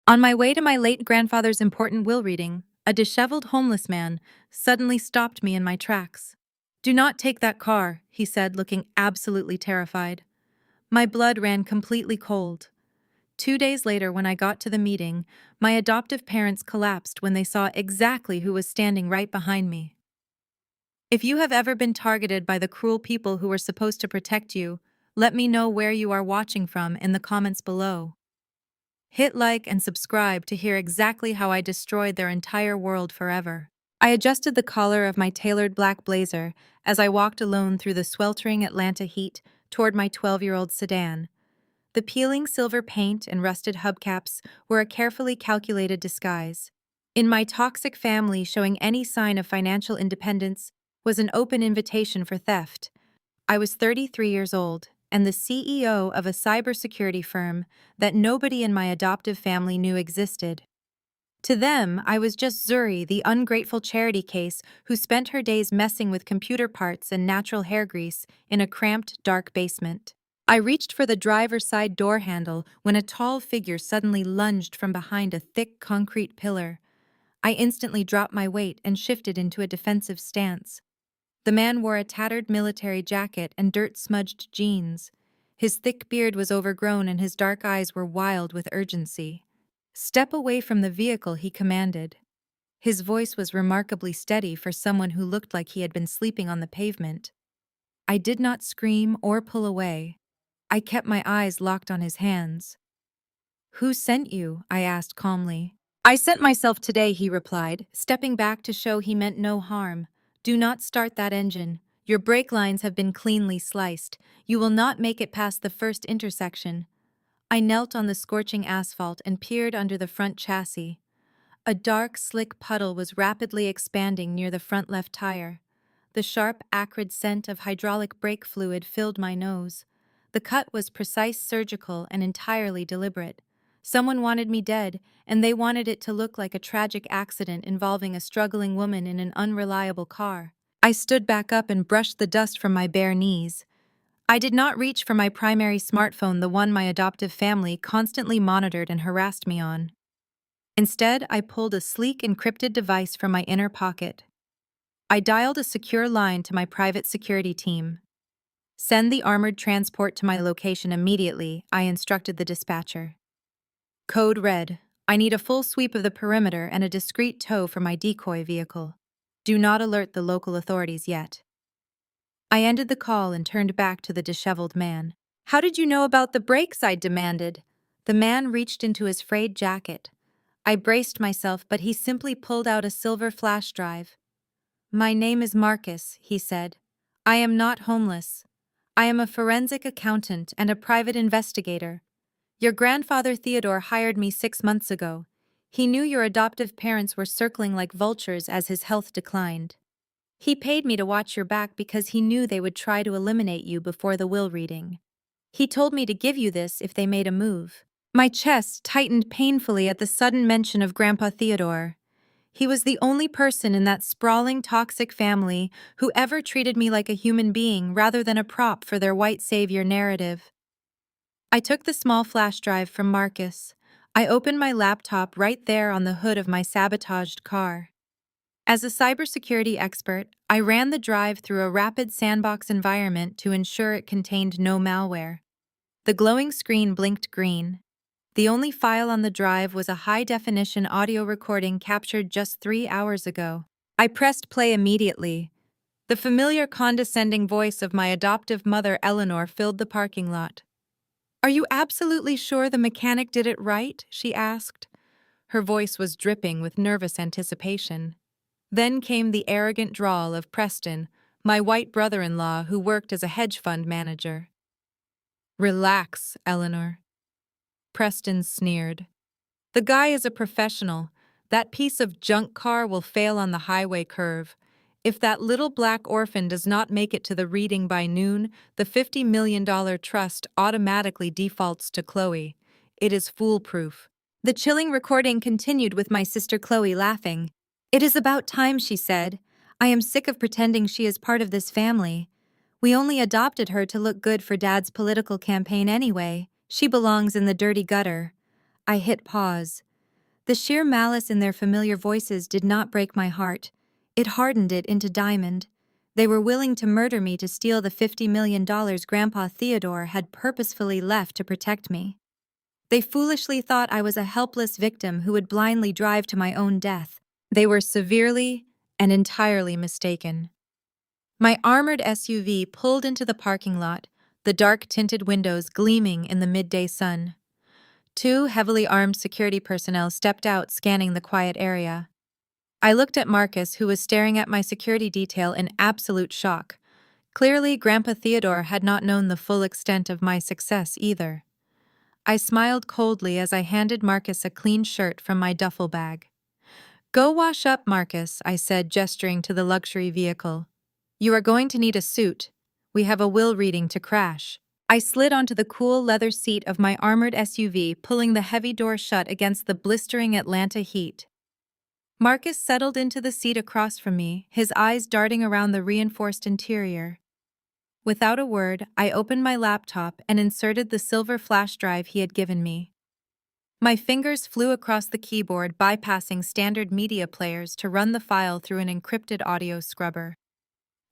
On my way to my late grandfather's important will reading, a disheveled homeless man suddenly stopped me in my tracks. "Do not take that car," he said, looking absolutely terrified. My blood ran completely cold. 2 days later, when I got to the meeting, my adoptive parents collapsed when they saw exactly who was standing right behind me. If you have ever been targeted by the cruel people who were supposed to protect you, let me know where you are watching from in the comments below. Hit like and subscribe to hear exactly how I destroyed their entire world forever. I adjusted the collar of my tailored black blazer as I walked alone through the sweltering Atlanta heat toward my 12-year-old sedan. The peeling silver paint and rusted hubcaps were a carefully calculated disguise. In my toxic family, showing any sign of financial independence was an open invitation for theft. I was 33 years old and the CEO of a cybersecurity firm that nobody in my adoptive family knew existed. To them, I was just Zuri, the ungrateful charity case who spent her days messing with computer parts and natural hair grease in a cramped, dark basement. I reached for the driver's side door handle when a tall figure suddenly lunged from behind a thick concrete pillar. I instantly dropped my weight and shifted into a defensive stance. The man wore a tattered military jacket and dirt-smudged jeans. His thick beard was overgrown and his dark eyes were wild with urgency. "Step away from the vehicle," he commanded. His voice was remarkably steady for someone who looked like he had been sleeping on the pavement. I did not scream or pull away. I kept my eyes locked on his hands. "Who sent you?" I asked calmly. "I sent myself today," he replied, stepping back to show he meant no harm. "Do not start that engine. Your brake lines have been cleanly sliced. You will not make it past the first intersection." I knelt on the scorching asphalt and peered under the front chassis. A dark, slick puddle was rapidly expanding near the front left tire. The sharp, acrid scent of hydraulic brake fluid filled my nose. The cut was precise, surgical, and entirely deliberate. Someone wanted me dead, and they wanted it to look like a tragic accident involving a struggling woman in an unreliable car. I stood back up and brushed the dust from my bare knees. I did not reach for my primary smartphone, the one my adoptive family constantly monitored and harassed me on. Instead, I pulled a sleek, encrypted device from my inner pocket. I dialed a secure line to my private security team. "Send the armored transport to my location immediately," I instructed the dispatcher. Code red. "I need a full sweep of the perimeter and a discreet tow for my decoy vehicle. Do not alert the local authorities yet." I ended the call and turned back to the disheveled man. "How did you know about the brakes?" I demanded. The man reached into his frayed jacket. I braced myself, but he simply pulled out a silver flash drive. "My name is Marcus," he said. "I am not homeless. I am a forensic accountant and a private investigator. Your grandfather Theodore hired me 6 months ago. He knew your adoptive parents were circling like vultures as his health declined. He paid me to watch your back because he knew they would try to eliminate you before the will reading. He told me to give you this if they made a move." My chest tightened painfully at the sudden mention of Grandpa Theodore. He was the only person in that sprawling, toxic family who ever treated me like a human being rather than a prop for their white savior narrative. I took the small flash drive from Marcus. I opened my laptop right there on the hood of my sabotaged car. As a cybersecurity expert, I ran the drive through a rapid sandbox environment to ensure it contained no malware. The glowing screen blinked green. The only file on the drive was a high-definition audio recording captured just 3 hours ago. I pressed play immediately. The familiar condescending voice of my adoptive mother Eleanor filled the parking lot. "Are you absolutely sure the mechanic did it right?" she asked. Her voice was dripping with nervous anticipation. Then came the arrogant drawl of Preston, my white brother-in-law who worked as a hedge fund manager. "Relax, Eleanor." Preston sneered. "The guy is a professional. That piece of junk car will fail on the highway curve. If that little black orphan does not make it to the reading by noon, the $50 million trust automatically defaults to Chloe. It is foolproof." The chilling recording continued with my sister Chloe laughing. "It is about time," she said. "I am sick of pretending she is part of this family. We only adopted her to look good for Dad's political campaign anyway. She belongs in the dirty gutter." I hit pause. The sheer malice in their familiar voices did not break my heart. It hardened it into diamond. They were willing to murder me to steal the $50 million Grandpa Theodore had purposefully left to protect me. They foolishly thought I was a helpless victim who would blindly drive to my own death. They were severely and entirely mistaken. My armored SUV pulled into the parking lot, the dark-tinted windows gleaming in the midday sun. Two heavily armed security personnel stepped out, scanning the quiet area. I looked at Marcus, who was staring at my security detail in absolute shock. Clearly, Grandpa Theodore had not known the full extent of my success either. I smiled coldly as I handed Marcus a clean shirt from my duffel bag. "Go wash up, Marcus," I said, gesturing to the luxury vehicle. "You are going to need a suit. We have a will reading to crash." I slid onto the cool leather seat of my armored SUV, pulling the heavy door shut against the blistering Atlanta heat. Marcus settled into the seat across from me, his eyes darting around the reinforced interior. Without a word, I opened my laptop and inserted the silver flash drive he had given me. My fingers flew across the keyboard, bypassing standard media players to run the file through an encrypted audio scrubber.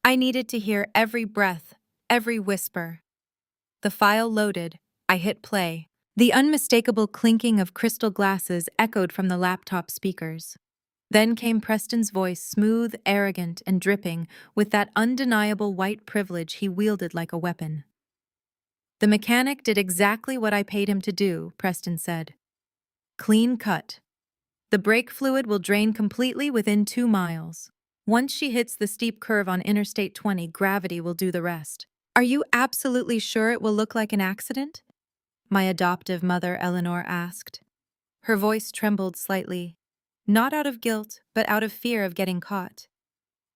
I needed to hear every breath, every whisper. The file loaded. I hit play. The unmistakable clinking of crystal glasses echoed from the laptop speakers. Then came Preston's voice, smooth, arrogant, and dripping, with that undeniable white privilege he wielded like a weapon. "The mechanic did exactly what I paid him to do," Preston said. "Clean cut. The brake fluid will drain completely within 2 miles. Once she hits the steep curve on Interstate 20, gravity will do the rest." "Are you absolutely sure it will look like an accident?" my adoptive mother Eleanor asked. Her voice trembled slightly, not out of guilt, but out of fear of getting caught.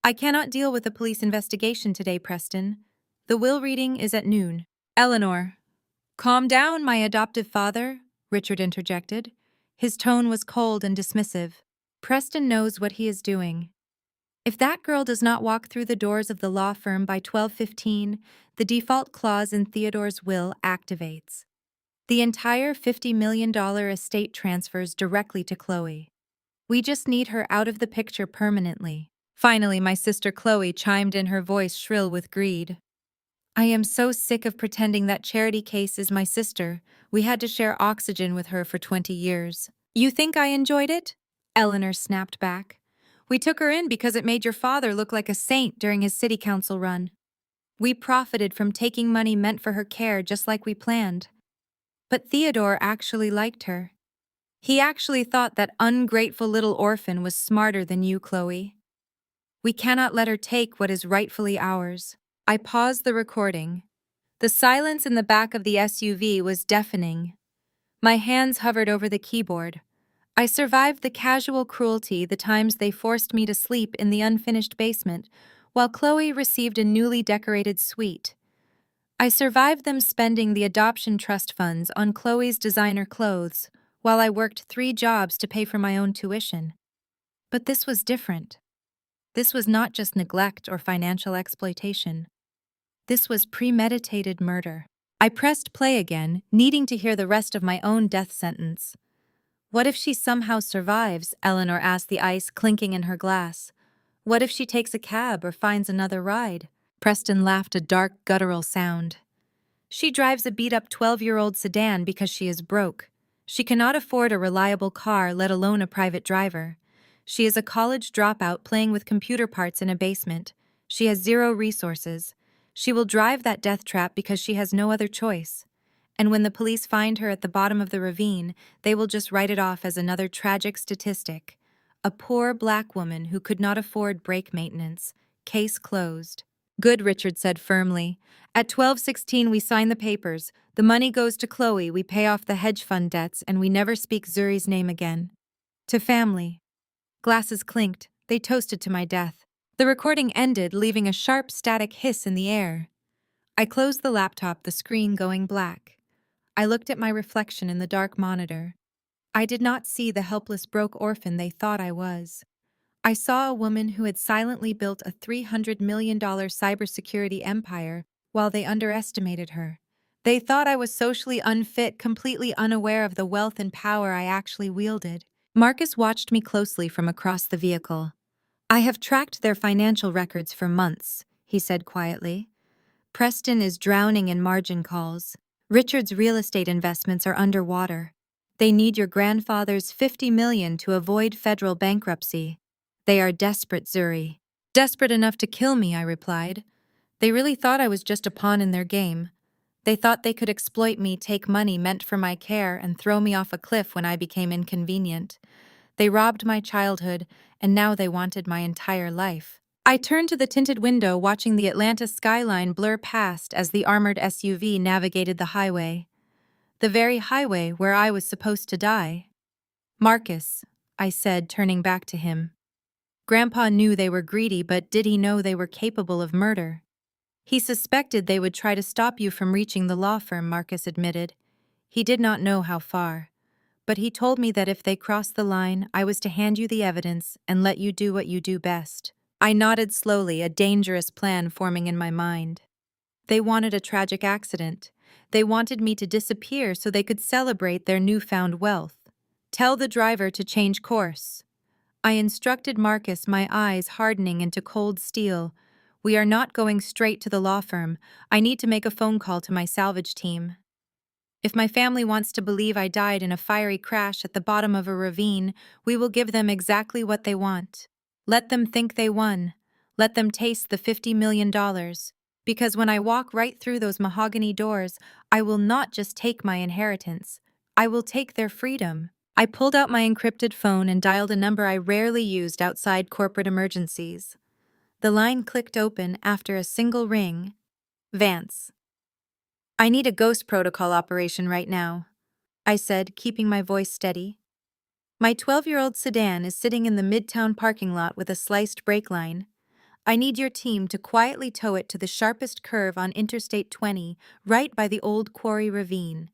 "I cannot deal with a police investigation today, Preston. The will reading is at noon." "Eleanor, calm down, my adoptive father," Richard interjected. His tone was cold and dismissive. "Preston knows what he is doing. If that girl does not walk through the doors of the law firm by 12:15, the default clause in Theodore's will activates. The entire $50 million estate transfers directly to Chloe. We just need her out of the picture permanently." Finally, my sister Chloe chimed in, her voice shrill with greed. "I am so sick of pretending that Charity Case is my sister. We had to share oxygen with her for 20 years. You think I enjoyed it?" Eleanor snapped back. "We took her in because it made your father look like a saint during his city council run. We profited from taking money meant for her care just like we planned. But Theodore actually liked her. He actually thought that ungrateful little orphan was smarter than you, Chloe. We cannot let her take what is rightfully ours." I paused the recording. The silence in the back of the SUV was deafening. My hands hovered over the keyboard. I survived the casual cruelty, the times they forced me to sleep in the unfinished basement, while Chloe received a newly decorated suite. I survived them spending the adoption trust funds on Chloe's designer clothes, while I worked 3 jobs to pay for my own tuition. But this was different. This was not just neglect or financial exploitation. This was premeditated murder. I pressed play again, needing to hear the rest of my own death sentence. "What if she somehow survives?" Eleanor asked, the ice clinking in her glass. "What if she takes a cab or finds another ride?" Preston laughed, a dark, guttural sound. "She drives a beat-up 12-year-old sedan because she is broke. She cannot afford a reliable car, let alone a private driver. She is a college dropout playing with computer parts in a basement. She has 0 resources. She will drive that death trap because she has no other choice. And when the police find her at the bottom of the ravine, they will just write it off as another tragic statistic. A poor black woman who could not afford brake maintenance. Case closed." "Good," Richard said firmly. "At 12:16 we sign the papers. The money goes to Chloe, we pay off the hedge fund debts, and we never speak Zuri's name again. To family." Glasses clinked. They toasted to my death. The recording ended, leaving a sharp static hiss in the air. I closed the laptop, the screen going black. I looked at my reflection in the dark monitor. I did not see the helpless broke orphan they thought I was. I saw a woman who had silently built a $300 million cybersecurity empire while they underestimated her. They thought I was socially unfit, completely unaware of the wealth and power I actually wielded. Marcus watched me closely from across the vehicle. I have tracked their financial records for months, he said quietly. Preston is drowning in margin calls. Richard's real estate investments are underwater. They need your grandfather's $50 million to avoid federal bankruptcy. They are desperate, Zuri. Desperate enough to kill me, I replied. They really thought I was just a pawn in their game. They thought they could exploit me, take money meant for my care, and throw me off a cliff when I became inconvenient. They robbed my childhood, and now they wanted my entire life. I turned to the tinted window, watching the Atlanta skyline blur past as the armored SUV navigated the highway. The very highway where I was supposed to die. Marcus, I said, turning back to him. Grandpa knew they were greedy, but did he know they were capable of murder? He suspected they would try to stop you from reaching the law firm, Marcus admitted. He did not know how far. But he told me that if they crossed the line, I was to hand you the evidence and let you do what you do best. I nodded slowly, a dangerous plan forming in my mind. They wanted a tragic accident. They wanted me to disappear so they could celebrate their newfound wealth. Tell the driver to change course. I instructed Marcus, my eyes hardening into cold steel. We are not going straight to the law firm. I need to make a phone call to my salvage team. If my family wants to believe I died in a fiery crash at the bottom of a ravine, we will give them exactly what they want. Let them think they won. Let them taste the $50 million. Because when I walk right through those mahogany doors, I will not just take my inheritance. I will take their freedom. I pulled out my encrypted phone and dialed a number I rarely used outside corporate emergencies. The line clicked open after a single ring. Vance. I need a ghost protocol operation right now, I said, keeping my voice steady. My 12-year-old sedan is sitting in the Midtown parking lot with a sliced brake line. I need your team to quietly tow it to the sharpest curve on Interstate 20, right by the old quarry ravine.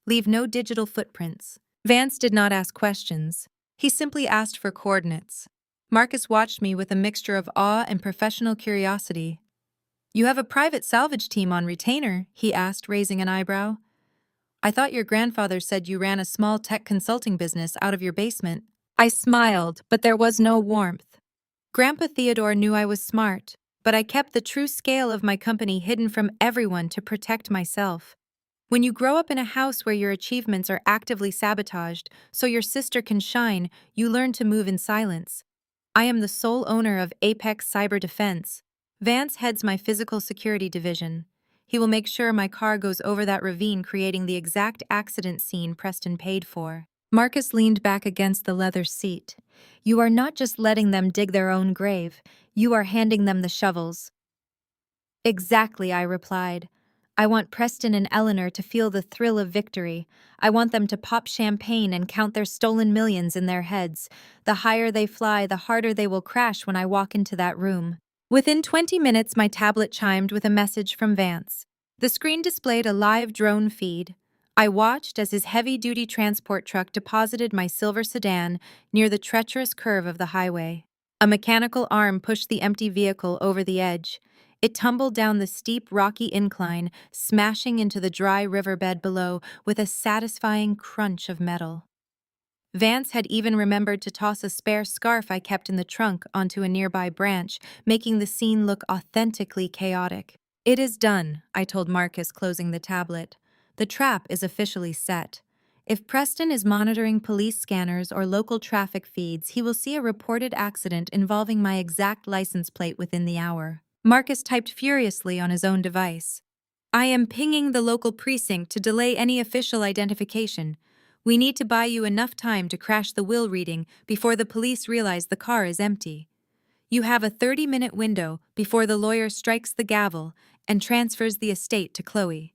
Leave no digital footprints. Vance did not ask questions. He simply asked for coordinates. Marcus watched me with a mixture of awe and professional curiosity. You have a private salvage team on retainer, he asked, raising an eyebrow. I thought your grandfather said you ran a small tech consulting business out of your basement. I smiled, but there was no warmth. Grandpa Theodore knew I was smart, but I kept the true scale of my company hidden from everyone to protect myself. When you grow up in a house where your achievements are actively sabotaged so your sister can shine, you learn to move in silence. I am the sole owner of Apex Cyber Defense. Vance heads my physical security division. He will make sure my car goes over that ravine, creating the exact accident scene Preston paid for. Marcus leaned back against the leather seat. You are not just letting them dig their own grave, you are handing them the shovels. Exactly, I replied. I want Preston and Eleanor to feel the thrill of victory. I want them to pop champagne and count their stolen millions in their heads. The higher they fly, the harder they will crash when I walk into that room. Within 20 minutes, my tablet chimed with a message from Vance. The screen displayed a live drone feed. I watched as his heavy-duty transport truck deposited my silver sedan near the treacherous curve of the highway. A mechanical arm pushed the empty vehicle over the edge. It tumbled down the steep, rocky incline, smashing into the dry riverbed below with a satisfying crunch of metal. Vance had even remembered to toss a spare scarf I kept in the trunk onto a nearby branch, making the scene look authentically chaotic. It is done, I told Marcus, closing the tablet. The trap is officially set. If Preston is monitoring police scanners or local traffic feeds, he will see a reported accident involving my exact license plate within the hour. Marcus typed furiously on his own device. I am pinging the local precinct to delay any official identification. We need to buy you enough time to crash the will reading before the police realize the car is empty. You have a 30-minute window before the lawyer strikes the gavel and transfers the estate to Chloe.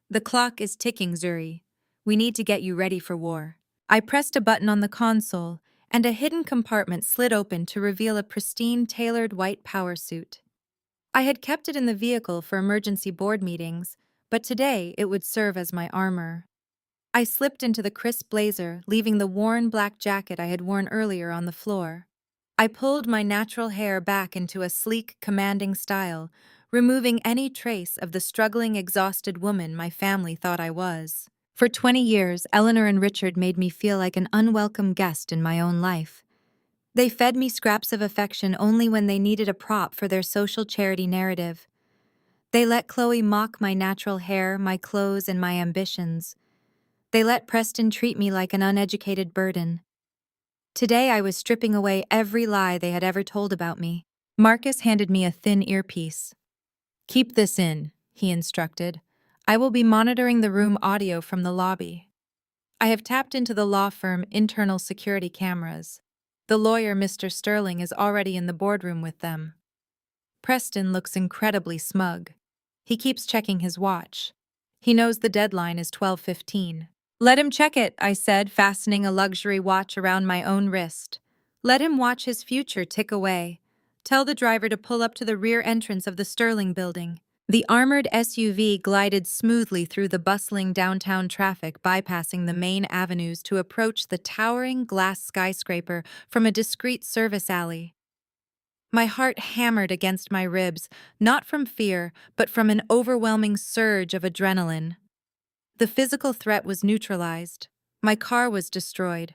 The clock is ticking, Zuri. We need to get you ready for war. I pressed a button on the console, and a hidden compartment slid open to reveal a pristine, tailored white power suit. I had kept it in the vehicle for emergency board meetings, but today it would serve as my armor. I slipped into the crisp blazer, leaving the worn black jacket I had worn earlier on the floor. I pulled my natural hair back into a sleek, commanding style, removing any trace of the struggling, exhausted woman my family thought I was. For 20 years, Eleanor and Richard made me feel like an unwelcome guest in my own life. They fed me scraps of affection only when they needed a prop for their social charity narrative. They let Chloe mock my natural hair, my clothes, and my ambitions. They let Preston treat me like an uneducated burden. Today I was stripping away every lie they had ever told about me. Marcus handed me a thin earpiece. "Keep this in," he instructed. "I will be monitoring the room audio from the lobby. I have tapped into the law firm internal security cameras. The lawyer, Mr. Sterling, is already in the boardroom with them." Preston looks incredibly smug. He keeps checking his watch. He knows the deadline is 12:15. "Let him check it," I said, fastening a luxury watch around my own wrist. "Let him watch his future tick away. Tell the driver to pull up to the rear entrance of the Sterling building." The armored SUV glided smoothly through the bustling downtown traffic, bypassing the main avenues to approach the towering glass skyscraper from a discreet service alley. My heart hammered against my ribs, not from fear, but from an overwhelming surge of adrenaline. The physical threat was neutralized. My car was destroyed.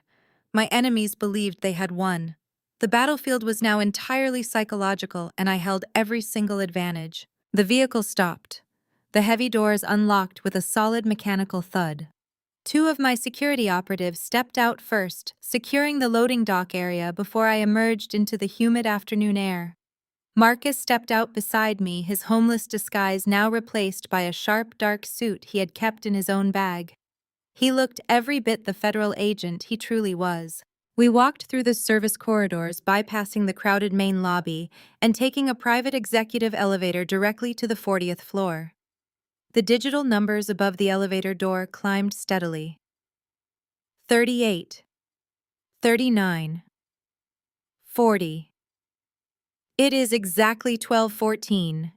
My enemies believed they had won. The battlefield was now entirely psychological, and I held every single advantage. The vehicle stopped. The heavy doors unlocked with a solid mechanical thud. Two of my security operatives stepped out first, securing the loading dock area before I emerged into the humid afternoon air. Marcus stepped out beside me, his homeless disguise now replaced by a sharp, dark suit he had kept in his own bag. He looked every bit the federal agent he truly was. We walked through the service corridors, bypassing the crowded main lobby, and taking a private executive elevator directly to the 40th floor. The digital numbers above the elevator door climbed steadily. 38. 39. 40. "It is exactly 12:14,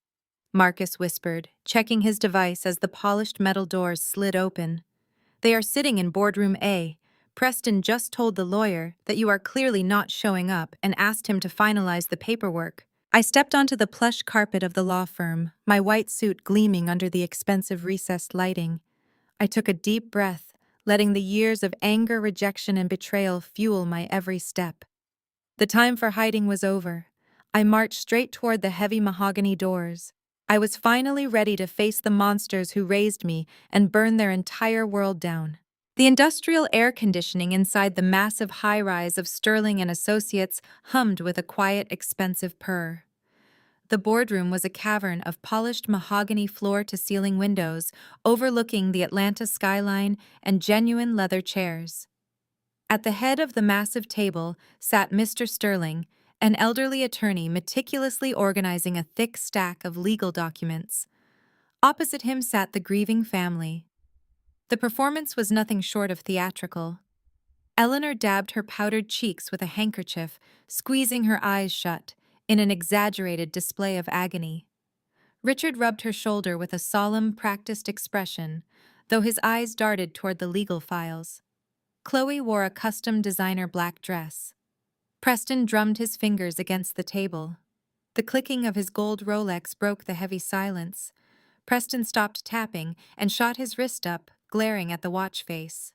Marcus whispered, checking his device as the polished metal doors slid open. "They are sitting in boardroom A. Preston just told the lawyer that you are clearly not showing up and asked him to finalize the paperwork." I stepped onto the plush carpet of the law firm, my white suit gleaming under the expensive recessed lighting. I took a deep breath, letting the years of anger, rejection, and betrayal fuel my every step. The time for hiding was over. I marched straight toward the heavy mahogany doors. I was finally ready to face the monsters who raised me and burn their entire world down. The industrial air conditioning inside the massive high-rise of Sterling and Associates hummed with a quiet, expensive purr. The boardroom was a cavern of polished mahogany floor-to-ceiling windows overlooking the Atlanta skyline and genuine leather chairs. At the head of the massive table sat Mr. Sterling, an elderly attorney meticulously organizing a thick stack of legal documents. Opposite him sat the grieving family. The performance was nothing short of theatrical. Eleanor dabbed her powdered cheeks with a handkerchief, squeezing her eyes shut, in an exaggerated display of agony. Richard rubbed her shoulder with a solemn, practiced expression, though his eyes darted toward the legal files. Chloe wore a custom designer black dress. Preston drummed his fingers against the table. The clicking of his gold Rolex broke the heavy silence. Preston stopped tapping and shot his wrist up, glaring at the watch face.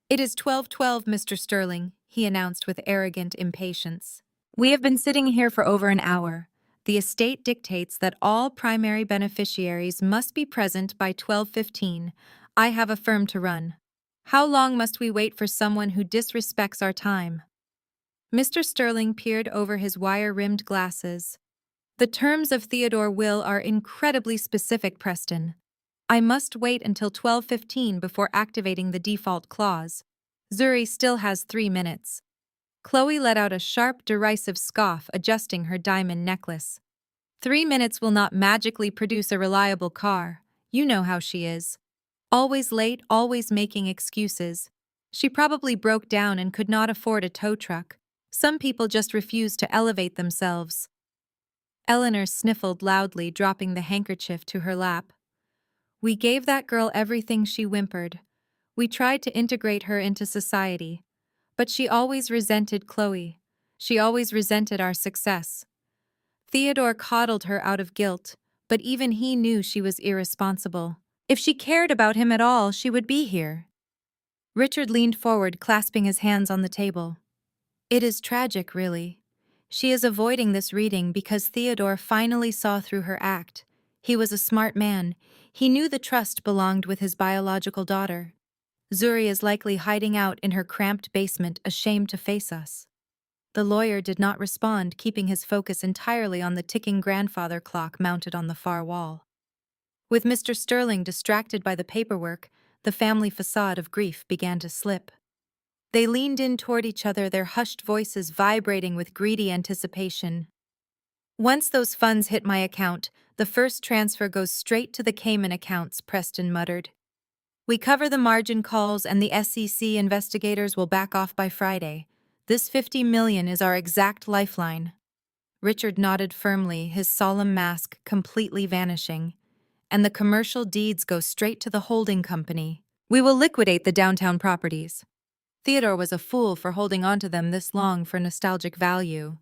"It is 12:12, Mr. Sterling," he announced with arrogant impatience. "We have been sitting here for over an hour. The estate dictates that all primary beneficiaries must be present by 12:15. I have a firm to run. How long must we wait for someone who disrespects our time?" Mr. Sterling peered over his wire-rimmed glasses. "The terms of Theodore will are incredibly specific, Preston. I must wait until 12:15 before activating the default clause. Zuri still has 3 minutes. Chloe let out a sharp, derisive scoff, adjusting her diamond necklace. 3 minutes will not magically produce a reliable car. You know how she is. Always late, always making excuses. She probably broke down and could not afford a tow truck. Some people just refuse to elevate themselves." Eleanor sniffled loudly, dropping the handkerchief to her lap. "We gave that girl everything," she whimpered. "We tried to integrate her into society. But she always resented Chloe. She always resented our success. Theodore coddled her out of guilt, but even he knew she was irresponsible. If she cared about him at all, she would be here. Richard leaned forward, clasping his hands on the table. It is tragic, really. She is avoiding this reading because Theodore finally saw through her act. He was a smart man. He knew the trust belonged with his biological daughter. Zuri is likely hiding out in her cramped basement, ashamed to face us. The lawyer did not respond, keeping his focus entirely on the ticking grandfather clock mounted on the far wall. With Mr. Sterling distracted by the paperwork, the family facade of grief began to slip. They leaned in toward each other, their hushed voices vibrating with greedy anticipation. Once those funds hit my account, the first transfer goes straight to the Cayman accounts, Preston muttered. We cover the margin calls and the SEC investigators will back off by Friday. This $50 million is our exact lifeline. Richard nodded firmly, his solemn mask completely vanishing. And the commercial deeds go straight to the holding company. We will liquidate the downtown properties. Theodore was a fool for holding on to them this long for nostalgic value.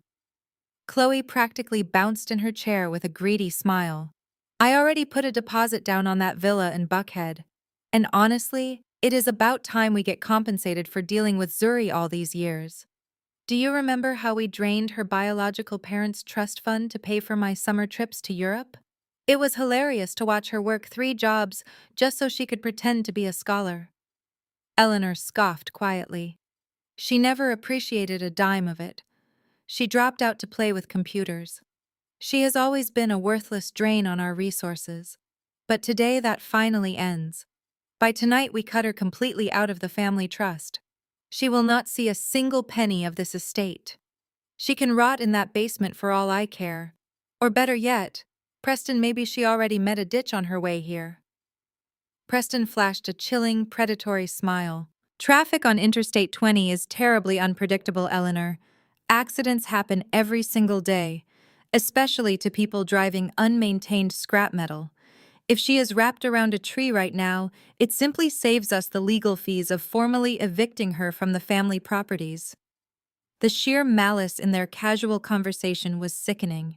Chloe practically bounced in her chair with a greedy smile. I already put a deposit down on that villa in Buckhead. And honestly, it is about time we get compensated for dealing with Zuri all these years. Do you remember how we drained her biological parents' trust fund to pay for my summer trips to Europe? It was hilarious to watch her work 3 jobs just so she could pretend to be a scholar. Eleanor scoffed quietly. She never appreciated a dime of it. She dropped out to play with computers. She has always been a worthless drain on our resources. But today that finally ends. By tonight we cut her completely out of the family trust. She will not see a single penny of this estate. She can rot in that basement for all I care. Or better yet, Preston, maybe she already met a ditch on her way here. Preston flashed a chilling, predatory smile. Traffic on Interstate 20 is terribly unpredictable, Eleanor. Accidents happen every single day, especially to people driving unmaintained scrap metal. If she is wrapped around a tree right now, it simply saves us the legal fees of formally evicting her from the family properties. The sheer malice in their casual conversation was sickening.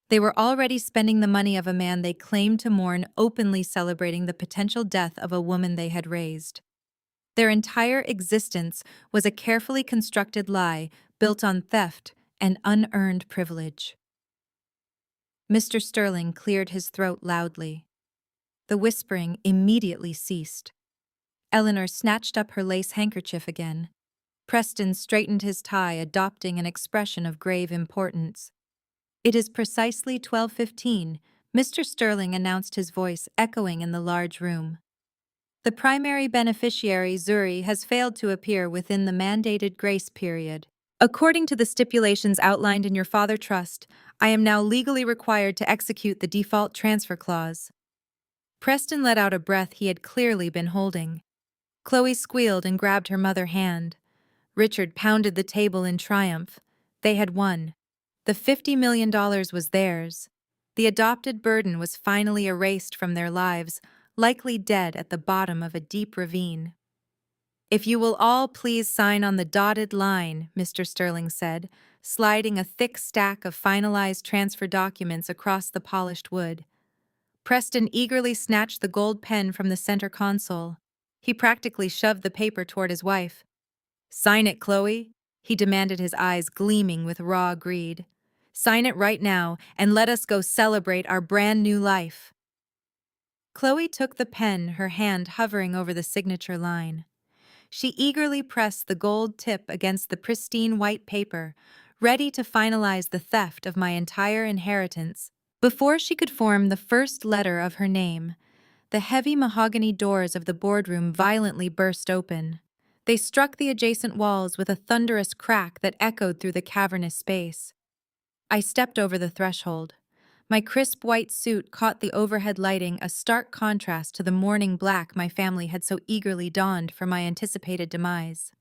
They were already spending the money of a man they claimed to mourn, openly celebrating the potential death of a woman they had raised. Their entire existence was a carefully constructed lie built on theft and unearned privilege. Mr. Sterling cleared his throat loudly. The whispering immediately ceased. Eleanor snatched up her lace handkerchief again. Preston straightened his tie, adopting an expression of grave importance. It is precisely 12:15, Mr. Sterling announced, his voice echoing in the large room. The primary beneficiary, Zuri, has failed to appear within the mandated grace period. According to the stipulations outlined in your father trust, I am now legally required to execute the default transfer clause. Preston let out a breath he had clearly been holding. Chloe squealed and grabbed her mother's hand. Richard pounded the table in triumph. They had won. The $50 million was theirs. The adopted burden was finally erased from their lives, likely dead at the bottom of a deep ravine. If you will all please sign on the dotted line, Mr. Sterling said, sliding a thick stack of finalized transfer documents across the polished wood. Preston eagerly snatched the gold pen from the center console. He practically shoved the paper toward his wife. Sign it, Chloe, he demanded, his eyes gleaming with raw greed. Sign it right now, and let us go celebrate our brand new life. Chloe took the pen, her hand hovering over the signature line. She eagerly pressed the gold tip against the pristine white paper, ready to finalize the theft of my entire inheritance. Before she could form the first letter of her name, the heavy mahogany doors of the boardroom violently burst open. They struck the adjacent walls with a thunderous crack that echoed through the cavernous space. I stepped over the threshold. My crisp white suit caught the overhead lighting, a stark contrast to the morning black my family had so eagerly donned for my anticipated demise.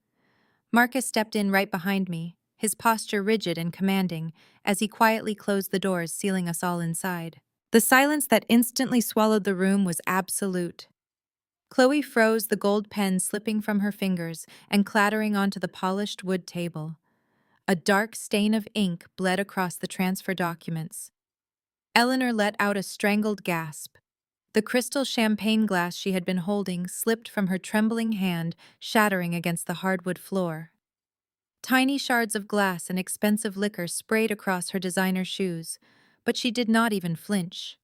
Marcus stepped in right behind me, his posture rigid and commanding, as he quietly closed the doors, sealing us all inside. The silence that instantly swallowed the room was absolute. Chloe froze, the gold pen slipping from her fingers and clattering onto the polished wood table. A dark stain of ink bled across the transfer documents. Eleanor let out a strangled gasp. The crystal champagne glass she had been holding slipped from her trembling hand, shattering against the hardwood floor. Tiny shards of glass and expensive liquor sprayed across her designer shoes, but she did not even flinch.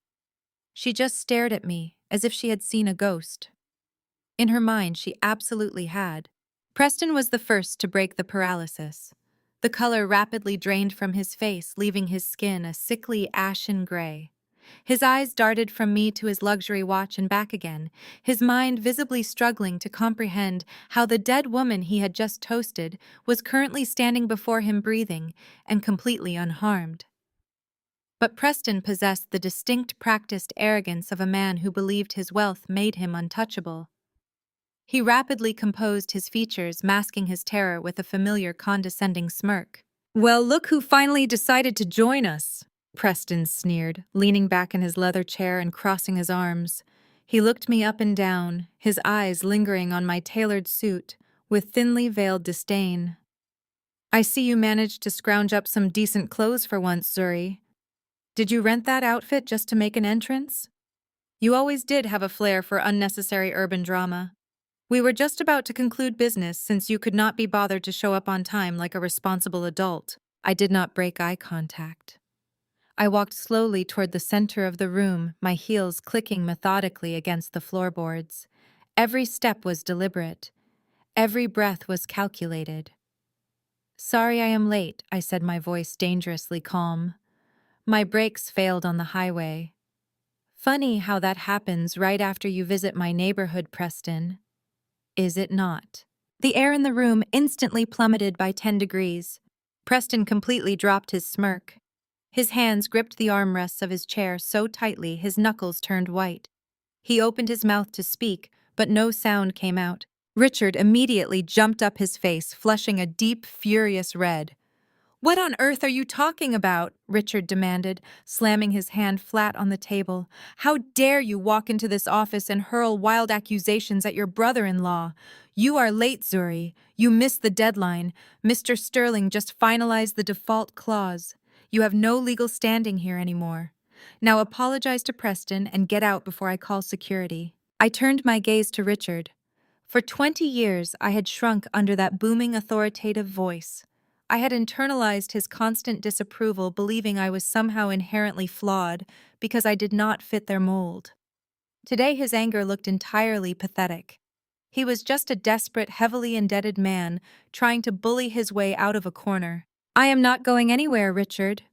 She just stared at me, as if she had seen a ghost. In her mind, she absolutely had. Preston was the first to break the paralysis. The color rapidly drained from his face, leaving his skin a sickly ashen gray. His eyes darted from me to his luxury watch and back again, his mind visibly struggling to comprehend how the dead woman he had just toasted was currently standing before him breathing and completely unharmed. But Preston possessed the distinct practiced arrogance of a man who believed his wealth made him untouchable. He rapidly composed his features, masking his terror with a familiar condescending smirk. "Well, look who finally decided to join us," Preston sneered, leaning back in his leather chair and crossing his arms. He looked me up and down, his eyes lingering on my tailored suit, with thinly veiled disdain. "I see you managed to scrounge up some decent clothes for once, Zuri. Did you rent that outfit just to make an entrance? You always did have a flair for unnecessary urban drama. We were just about to conclude business since you could not be bothered to show up on time like a responsible adult." I did not break eye contact. I walked slowly toward the center of the room, my heels clicking methodically against the floorboards. Every step was deliberate. Every breath was calculated. "Sorry I am late," I said, my voice dangerously calm. "My brakes failed on the highway." "Funny how that happens right after you visit my neighborhood, Preston. Is it not?" The air in the room instantly plummeted by 10 degrees. Preston completely dropped his smirk. His hands gripped the armrests of his chair so tightly his knuckles turned white. He opened his mouth to speak, but no sound came out. Richard immediately jumped up, his face flushing a deep, furious red. "What on earth are you talking about?" Richard demanded, slamming his hand flat on the table. "How dare you walk into this office and hurl wild accusations at your brother-in-law? You are late, Zuri. You missed the deadline. Mr. Sterling just finalized the default clause. You have no legal standing here anymore. Now apologize to Preston and get out before I call security." I turned my gaze to Richard. For 20 years, I had shrunk under that booming authoritative voice. I had internalized his constant disapproval, believing I was somehow inherently flawed because I did not fit their mold. Today his anger looked entirely pathetic. He was just a desperate, heavily indebted man trying to bully his way out of a corner. "I am not going anywhere, Richard,"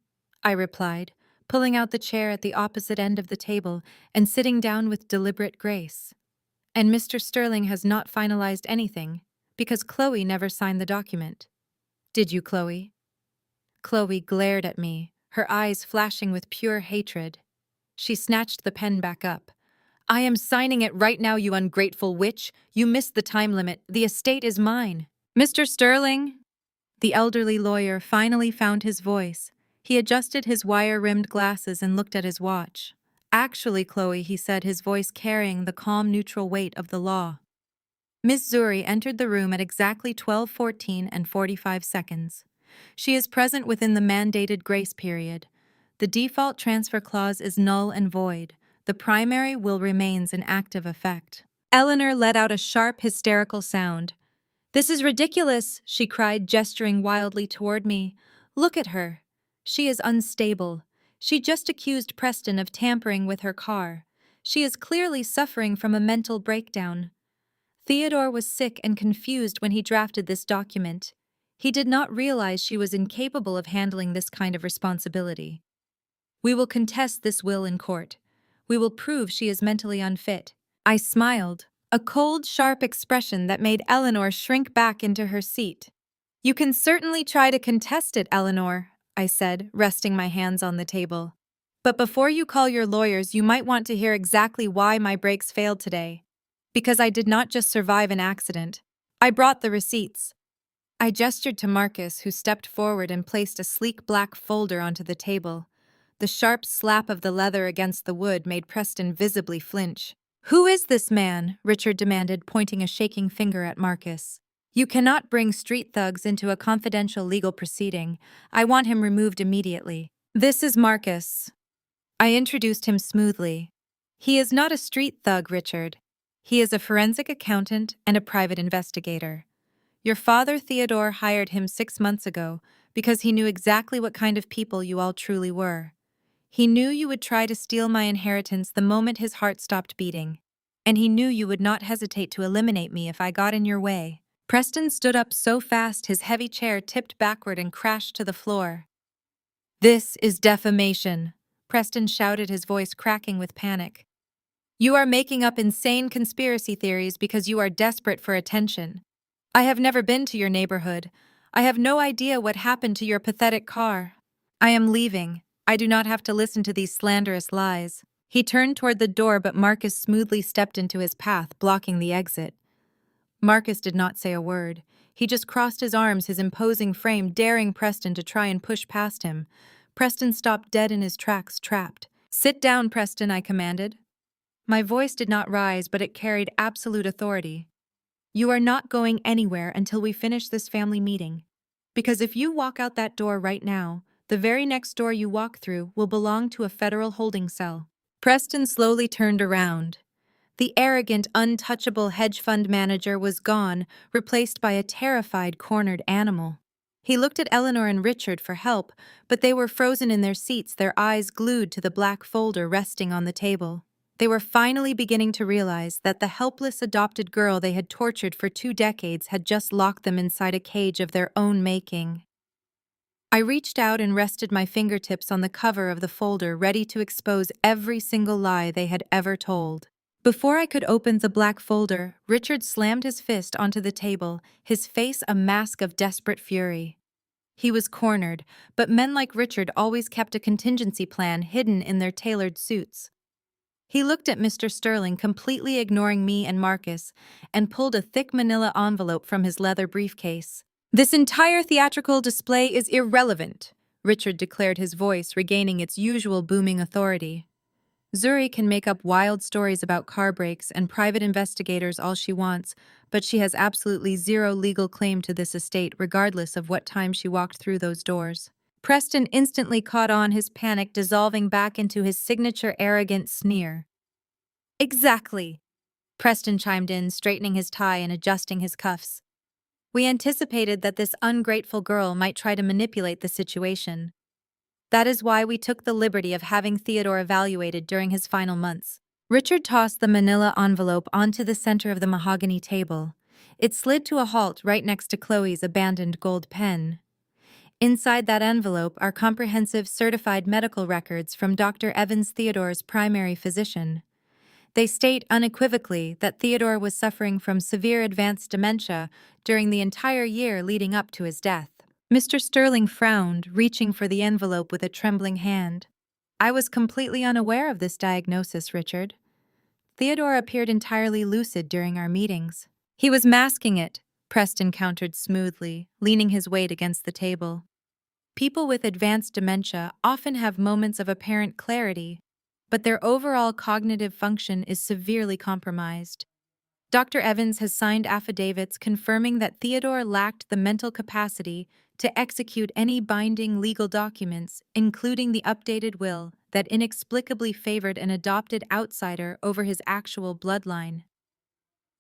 I replied, pulling out the chair at the opposite end of the table and sitting down with deliberate grace. "And Mr. Sterling has not finalized anything, because Chloe never signed the document. Did you, Chloe?" Chloe glared at me, her eyes flashing with pure hatred. She snatched the pen back up. "I am signing it right now, you ungrateful witch. You missed the time limit. The estate is mine." "Mr. Sterling?" The elderly lawyer finally found his voice. He adjusted his wire-rimmed glasses and looked at his watch. "Actually, Chloe," he said, his voice carrying the calm, neutral weight of the law. Miss Zuri entered the room at exactly 12:14 and 45 seconds. She is present within the mandated grace period. The default transfer clause is null and void. The primary will remains in active effect. Eleanor let out a sharp, hysterical sound. "This is ridiculous," she cried, gesturing wildly toward me. "Look at her. She is unstable. She just accused Preston of tampering with her car. She is clearly suffering from a mental breakdown. Theodore was sick and confused when he drafted this document. He did not realize she was incapable of handling this kind of responsibility. We will contest this will in court. We will prove she is mentally unfit." I smiled, a cold, sharp expression that made Eleanor shrink back into her seat. "You can certainly try to contest it, Eleanor," I said, resting my hands on the table. "But before you call your lawyers, you might want to hear exactly why my brakes failed today. Because I did not just survive an accident. I brought the receipts." I gestured to Marcus, who stepped forward and placed a sleek black folder onto the table. The sharp slap of the leather against the wood made Preston visibly flinch. "Who is this man?" Richard demanded, pointing a shaking finger at Marcus. "You cannot bring street thugs into a confidential legal proceeding. I want him removed immediately." "This is Marcus." I introduced him smoothly. He is not a street thug, Richard. He is a forensic accountant and a private investigator. Your father, Theodore, hired him 6 months ago because he knew exactly what kind of people you all truly were. He knew you would try to steal my inheritance the moment his heart stopped beating. And he knew you would not hesitate to eliminate me if I got in your way. Preston stood up so fast his heavy chair tipped backward and crashed to the floor. This is defamation, Preston shouted, his voice cracking with panic. You are making up insane conspiracy theories because you are desperate for attention. I have never been to your neighborhood. I have no idea what happened to your pathetic car. I am leaving. I do not have to listen to these slanderous lies. He turned toward the door, but Marcus smoothly stepped into his path, blocking the exit. Marcus did not say a word. He just crossed his arms, his imposing frame daring Preston to try and push past him. Preston stopped dead in his tracks, trapped. Sit down, Preston, I commanded. My voice did not rise, but it carried absolute authority. You are not going anywhere until we finish this family meeting. Because if you walk out that door right now, the very next door you walk through will belong to a federal holding cell. Preston slowly turned around. The arrogant, untouchable hedge fund manager was gone, replaced by a terrified, cornered animal. He looked at Eleanor and Richard for help, but they were frozen in their seats, their eyes glued to the black folder resting on the table. They were finally beginning to realize that the helpless adopted girl they had tortured for 2 decades had just locked them inside a cage of their own making. I reached out and rested my fingertips on the cover of the folder, ready to expose every single lie they had ever told. Before I could open the black folder, Richard slammed his fist onto the table, his face a mask of desperate fury. He was cornered, but men like Richard always kept a contingency plan hidden in their tailored suits. He looked at Mr. Sterling, completely ignoring me and Marcus, and pulled a thick manila envelope from his leather briefcase. This entire theatrical display is irrelevant, Richard declared, his voice regaining its usual booming authority. Zuri can make up wild stories about car breaks and private investigators all she wants, but she has absolutely zero legal claim to this estate regardless of what time she walked through those doors. Preston instantly caught on, his panic dissolving back into his signature arrogant sneer. Exactly, Preston chimed in, straightening his tie and adjusting his cuffs. We anticipated that this ungrateful girl might try to manipulate the situation. That is why we took the liberty of having Theodore evaluated during his final months. Richard tossed the manila envelope onto the center of the mahogany table. It slid to a halt right next to Chloe's abandoned gold pen. Inside that envelope are comprehensive certified medical records from Dr. Evans, Theodore's primary physician. They state unequivocally that Theodore was suffering from severe advanced dementia during the entire year leading up to his death. Mr. Sterling frowned, reaching for the envelope with a trembling hand. I was completely unaware of this diagnosis, Richard. Theodore appeared entirely lucid during our meetings. He was masking it, Preston countered smoothly, leaning his weight against the table. People with advanced dementia often have moments of apparent clarity, but their overall cognitive function is severely compromised. Dr. Evans has signed affidavits confirming that Theodore lacked the mental capacity to execute any binding legal documents, including the updated will that inexplicably favored an adopted outsider over his actual bloodline.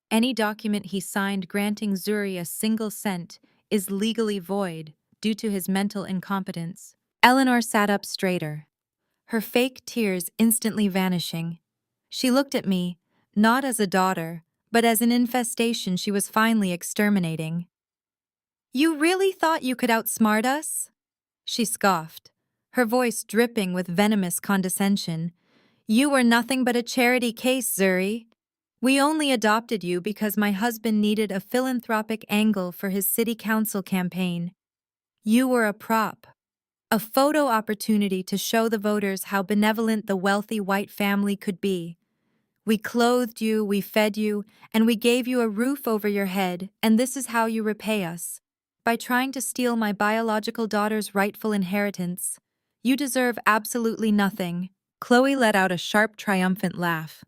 Any document he signed granting Zuri a single cent is legally void due to his mental incompetence. Eleanor sat up straighter, her fake tears instantly vanishing. She looked at me, not as a daughter, but as an infestation she was finally exterminating. You really thought you could outsmart us? She scoffed, her voice dripping with venomous condescension. You were nothing but a charity case, Zuri. We only adopted you because my husband needed a philanthropic angle for his city council campaign. You were a prop, a photo opportunity to show the voters how benevolent the wealthy white family could be. We clothed you, we fed you, and we gave you a roof over your head, and this is how you repay us. By trying to steal my biological daughter's rightful inheritance. You deserve absolutely nothing. Chloe let out a sharp, triumphant laugh.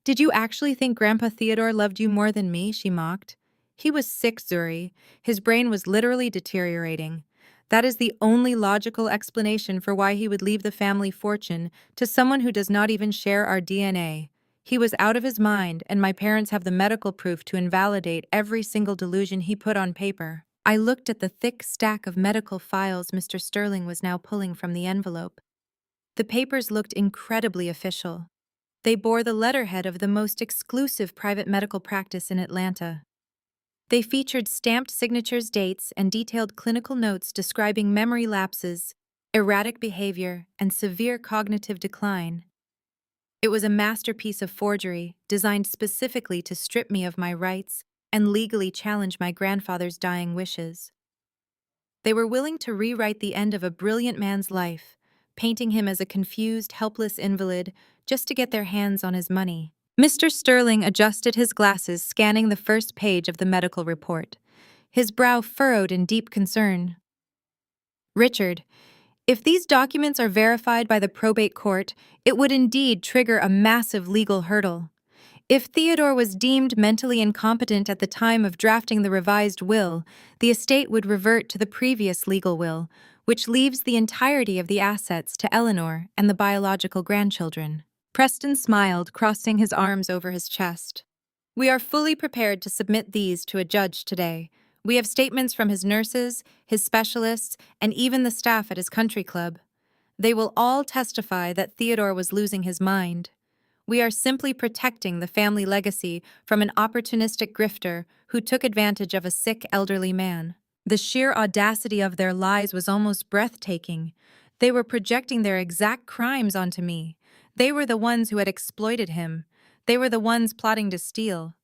Did you actually think Grandpa Theodore loved you more than me? She mocked. He was sick, Zuri. His brain was literally deteriorating. That is the only logical explanation for why he would leave the family fortune to someone who does not even share our DNA. He was out of his mind, and my parents have the medical proof to invalidate every single delusion he put on paper. I looked at the thick stack of medical files Mr. Sterling was now pulling from the envelope. The papers looked incredibly official. They bore the letterhead of the most exclusive private medical practice in Atlanta. They featured stamped signatures, dates, and detailed clinical notes describing memory lapses, erratic behavior, and severe cognitive decline. It was a masterpiece of forgery, designed specifically to strip me of my rights and legally challenge my grandfather's dying wishes. They were willing to rewrite the end of a brilliant man's life, painting him as a confused, helpless invalid just to get their hands on his money. Mr. Sterling adjusted his glasses, scanning the first page of the medical report, his brow furrowed in deep concern. Richard, if these documents are verified by the probate court, it would indeed trigger a massive legal hurdle. If Theodore was deemed mentally incompetent at the time of drafting the revised will, the estate would revert to the previous legal will, which leaves the entirety of the assets to Eleanor and the biological grandchildren. Preston smiled, crossing his arms over his chest. We are fully prepared to submit these to a judge today. We have statements from his nurses, his specialists, and even the staff at his country club. They will all testify that Theodore was losing his mind. We are simply protecting the family legacy from an opportunistic grifter who took advantage of a sick elderly man. The sheer audacity of their lies was almost breathtaking. They were projecting their exact crimes onto me. They were the ones who had exploited him. They were the ones plotting to steal.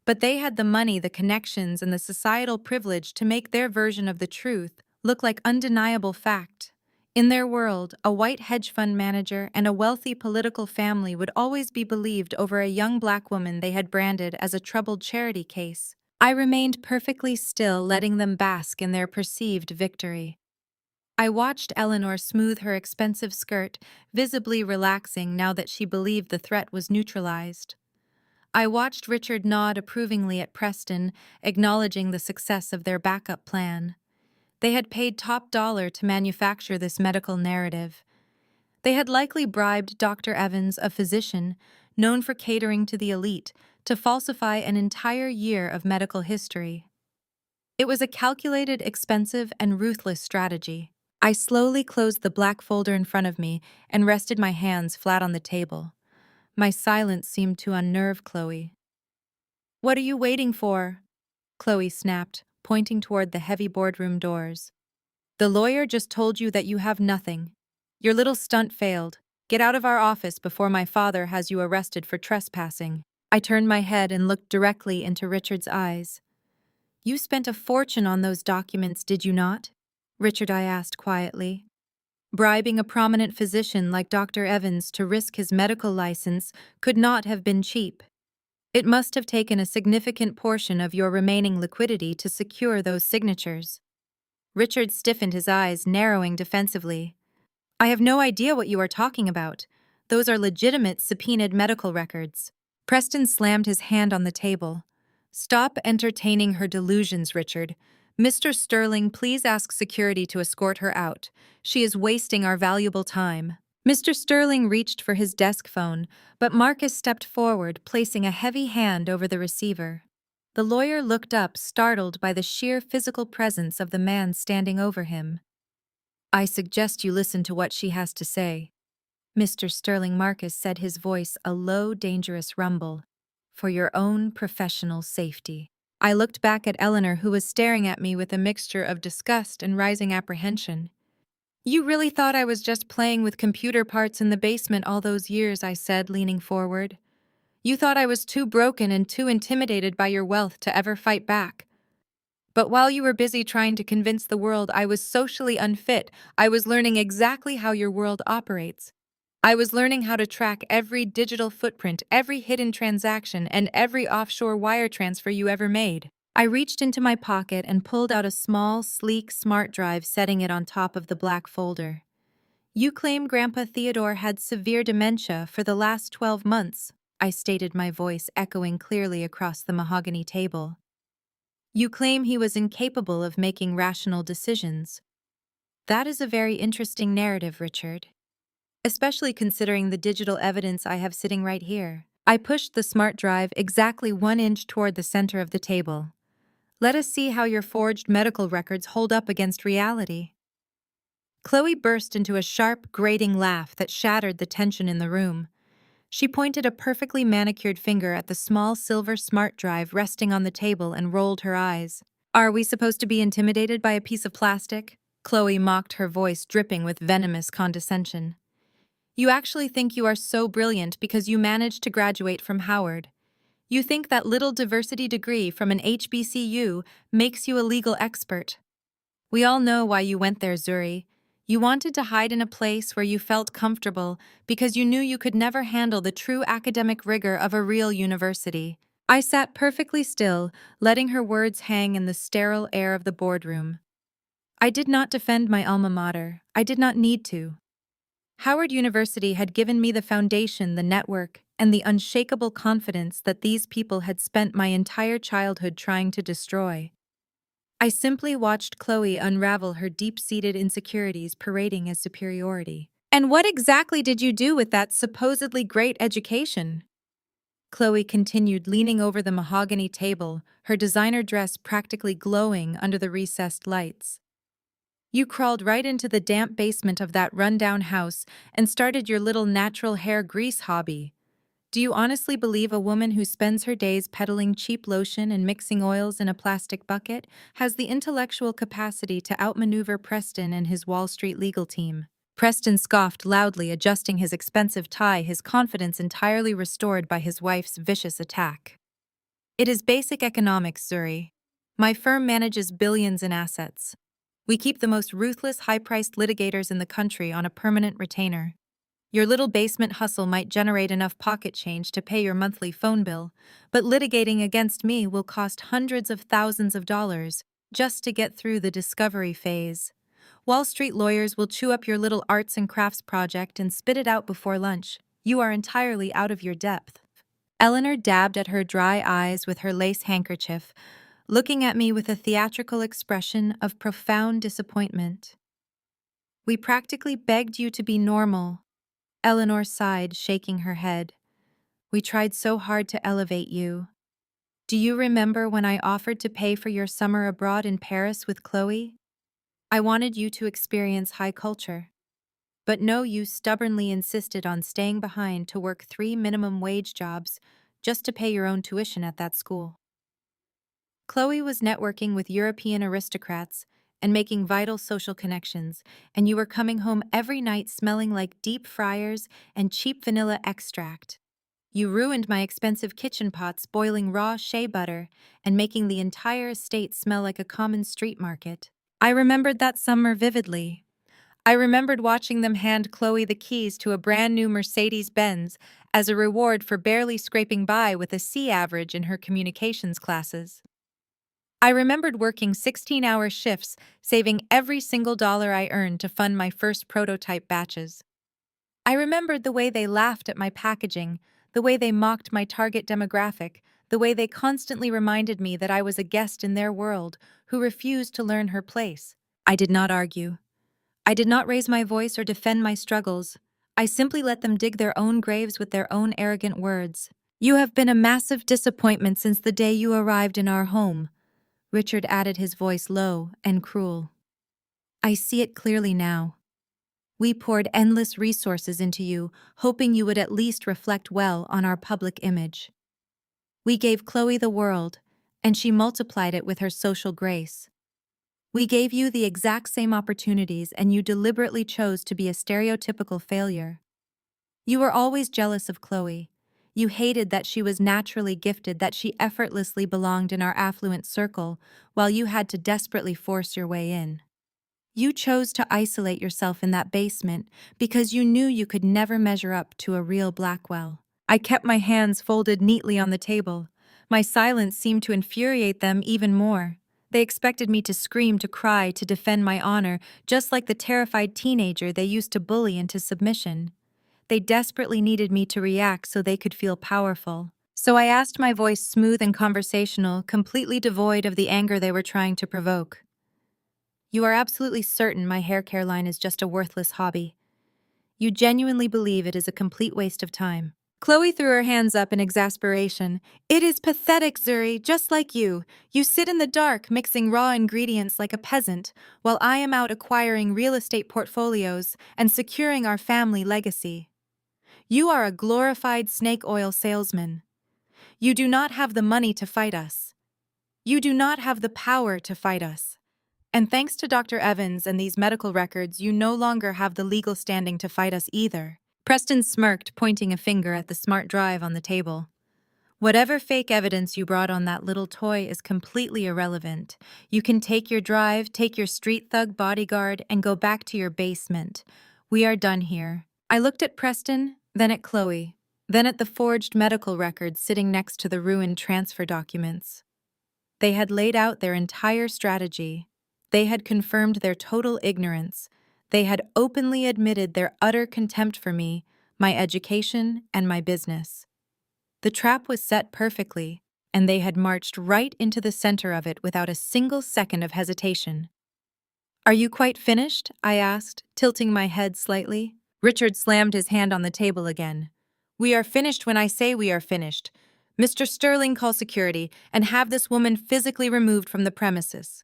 But they had the money, the connections, and the societal privilege to make their version of the truth look like undeniable fact. In their world, a white hedge fund manager and a wealthy political family would always be believed over a young black woman they had branded as a troubled charity case. I remained perfectly still, letting them bask in their perceived victory. I watched Eleanor smooth her expensive skirt, visibly relaxing now that she believed the threat was neutralized. I watched Richard nod approvingly at Preston, acknowledging the success of their backup plan. They had paid top dollar to manufacture this medical narrative. They had likely bribed Dr. Evans, a physician, known for catering to the elite, to falsify an entire year of medical history. It was a calculated, expensive, and ruthless strategy. I slowly closed the black folder in front of me and rested my hands flat on the table. My silence seemed to unnerve Chloe. "What are you waiting for?" Chloe snapped, pointing toward the heavy boardroom doors. "The lawyer just told you that you have nothing. Your little stunt failed. Get out of our office before my father has you arrested for trespassing." I turned my head and looked directly into Richard's eyes. "You spent a fortune on those documents, did you not?" Richard, I asked quietly. Bribing a prominent physician like Dr. Evans to risk his medical license could not have been cheap. It must have taken a significant portion of your remaining liquidity to secure those signatures. Richard stiffened his eyes, narrowing defensively. "I have no idea what you are talking about. Those are legitimate subpoenaed medical records." Preston slammed his hand on the table. "Stop entertaining her delusions, Richard. Mr. Sterling, please ask security to escort her out. She is wasting our valuable time." Mr. Sterling reached for his desk phone, but Marcus stepped forward, placing a heavy hand over the receiver. The lawyer looked up, startled by the sheer physical presence of the man standing over him. "I suggest you listen to what she has to say." Mr. Sterling Marcus said, his voice a low, dangerous rumble. "For your own professional safety." I looked back at Eleanor, who was staring at me with a mixture of disgust and rising apprehension. "You really thought I was just playing with computer parts in the basement all those years," I said, leaning forward. "You thought I was too broken and too intimidated by your wealth to ever fight back. But while you were busy trying to convince the world I was socially unfit, I was learning exactly how your world operates. I was learning how to track every digital footprint, every hidden transaction, and every offshore wire transfer you ever made." I reached into my pocket and pulled out a small, sleek smart drive, setting it on top of the black folder. "You claim Grandpa Theodore had severe dementia for the last 12 months, I stated, my voice echoing clearly across the mahogany table. "You claim he was incapable of making rational decisions. That is a very interesting narrative, Richard. Especially considering the digital evidence I have sitting right here. I pushed the smart drive exactly 1 inch toward the center of the table. Let us see how your forged medical records hold up against reality. Chloe burst into a sharp, grating laugh that shattered the tension in the room. She pointed a perfectly manicured finger at the small silver smart drive resting on the table and rolled her eyes. Are we supposed to be intimidated by a piece of plastic? Chloe mocked, her voice dripping with venomous condescension. You actually think you are so brilliant because you managed to graduate from Howard. You think that little diversity degree from an HBCU makes you a legal expert. We all know why you went there, Zuri. You wanted to hide in a place where you felt comfortable because you knew you could never handle the true academic rigor of a real university. I sat perfectly still, letting her words hang in the sterile air of the boardroom. I did not defend my alma mater. I did not need to. Howard University had given me the foundation, the network, and the unshakable confidence that these people had spent my entire childhood trying to destroy. I simply watched Chloe unravel her deep-seated insecurities parading as superiority. And what exactly did you do with that supposedly great education? Chloe continued, leaning over the mahogany table, her designer dress practically glowing under the recessed lights. You crawled right into the damp basement of that rundown house and started your little natural hair grease hobby. Do you honestly believe a woman who spends her days peddling cheap lotion and mixing oils in a plastic bucket has the intellectual capacity to outmaneuver Preston and his Wall Street legal team? Preston scoffed loudly, adjusting his expensive tie, his confidence entirely restored by his wife's vicious attack. It is basic economics, Zuri. My firm manages billions in assets. We keep the most ruthless, high-priced litigators in the country on a permanent retainer. Your little basement hustle might generate enough pocket change to pay your monthly phone bill, but litigating against me will cost hundreds of thousands of dollars just to get through the discovery phase. Wall Street lawyers will chew up your little arts and crafts project and spit it out before lunch. You are entirely out of your depth. Eleanor dabbed at her dry eyes with her lace handkerchief, looking at me with a theatrical expression of profound disappointment. We practically begged you to be normal. Eleanor sighed, shaking her head. We tried so hard to elevate you. Do you remember when I offered to pay for your summer abroad in Paris with Chloe? I wanted you to experience high culture. But no, you stubbornly insisted on staying behind to work 3 minimum wage jobs just to pay your own tuition at that school. Chloe was networking with European aristocrats and making vital social connections, and you were coming home every night smelling like deep fryers and cheap vanilla extract. You ruined my expensive kitchen pots boiling raw shea butter and making the entire estate smell like a common street market. I remembered that summer vividly. I remembered watching them hand Chloe the keys to a brand new Mercedes-Benz as a reward for barely scraping by with a C average in her communications classes. I remembered working 16-hour shifts, saving every single dollar I earned to fund my first prototype batches. I remembered the way they laughed at my packaging, the way they mocked my target demographic, the way they constantly reminded me that I was a guest in their world who refused to learn her place. I did not argue. I did not raise my voice or defend my struggles. I simply let them dig their own graves with their own arrogant words. You have been a massive disappointment since the day you arrived in our home. Richard added, his voice low and cruel. I see it clearly now. We poured endless resources into you, hoping you would at least reflect well on our public image. We gave Chloe the world, and she multiplied it with her social grace. We gave you the exact same opportunities, and you deliberately chose to be a stereotypical failure. You were always jealous of Chloe. You hated that she was naturally gifted, that she effortlessly belonged in our affluent circle, while you had to desperately force your way in. You chose to isolate yourself in that basement because you knew you could never measure up to a real Blackwell. I kept my hands folded neatly on the table. My silence seemed to infuriate them even more. They expected me to scream, to cry, to defend my honor, just like the terrified teenager they used to bully into submission. They desperately needed me to react so they could feel powerful. So I asked, my voice smooth and conversational, completely devoid of the anger they were trying to provoke. You are absolutely certain my hair care line is just a worthless hobby. You genuinely believe it is a complete waste of time. Chloe threw her hands up in exasperation. It is pathetic, Zuri, just like you. You sit in the dark, mixing raw ingredients like a peasant, while I am out acquiring real estate portfolios and securing our family legacy. You are a glorified snake oil salesman. You do not have the money to fight us. You do not have the power to fight us. And thanks to Dr. Evans and these medical records, you no longer have the legal standing to fight us either. Preston smirked, pointing a finger at the smart drive on the table. Whatever fake evidence you brought on that little toy is completely irrelevant. You can take your drive, take your street thug bodyguard, and go back to your basement. We are done here. I looked at Preston, then at Chloe, then at the forged medical records sitting next to the ruined transfer documents. They had laid out their entire strategy. They had confirmed their total ignorance. They had openly admitted their utter contempt for me, my education, and my business. The trap was set perfectly, and they had marched right into the center of it without a single second of hesitation. Are you quite finished? I asked, tilting my head slightly. Richard slammed his hand on the table again. We are finished when I say we are finished. Mr. Sterling, call security and have this woman physically removed from the premises.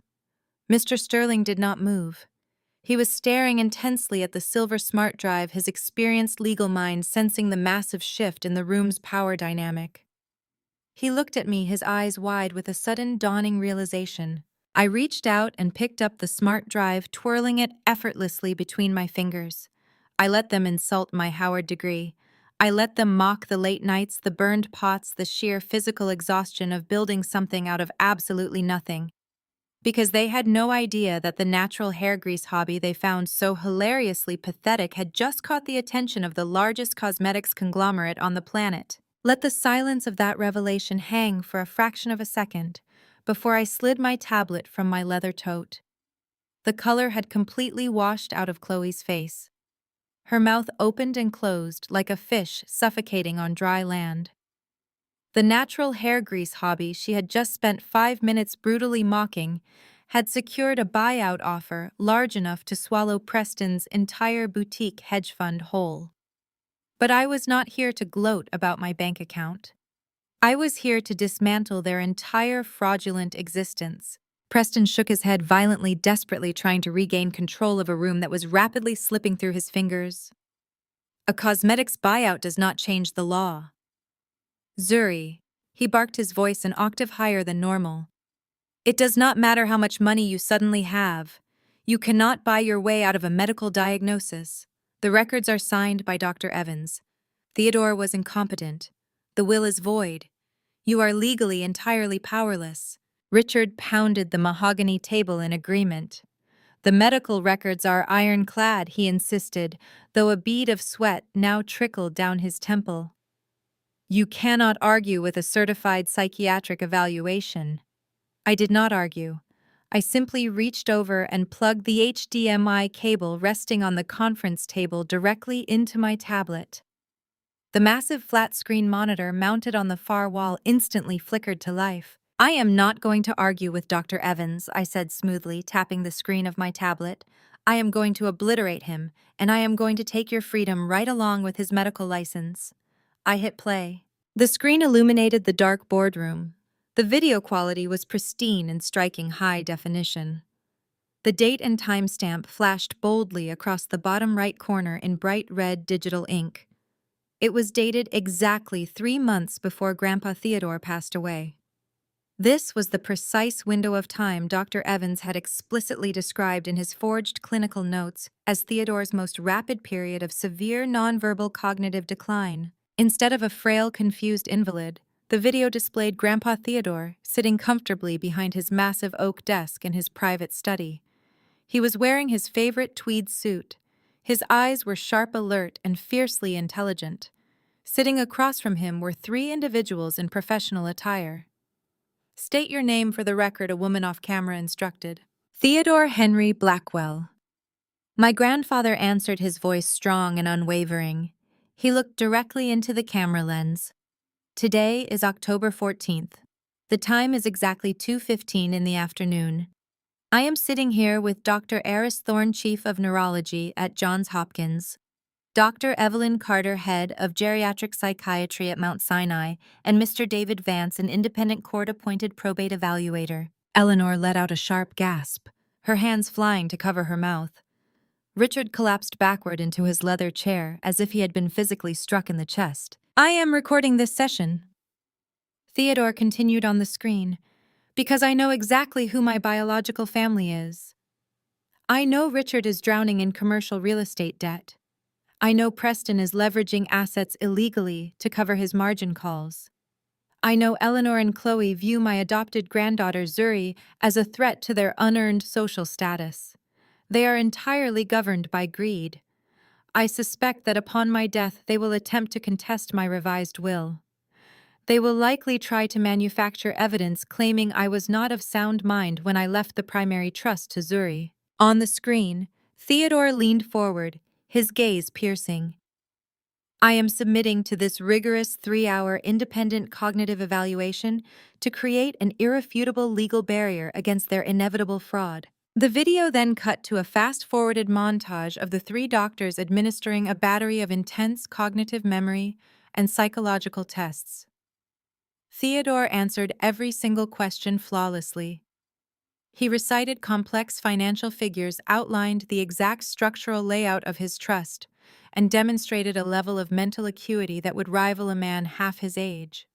Mr. Sterling did not move. He was staring intensely at the silver smart drive, his experienced legal mind sensing the massive shift in the room's power dynamic. He looked at me, his eyes wide with a sudden dawning realization. I reached out and picked up the smart drive, twirling it effortlessly between my fingers. I let them insult my Howard degree. I let them mock the late nights, the burned pots, the sheer physical exhaustion of building something out of absolutely nothing. Because they had no idea that the natural hair grease hobby they found so hilariously pathetic had just caught the attention of the largest cosmetics conglomerate on the planet. Let the silence of that revelation hang for a fraction of a second before I slid my tablet from my leather tote. The color had completely washed out of Chloe's face. Her mouth opened and closed like a fish suffocating on dry land. The natural hair grease hobby she had just spent 5 minutes brutally mocking had secured a buyout offer large enough to swallow Preston's entire boutique hedge fund whole. But I was not here to gloat about my bank account. I was here to dismantle their entire fraudulent existence. Preston shook his head violently, desperately trying to regain control of a room that was rapidly slipping through his fingers. A cosmetics buyout does not change the law. Zuri, he barked, his voice an octave higher than normal. It does not matter how much money you suddenly have. You cannot buy your way out of a medical diagnosis. The records are signed by Dr. Evans. Theodore was incompetent. The will is void. You are legally entirely powerless. Richard pounded the mahogany table in agreement. The medical records are ironclad, he insisted, though a bead of sweat now trickled down his temple. You cannot argue with a certified psychiatric evaluation. I did not argue. I simply reached over and plugged the HDMI cable resting on the conference table directly into my tablet. The massive flat-screen monitor mounted on the far wall instantly flickered to life. I am not going to argue with Dr. Evans, I said smoothly, tapping the screen of my tablet. I am going to obliterate him, and I am going to take your freedom right along with his medical license. I hit play. The screen illuminated the dark boardroom. The video quality was pristine in striking high definition. The date and timestamp flashed boldly across the bottom right corner in bright red digital ink. It was dated exactly 3 months before Grandpa Theodore passed away. This was the precise window of time Dr. Evans had explicitly described in his forged clinical notes as Theodore's most rapid period of severe nonverbal cognitive decline. Instead of a frail, confused invalid, the video displayed Grandpa Theodore sitting comfortably behind his massive oak desk in his private study. He was wearing his favorite tweed suit. His eyes were sharp, alert, and fiercely intelligent. Sitting across from him were 3 individuals in professional attire. State your name for the record, a woman off camera instructed. Theodore Henry Blackwell. My grandfather answered, his voice strong and unwavering. He looked directly into the camera lens. Today is October 14th. The time is exactly 2:15 in the afternoon. I am sitting here with Dr. Eris Thorne, Chief of Neurology at Johns Hopkins, Dr. Evelyn Carter, Head of Geriatric Psychiatry at Mount Sinai, and Mr. David Vance, an independent court-appointed probate evaluator. Eleanor let out a sharp gasp, her hands flying to cover her mouth. Richard collapsed backward into his leather chair as if he had been physically struck in the chest. I am recording this session, Theodore continued on the screen, because I know exactly who my biological family is. I know Richard is drowning in commercial real estate debt. I know Preston is leveraging assets illegally to cover his margin calls. I know Eleanor and Chloe view my adopted granddaughter Zuri as a threat to their unearned social status. They are entirely governed by greed. I suspect that upon my death they will attempt to contest my revised will. They will likely try to manufacture evidence claiming I was not of sound mind when I left the primary trust to Zuri. On the screen, Theodore leaned forward, his gaze piercing. I am submitting to this rigorous 3-hour independent cognitive evaluation to create an irrefutable legal barrier against their inevitable fraud. The video then cut to a fast-forwarded montage of the 3 doctors administering a battery of intense cognitive memory and psychological tests. Theodore answered every single question flawlessly. He recited complex financial figures, outlined the exact structural layout of his trust, and demonstrated a level of mental acuity that would rival a man half his age.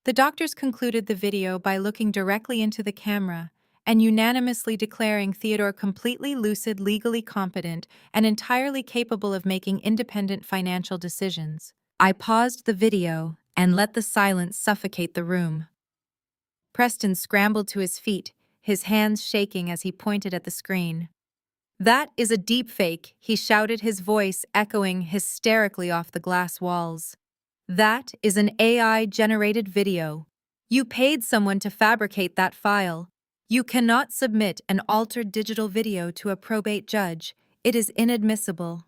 The doctors concluded the video by looking directly into the camera and unanimously declaring Theodore completely lucid, legally competent, and entirely capable of making independent financial decisions. I paused the video and let the silence suffocate the room. Preston scrambled to his feet, his hands shaking as he pointed at the screen. "That is a deepfake," he shouted, his voice echoing hysterically off the glass walls. "That is an AI-generated video. You paid someone to fabricate that file. You cannot submit an altered digital video to a probate judge. It is inadmissible."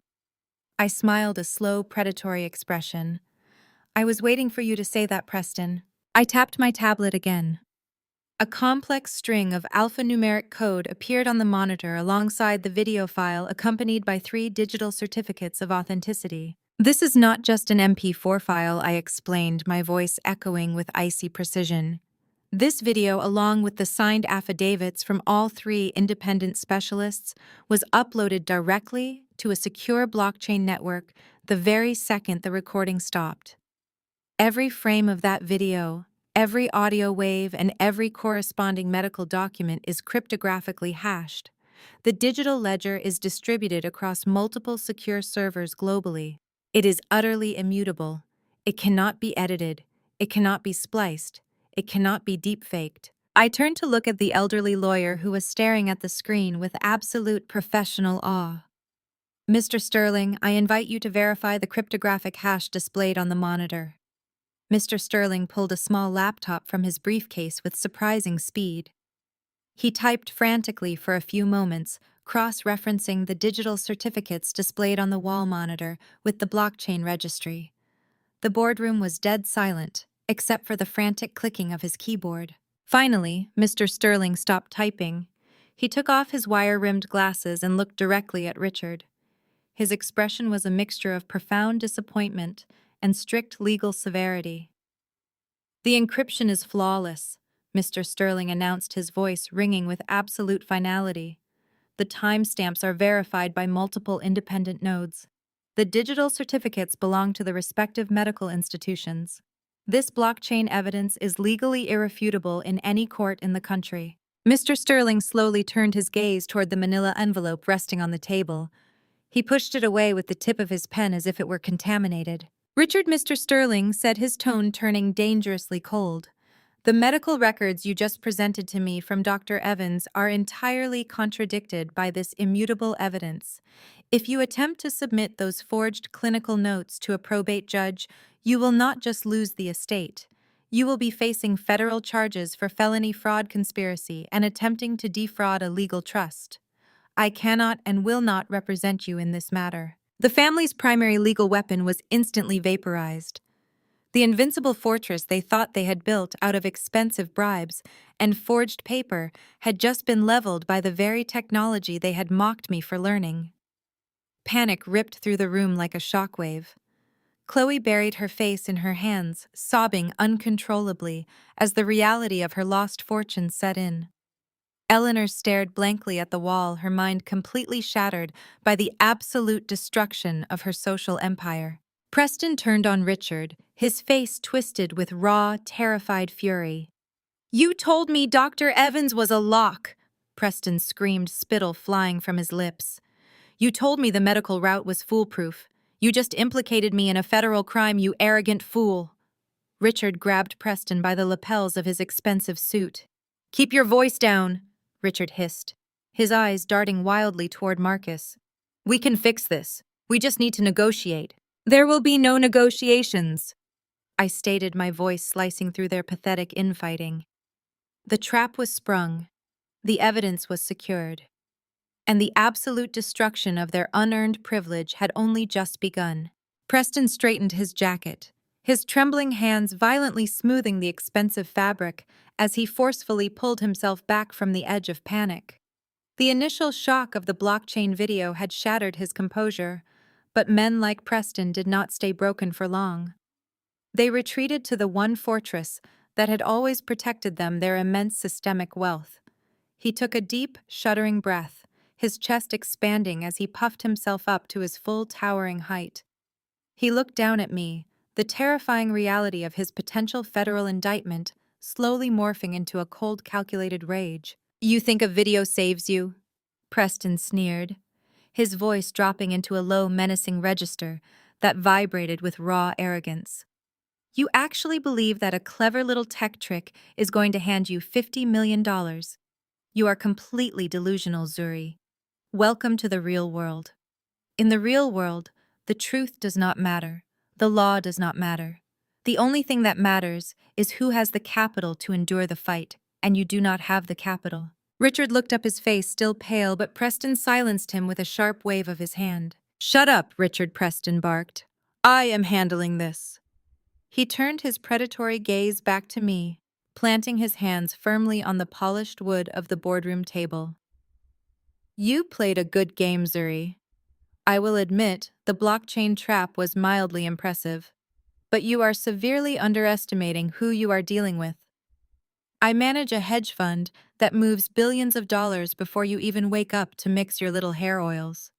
I smiled, a slow, predatory expression. "I was waiting for you to say that, Preston." I tapped my tablet again. A complex string of alphanumeric code appeared on the monitor alongside the video file, accompanied by 3 digital certificates of authenticity. "This is not just an MP4 file," I explained, my voice echoing with icy precision. "This video, along with the signed affidavits from all 3 independent specialists, was uploaded directly to a secure blockchain network the very second the recording stopped. Every frame of that video, every audio wave, and every corresponding medical document is cryptographically hashed. The digital ledger is distributed across multiple secure servers globally. It is utterly immutable. It cannot be edited. It cannot be spliced. It cannot be deepfaked." I turned to look at the elderly lawyer who was staring at the screen with absolute professional awe. "Mr. Sterling, I invite you to verify the cryptographic hash displayed on the monitor." Mr. Sterling pulled a small laptop from his briefcase with surprising speed. He typed frantically for a few moments, cross-referencing the digital certificates displayed on the wall monitor with the blockchain registry. The boardroom was dead silent, except for the frantic clicking of his keyboard. Finally, Mr. Sterling stopped typing. He took off his wire-rimmed glasses and looked directly at Richard. His expression was a mixture of profound disappointment and strict legal severity. "The encryption is flawless," Mr. Sterling announced, his voice ringing with absolute finality. "The timestamps are verified by multiple independent nodes. The digital certificates belong to the respective medical institutions. This blockchain evidence is legally irrefutable in any court in the country." Mr. Sterling slowly turned his gaze toward the manila envelope resting on the table. He pushed it away with the tip of his pen as if it were contaminated. "Richard," Mr. Sterling said, his tone turning dangerously cold, "the medical records you just presented to me from Dr. Evans are entirely contradicted by this immutable evidence. If you attempt to submit those forged clinical notes to a probate judge, you will not just lose the estate. You will be facing federal charges for felony fraud, conspiracy, and attempting to defraud a legal trust. I cannot and will not represent you in this matter." The family's primary legal weapon was instantly vaporized. The invincible fortress they thought they had built out of expensive bribes and forged paper had just been leveled by the very technology they had mocked me for learning. Panic ripped through the room like a shockwave. Chloe buried her face in her hands, sobbing uncontrollably as the reality of her lost fortune set in. Eleanor stared blankly at the wall, her mind completely shattered by the absolute destruction of her social empire. Preston turned on Richard, his face twisted with raw, terrified fury. "You told me Dr. Evans was a lock!" Preston screamed, spittle flying from his lips. "You told me the medical route was foolproof. You just implicated me in a federal crime, you arrogant fool." Richard grabbed Preston by the lapels of his expensive suit. "Keep your voice down," Richard hissed, his eyes darting wildly toward Marcus. "We can fix this. We just need to negotiate." "There will be no negotiations," I stated, my voice slicing through their pathetic infighting. The trap was sprung, the evidence was secured, and the absolute destruction of their unearned privilege had only just begun. Preston straightened his jacket, his trembling hands violently smoothing the expensive fabric as he forcefully pulled himself back from the edge of panic. The initial shock of the blockchain video had shattered his composure, but men like Preston did not stay broken for long. They retreated to the one fortress that had always protected them, their immense systemic wealth. He took a deep, shuddering breath, his chest expanding as he puffed himself up to his full towering height. He looked down at me, the terrifying reality of his potential federal indictment slowly morphing into a cold, calculated rage. "You think a video saves you?" Preston sneered, his voice dropping into a low, menacing register that vibrated with raw arrogance. "You actually believe that a clever little tech trick is going to hand you $50 million? You are completely delusional, Zuri. Welcome to the real world. In the real world, the truth does not matter. The law does not matter. The only thing that matters is who has the capital to endure the fight, and you do not have the capital." Richard looked up, his face still pale, but Preston silenced him with a sharp wave of his hand. "Shut up," Richard, Preston barked. "I am handling this." He turned his predatory gaze back to me, planting his hands firmly on the polished wood of the boardroom table. "You played a good game, Zuri. I will admit the blockchain trap was mildly impressive, but you are severely underestimating who you are dealing with. I manage a hedge fund that moves billions of dollars before you even wake up to mix your little hair oils.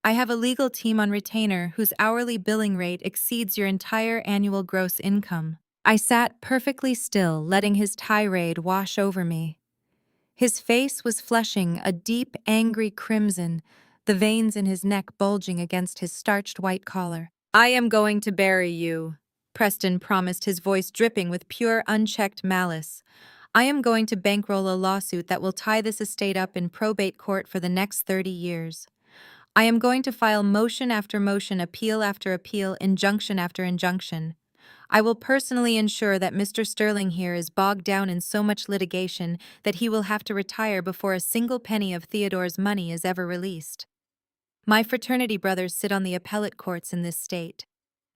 I have a legal team on retainer whose hourly billing rate exceeds your entire annual gross income." I sat perfectly still, letting his tirade wash over me. His face was flushing a deep, angry crimson, the veins in his neck bulging against his starched white collar. "I am going to bury you," Preston promised, his voice dripping with pure, unchecked malice. "I am going to bankroll a lawsuit that will tie this estate up in probate court for the next 30 years. I am going to file motion after motion, appeal after appeal, injunction after injunction. I will personally ensure that Mr. Sterling here is bogged down in so much litigation that he will have to retire before a single penny of Theodore's money is ever released. My fraternity brothers sit on the appellate courts in this state.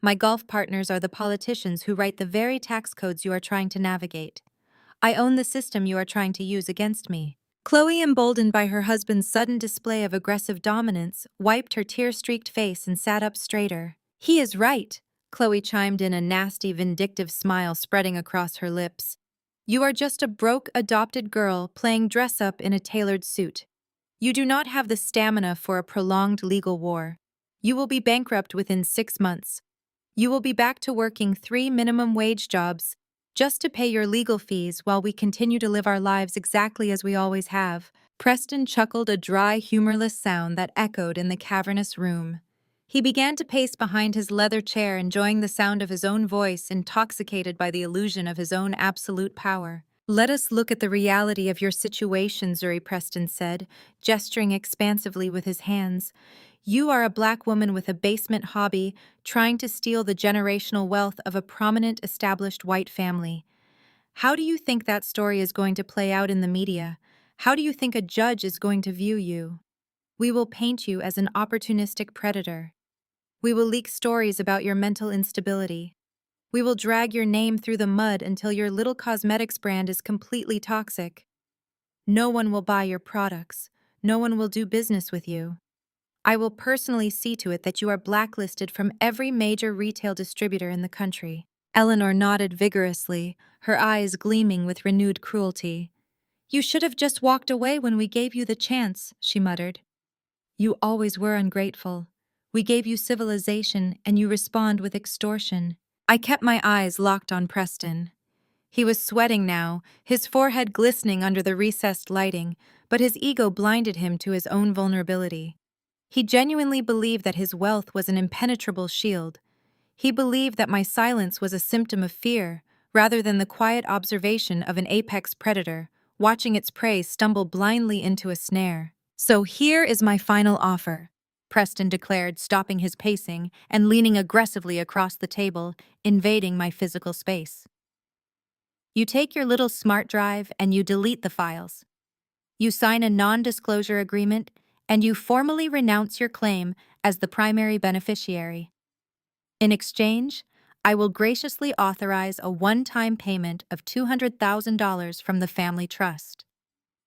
My golf partners are the politicians who write the very tax codes you are trying to navigate. I own the system you are trying to use against me." Chloe, emboldened by her husband's sudden display of aggressive dominance, wiped her tear-streaked face and sat up straighter. "He is right," Chloe chimed in, a nasty, vindictive smile spreading across her lips. "You are just a broke, adopted girl playing dress-up in a tailored suit. You do not have the stamina for a prolonged legal war. You will be bankrupt within 6 months. You will be back to working 3 minimum wage jobs just to pay your legal fees while we continue to live our lives exactly as we always have." Preston chuckled, a dry, humorless sound that echoed in the cavernous room. He began to pace behind his leather chair, enjoying the sound of his own voice, intoxicated by the illusion of his own absolute power. "Let us look at the reality of your situation," Zuri, Preston said, gesturing expansively with his hands. "You are a black woman with a basement hobby, trying to steal the generational wealth of a prominent, established white family. How do you think that story is going to play out in the media? How do you think a judge is going to view you? We will paint you as an opportunistic predator. We will leak stories about your mental instability. We will drag your name through the mud until your little cosmetics brand is completely toxic. No one will buy your products. No one will do business with you. I will personally see to it that you are blacklisted from every major retail distributor in the country." Eleanor nodded vigorously, her eyes gleaming with renewed cruelty. "You should have just walked away when we gave you the chance," she muttered. "You always were ungrateful. We gave you civilization and you respond with extortion." I kept my eyes locked on Preston. He was sweating now, his forehead glistening under the recessed lighting, but his ego blinded him to his own vulnerability. He genuinely believed that his wealth was an impenetrable shield. He believed that my silence was a symptom of fear, rather than the quiet observation of an apex predator, watching its prey stumble blindly into a snare. "So here is my final offer," Preston declared, stopping his pacing and leaning aggressively across the table, invading my physical space. "You take your little smart drive and you delete the files. You sign a non-disclosure agreement, and you formally renounce your claim as the primary beneficiary. In exchange, I will graciously authorize a one-time payment of $200,000 from the family trust.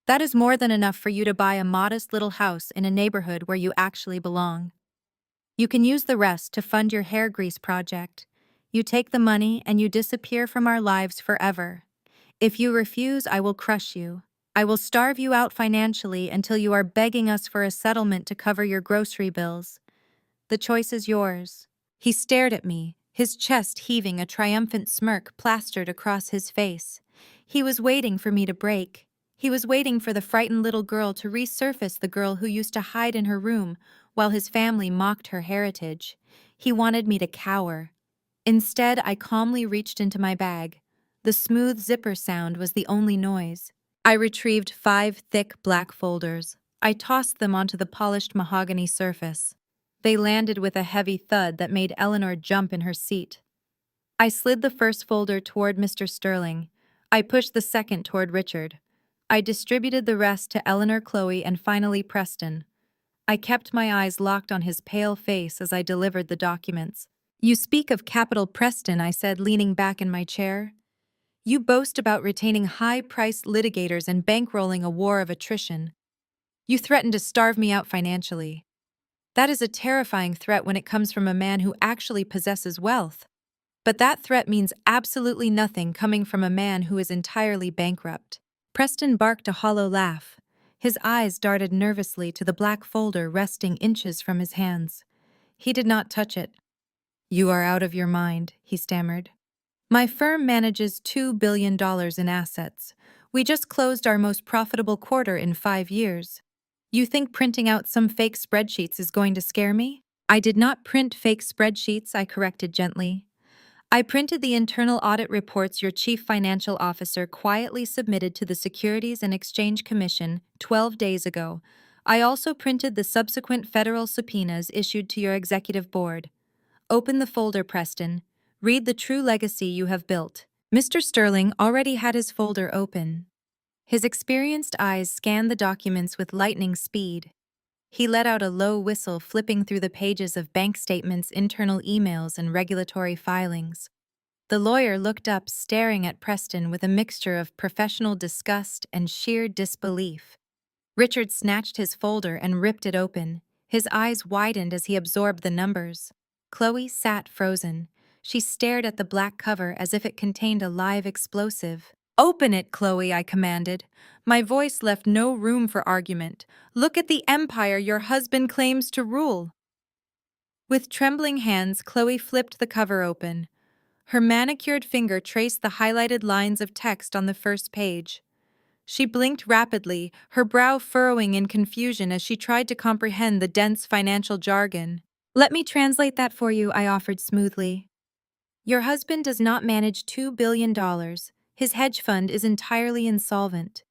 That is more than enough for you to buy a modest little house in a neighborhood where you actually belong. You can use the rest to fund your hair grease project. You take the money and you disappear from our lives forever. If you refuse, I will crush you. I will starve you out financially until you are begging us for a settlement to cover your grocery bills. The choice is yours." He stared at me, his chest heaving, a triumphant smirk plastered across his face. He was waiting for me to break. He was waiting for the frightened little girl to resurface, the girl who used to hide in her room while his family mocked her heritage. He wanted me to cower. Instead, I calmly reached into my bag. The smooth zipper sound was the only noise. I retrieved 5 thick black folders. I tossed them onto the polished mahogany surface. They landed with a heavy thud that made Eleanor jump in her seat. I slid the first folder toward Mr. Sterling. I pushed the second toward Richard. I distributed the rest to Eleanor, Chloe, and finally Preston. I kept my eyes locked on his pale face as I delivered the documents. "You speak of capital, Preston," I said, leaning back in my chair. "You boast about retaining high-priced litigators and bankrolling a war of attrition. You threaten to starve me out financially. That is a terrifying threat when it comes from a man who actually possesses wealth. But that threat means absolutely nothing coming from a man who is entirely bankrupt." Preston barked a hollow laugh. His eyes darted nervously to the black folder resting inches from his hands. He did not touch it. "You are out of your mind," he stammered. "My firm manages $2 billion in assets. We just closed our most profitable quarter in 5 years. You think printing out some fake spreadsheets is going to scare me?" "I did not print fake spreadsheets," I corrected gently. "I printed the internal audit reports your chief financial officer quietly submitted to the Securities and Exchange Commission 12 days ago. I also printed the subsequent federal subpoenas issued to your executive board. Open the folder, Preston. Read the true legacy you have built." Mr. Sterling already had his folder open. His experienced eyes scanned the documents with lightning speed. He let out a low whistle, flipping through the pages of bank statements, internal emails, and regulatory filings. The lawyer looked up, staring at Preston with a mixture of professional disgust and sheer disbelief. Richard snatched his folder and ripped it open. His eyes widened as he absorbed the numbers. Chloe sat frozen. She stared at the black cover as if it contained a live explosive. "Open it, Chloe," I commanded. My voice left no room for argument. "Look at the empire your husband claims to rule." With trembling hands, Chloe flipped the cover open. Her manicured finger traced the highlighted lines of text on the first page. She blinked rapidly, her brow furrowing in confusion as she tried to comprehend the dense financial jargon. "Let me translate that for you," I offered smoothly. "Your husband does not manage $2 billion. His hedge fund is entirely insolvent.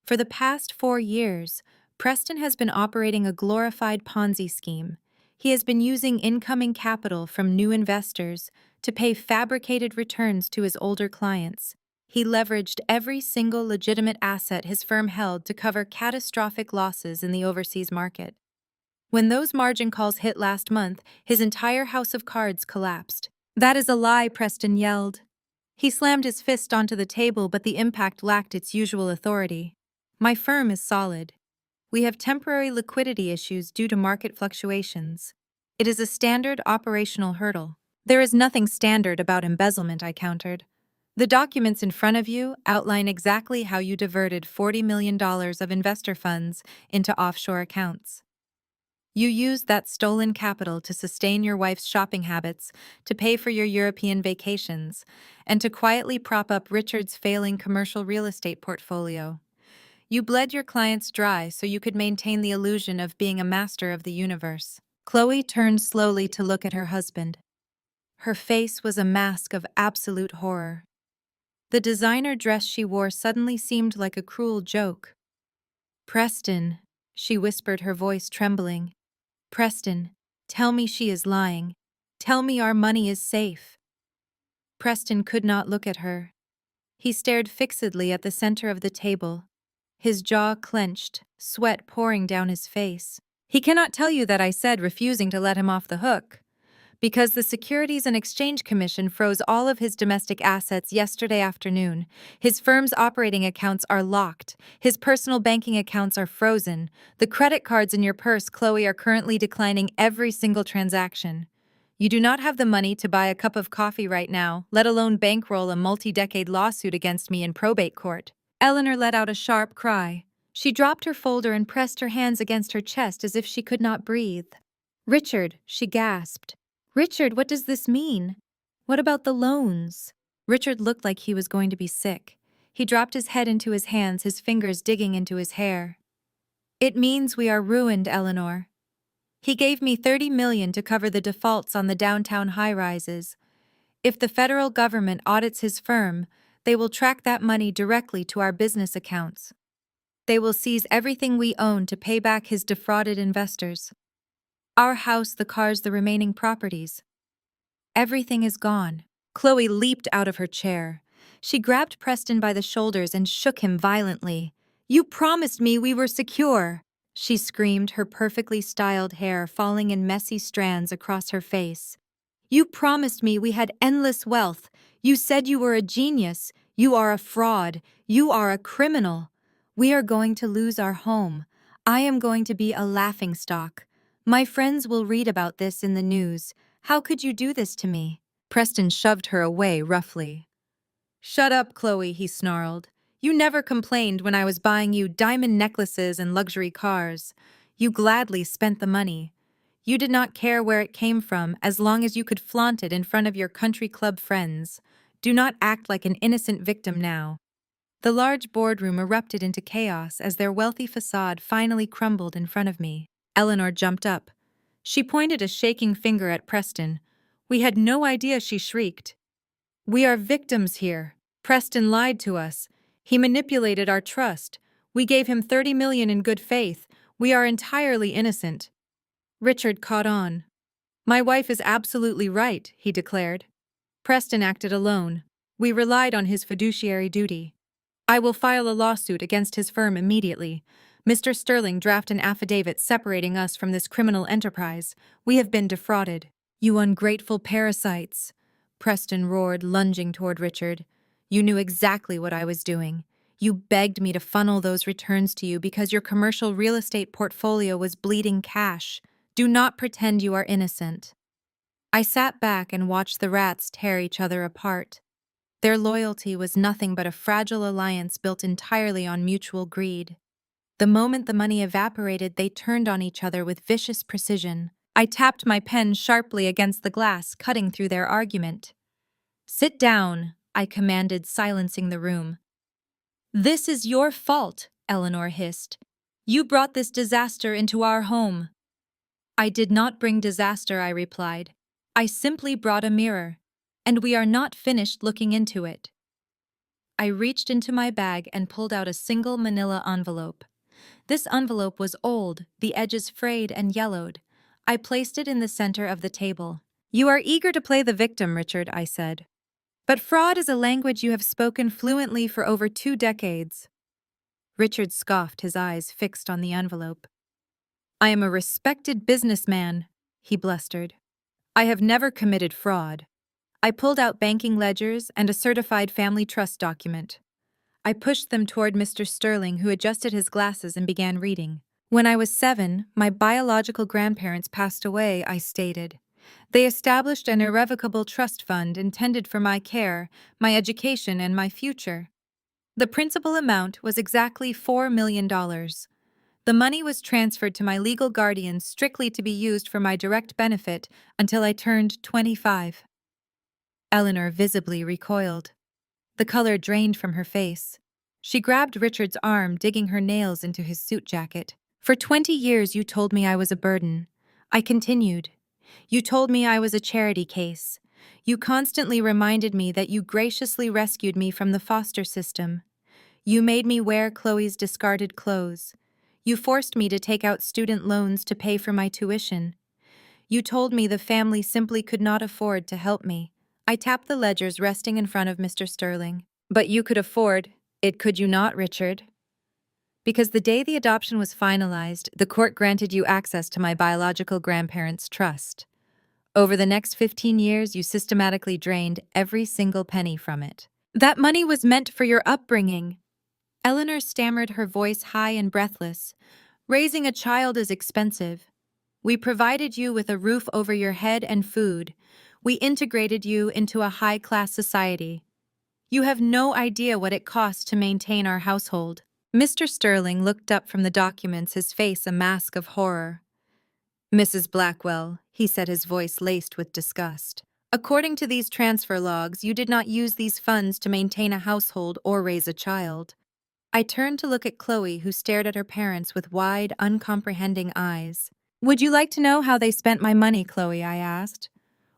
For the past 4 years, Preston has been operating a glorified Ponzi scheme. He has been using incoming capital from new investors to pay fabricated returns to his older clients. He leveraged every single legitimate asset his firm held to cover catastrophic losses in the overseas market. When those margin calls hit last month, his entire house of cards collapsed. That is a lie, Preston yelled. He slammed his fist onto the table, but the impact lacked its usual authority. My firm is solid. We have temporary liquidity issues due to market fluctuations. It is a standard operational hurdle. There is nothing standard about embezzlement, I countered. The documents in front of you outline exactly how you diverted $40 million of investor funds into offshore accounts. You used that stolen capital to sustain your wife's shopping habits, to pay for your European vacations, and to quietly prop up Richard's failing commercial real estate portfolio. You bled your clients dry so you could maintain the illusion of being a master of the universe. Chloe turned slowly to look at her husband. Her face was a mask of absolute horror. The designer dress she wore suddenly seemed like a cruel joke. Preston, she whispered, her voice trembling. Preston, tell me she is lying. Tell me our money is safe. Preston could not look at her. He stared fixedly at the center of the table, his jaw clenched, sweat pouring down his face. He cannot tell you that I said, refusing to let him off the hook. Because the Securities and Exchange Commission froze all of his domestic assets yesterday afternoon. His firm's operating accounts are locked. His personal banking accounts are frozen. The credit cards in your purse, Chloe, are currently declining every single transaction. You do not have the money to buy a cup of coffee right now, let alone bankroll a multi-decade lawsuit against me in probate court. Eleanor let out a sharp cry. She dropped her folder and pressed her hands against her chest as if she could not breathe. Richard, she gasped. Richard, what does this mean? What about the loans? Richard looked like he was going to be sick. He dropped his head into his hands, his fingers digging into his hair. It means we are ruined, Eleanor. He gave me $30 million to cover the defaults on the downtown high-rises. If the federal government audits his firm, they will track that money directly to our business accounts. They will seize everything we own to pay back his defrauded investors. Our house, the cars, the remaining properties. Everything is gone. Chloe leaped out of her chair. She grabbed Preston by the shoulders and shook him violently. You promised me we were secure, she screamed, her perfectly styled hair falling in messy strands across her face. You promised me we had endless wealth. You said you were a genius. You are a fraud. You are a criminal. We are going to lose our home. I am going to be a laughingstock. My friends will read about this in the news. How could you do this to me? Preston shoved her away roughly. Shut up, Chloe, he snarled. You never complained when I was buying you diamond necklaces and luxury cars. You gladly spent the money. You did not care where it came from as long as you could flaunt it in front of your country club friends. Do not act like an innocent victim now. The large boardroom erupted into chaos as their wealthy facade finally crumbled in front of me. Eleanor jumped up. She pointed a shaking finger at Preston. We had no idea, she shrieked. We are victims here. Preston lied to us. He manipulated our trust. We gave him $30 million in good faith. We are entirely innocent. Richard caught on. My wife is absolutely right, he declared. Preston acted alone. We relied on his fiduciary duty. I will file a lawsuit against his firm immediately. Mr. Sterling, draft an affidavit separating us from this criminal enterprise. We have been defrauded. You ungrateful parasites, Preston roared, lunging toward Richard. You knew exactly what I was doing. You begged me to funnel those returns to you because your commercial real estate portfolio was bleeding cash. Do not pretend you are innocent. I sat back and watched the rats tear each other apart. Their loyalty was nothing but a fragile alliance built entirely on mutual greed. The moment the money evaporated, they turned on each other with vicious precision. I tapped my pen sharply against the glass, cutting through their argument. Sit down, I commanded, silencing the room. This is your fault, Eleanor hissed. You brought this disaster into our home. I did not bring disaster, I replied. I simply brought a mirror, and we are not finished looking into it. I reached into my bag and pulled out a single manila envelope. This envelope was old, the edges frayed and yellowed. I placed it in the center of the table. You are eager to play the victim, Richard, I said. But fraud is a language you have spoken fluently for over 2 decades. Richard scoffed, his eyes fixed on the envelope. I am a respected businessman, he blustered. I have never committed fraud. I pulled out banking ledgers and a certified family trust document. I pushed them toward Mr. Sterling, who adjusted his glasses and began reading. When I was 7, my biological grandparents passed away, I stated. They established an irrevocable trust fund intended for my care, my education, and my future. The principal amount was exactly $4 million. The money was transferred to my legal guardians strictly to be used for my direct benefit until I turned 25. Eleanor visibly recoiled. The color drained from her face. She grabbed Richard's arm, digging her nails into his suit jacket. For 20 years you told me I was a burden. I continued. You told me I was a charity case. You constantly reminded me that you graciously rescued me from the foster system. You made me wear Chloe's discarded clothes. You forced me to take out student loans to pay for my tuition. You told me the family simply could not afford to help me. I tapped the ledgers resting in front of Mr. Sterling. But you could afford it, could you not, Richard? Because the day the adoption was finalized, the court granted you access to my biological grandparents' trust. Over the next 15 years, you systematically drained every single penny from it. That money was meant for your upbringing. Eleanor stammered, her voice high and breathless. Raising a child is expensive. We provided you with a roof over your head and food. We integrated you into a high-class society. You have no idea what it costs to maintain our household. Mr. Sterling looked up from the documents, his face a mask of horror. Mrs. Blackwell, he said, his voice laced with disgust. According to these transfer logs, you did not use these funds to maintain a household or raise a child. I turned to look at Chloe, who stared at her parents with wide, uncomprehending eyes. Would you like to know how they spent my money, Chloe? I asked.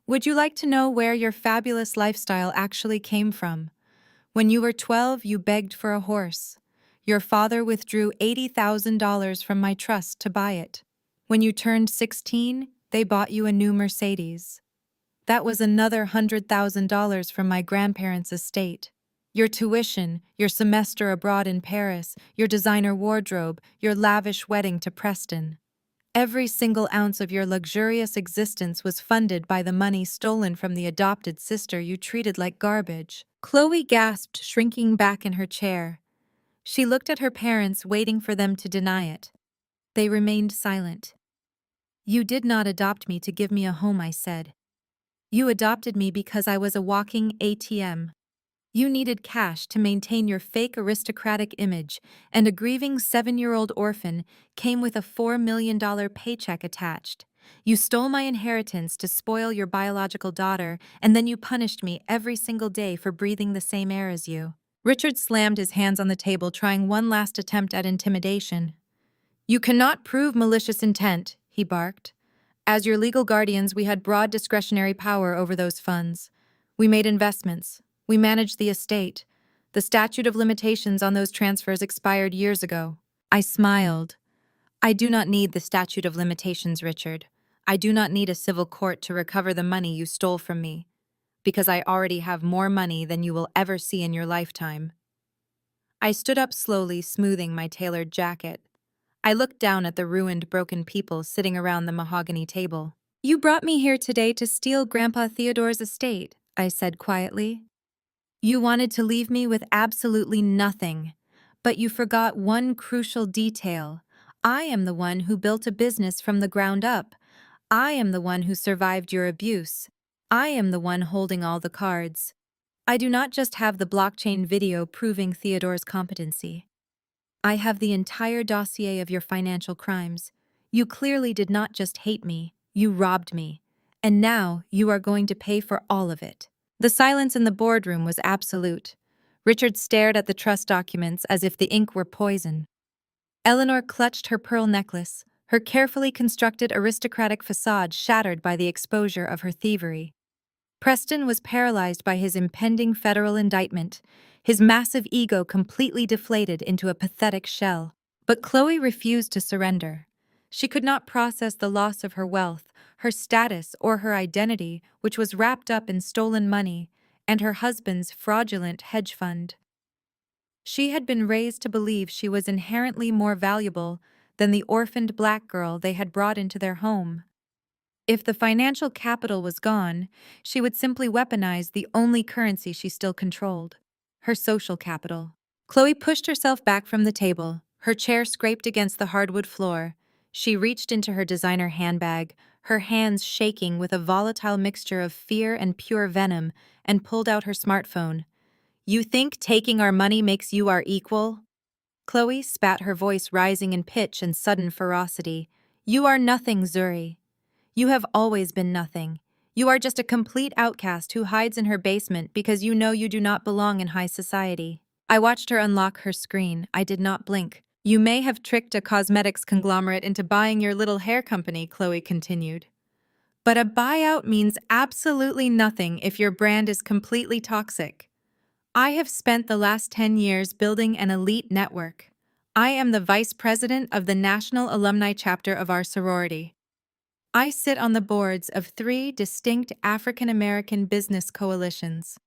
Would you like to know where your fabulous lifestyle actually came from? When you were 12, you begged for a horse. Your father withdrew $80,000 from my trust to buy it. When you turned 16, they bought you a new Mercedes. That was another $100,000 from my grandparents' estate. Your tuition, your semester abroad in Paris, your designer wardrobe, your lavish wedding to Preston. Every single ounce of your luxurious existence was funded by the money stolen from the adopted sister you treated like garbage. Chloe gasped, shrinking back in her chair. She looked at her parents, waiting for them to deny it. They remained silent. You did not adopt me to give me a home, I said. You adopted me because I was a walking ATM. You needed cash to maintain your fake aristocratic image, and a grieving 7-year-old orphan came with a $4 million paycheck attached. You stole my inheritance to spoil your biological daughter, and then you punished me every single day for breathing the same air as you. Richard slammed his hands on the table, trying one last attempt at intimidation. You cannot prove malicious intent, he barked. As your legal guardians, we had broad discretionary power over those funds. We made investments. We managed the estate. The statute of limitations on those transfers expired years ago. I smiled. I do not need the statute of limitations, Richard. I do not need a civil court to recover the money you stole from me, because I already have more money than you will ever see in your lifetime. I stood up slowly, smoothing my tailored jacket. I looked down at the ruined, broken people sitting around the mahogany table. You brought me here today to steal Grandpa Theodore's estate, I said quietly. You wanted to leave me with absolutely nothing, but you forgot one crucial detail. I am the one who built a business from the ground up. I am the one who survived your abuse. I am the one holding all the cards. I do not just have the blockchain video proving Theodore's competency. I have the entire dossier of your financial crimes. You clearly did not just hate me, you robbed me. And now you are going to pay for all of it. The silence in the boardroom was absolute. Richard stared at the trust documents as if the ink were poison. Eleanor clutched her pearl necklace, her carefully constructed aristocratic facade shattered by the exposure of her thievery. Preston was paralyzed by his impending federal indictment, his massive ego completely deflated into a pathetic shell. But Chloe refused to surrender. She could not process the loss of her wealth, her status, or her identity, which was wrapped up in stolen money and her husband's fraudulent hedge fund. She had been raised to believe she was inherently more valuable than the orphaned black girl they had brought into their home. If the financial capital was gone, she would simply weaponize the only currency she still controlled: her social capital. Chloe pushed herself back from the table. Her chair scraped against the hardwood floor. She reached into her designer handbag, her hands shaking with a volatile mixture of fear and pure venom, and pulled out her smartphone. "You think taking our money makes you our equal?" Chloe spat, her voice rising in pitch and sudden ferocity. "You are nothing, Zuri. You have always been nothing. You are just a complete outcast who hides in her basement because you know you do not belong in high society." I watched her unlock her screen. I did not blink. "You may have tricked a cosmetics conglomerate into buying your little hair company," Chloe continued. "But a buyout means absolutely nothing if your brand is completely toxic. I have spent the last 10 years building an elite network. I am the vice president of the national alumni chapter of our sorority. I sit on the boards of 3 distinct African American business coalitions.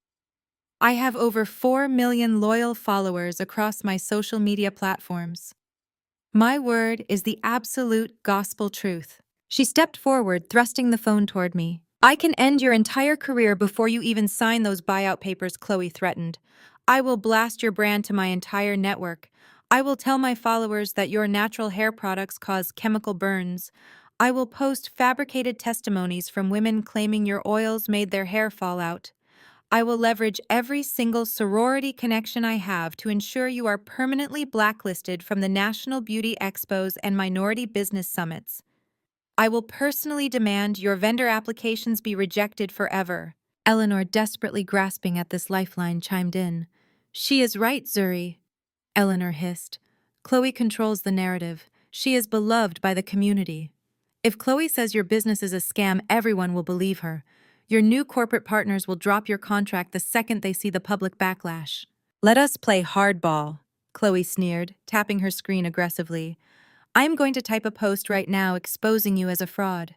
I have over 4 million loyal followers across my social media platforms. My word is the absolute gospel truth." She stepped forward, thrusting the phone toward me. "I can end your entire career before you even sign those buyout papers," Chloe threatened. "I will blast your brand to my entire network. I will tell my followers that your natural hair products cause chemical burns. I will post fabricated testimonies from women claiming your oils made their hair fall out. I will leverage every single sorority connection I have to ensure you are permanently blacklisted from the National Beauty Expos and Minority Business Summits. I will personally demand your vendor applications be rejected forever." Eleanor, desperately grasping at this lifeline, chimed in. "She is right, Zuri," Eleanor hissed. "Chloe controls the narrative. She is beloved by the community. If Chloe says your business is a scam, everyone will believe her. Your new corporate partners will drop your contract the second they see the public backlash." "Let us play hardball," Chloe sneered, tapping her screen aggressively. "I am going to type a post right now exposing you as a fraud.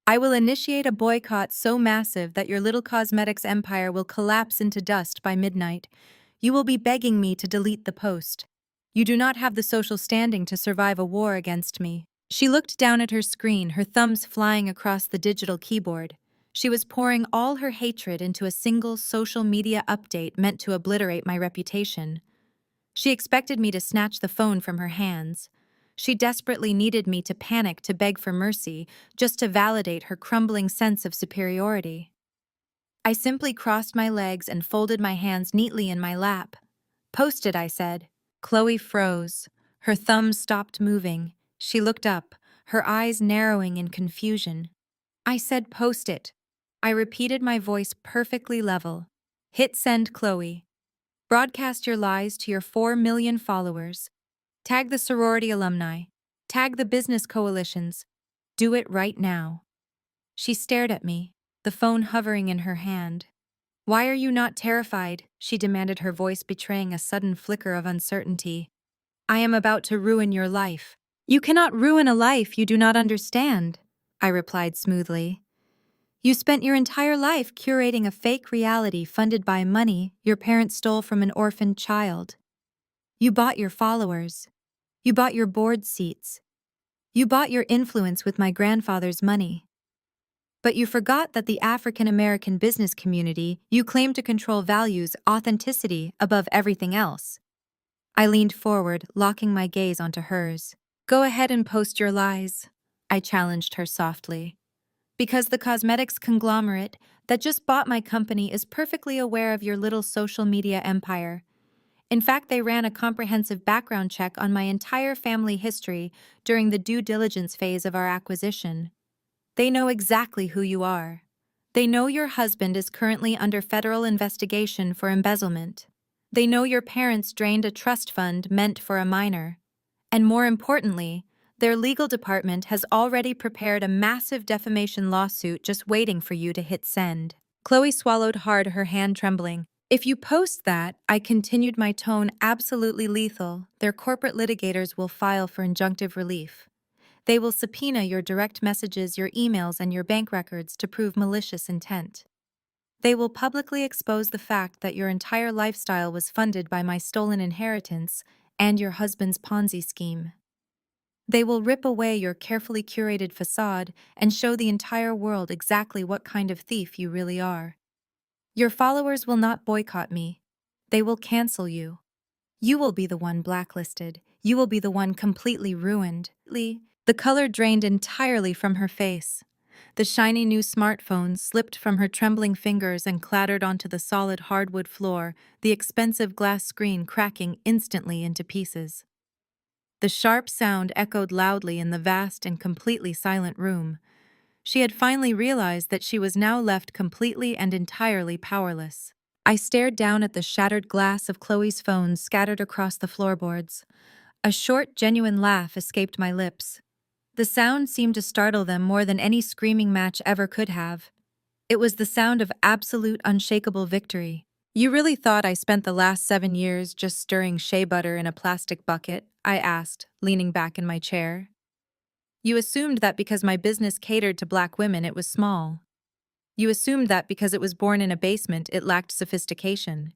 I will initiate a boycott so massive that your little cosmetics empire will collapse into dust by midnight. You will be begging me to delete the post. You do not have the social standing to survive a war against me." She looked down at her screen, her thumbs flying across the digital keyboard. She was pouring all her hatred into a single social media update meant to obliterate my reputation. She expected me to snatch the phone from her hands. She desperately needed me to panic, to beg for mercy, just to validate her crumbling sense of superiority. I simply crossed my legs and folded my hands neatly in my lap. "Post it," I said. Chloe froze. Her thumbs stopped moving. She looked up, her eyes narrowing in confusion. I said, "Post it." I repeated, my voice perfectly level. "Hit send, Chloe. Broadcast your lies to your 4 million followers. Tag the sorority alumni. Tag the business coalitions. Do it right now." She stared at me, the phone hovering in her hand. "Why are you not terrified?" she demanded, her voice betraying a sudden flicker of uncertainty. "I am about to ruin your life." "You cannot ruin a life you do not understand," I replied smoothly. "You spent your entire life curating a fake reality funded by money your parents stole from an orphaned child. You bought your followers. You bought your board seats. You bought your influence with my grandfather's money. But you forgot that the African American business community you claim to control values authenticity above everything else." I leaned forward, locking my gaze onto hers. "Go ahead and post your lies," I challenged her softly. "Because the cosmetics conglomerate that just bought my company is perfectly aware of your little social media empire. In fact, they ran a comprehensive background check on my entire family history during the due diligence phase of our acquisition. They know exactly who you are. They know your husband is currently under federal investigation for embezzlement. They know your parents drained a trust fund meant for a minor. And more importantly, their legal department has already prepared a massive defamation lawsuit just waiting for you to hit send." Chloe swallowed hard, her hand trembling. "If you post that," I continued, my tone absolutely lethal, "their corporate litigators will file for injunctive relief. They will subpoena your direct messages, your emails, and your bank records to prove malicious intent. They will publicly expose the fact that your entire lifestyle was funded by my stolen inheritance and your husband's Ponzi scheme." They will rip away your carefully curated facade and show the entire world exactly what kind of thief you really are. Your followers will not boycott me. They will cancel you. You will be the one blacklisted. You will be the one completely ruined. The color drained entirely from her face. The shiny new smartphone slipped from her trembling fingers and clattered onto the solid hardwood floor, the expensive glass screen cracking instantly into pieces. The sharp sound echoed loudly in the vast and completely silent room. She had finally realized that she was now left completely and entirely powerless. I stared down at the shattered glass of Chloe's phone scattered across the floorboards. A short, genuine laugh escaped my lips. The sound seemed to startle them more than any screaming match ever could have. It was the sound of absolute, unshakable victory. You really thought I spent the last 7 years just stirring shea butter in a plastic bucket? I asked, leaning back in my chair. You assumed that because my business catered to black women it was small. You assumed that because it was born in a basement it lacked sophistication.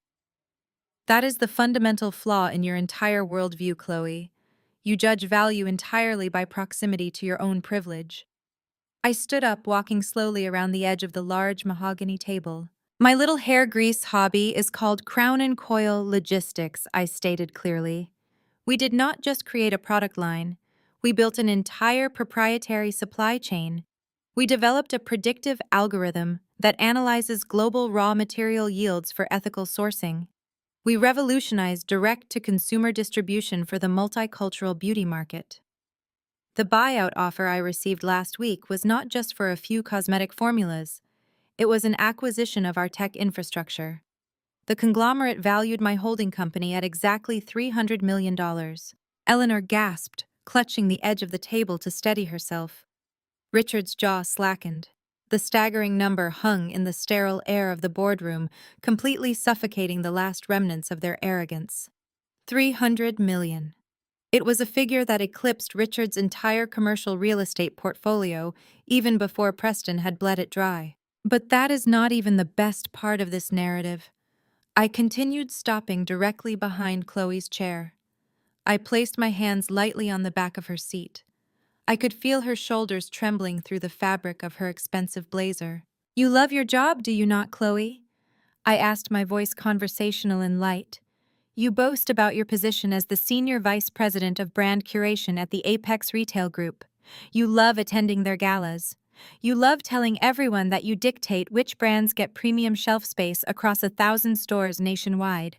That is the fundamental flaw in your entire worldview, Chloe. You judge value entirely by proximity to your own privilege. I stood up, walking slowly around the edge of the large mahogany table. My little hair grease hobby is called Crown and Coil Logistics, I stated clearly. We did not just create a product line. We built an entire proprietary supply chain. We developed a predictive algorithm that analyzes global raw material yields for ethical sourcing. We revolutionized direct-to-consumer distribution for the multicultural beauty market. The buyout offer I received last week was not just for a few cosmetic formulas. It was an acquisition of our tech infrastructure. The conglomerate valued my holding company at exactly $300 million. Eleanor gasped, clutching the edge of the table to steady herself. Richard's jaw slackened. The staggering number hung in the sterile air of the boardroom, completely suffocating the last remnants of their arrogance. 300 million. It was a figure that eclipsed Richard's entire commercial real estate portfolio, even before Preston had bled it dry. But that is not even the best part of this narrative. I continued, stopping directly behind Chloe's chair. I placed my hands lightly on the back of her seat. I could feel her shoulders trembling through the fabric of her expensive blazer. You love your job, do you not, Chloe? I asked, my voice conversational and light. You boast about your position as the Senior Vice President of Brand Curation at the Apex Retail Group. You love attending their galas. You love telling everyone that you dictate which brands get premium shelf space across 1,000 stores nationwide.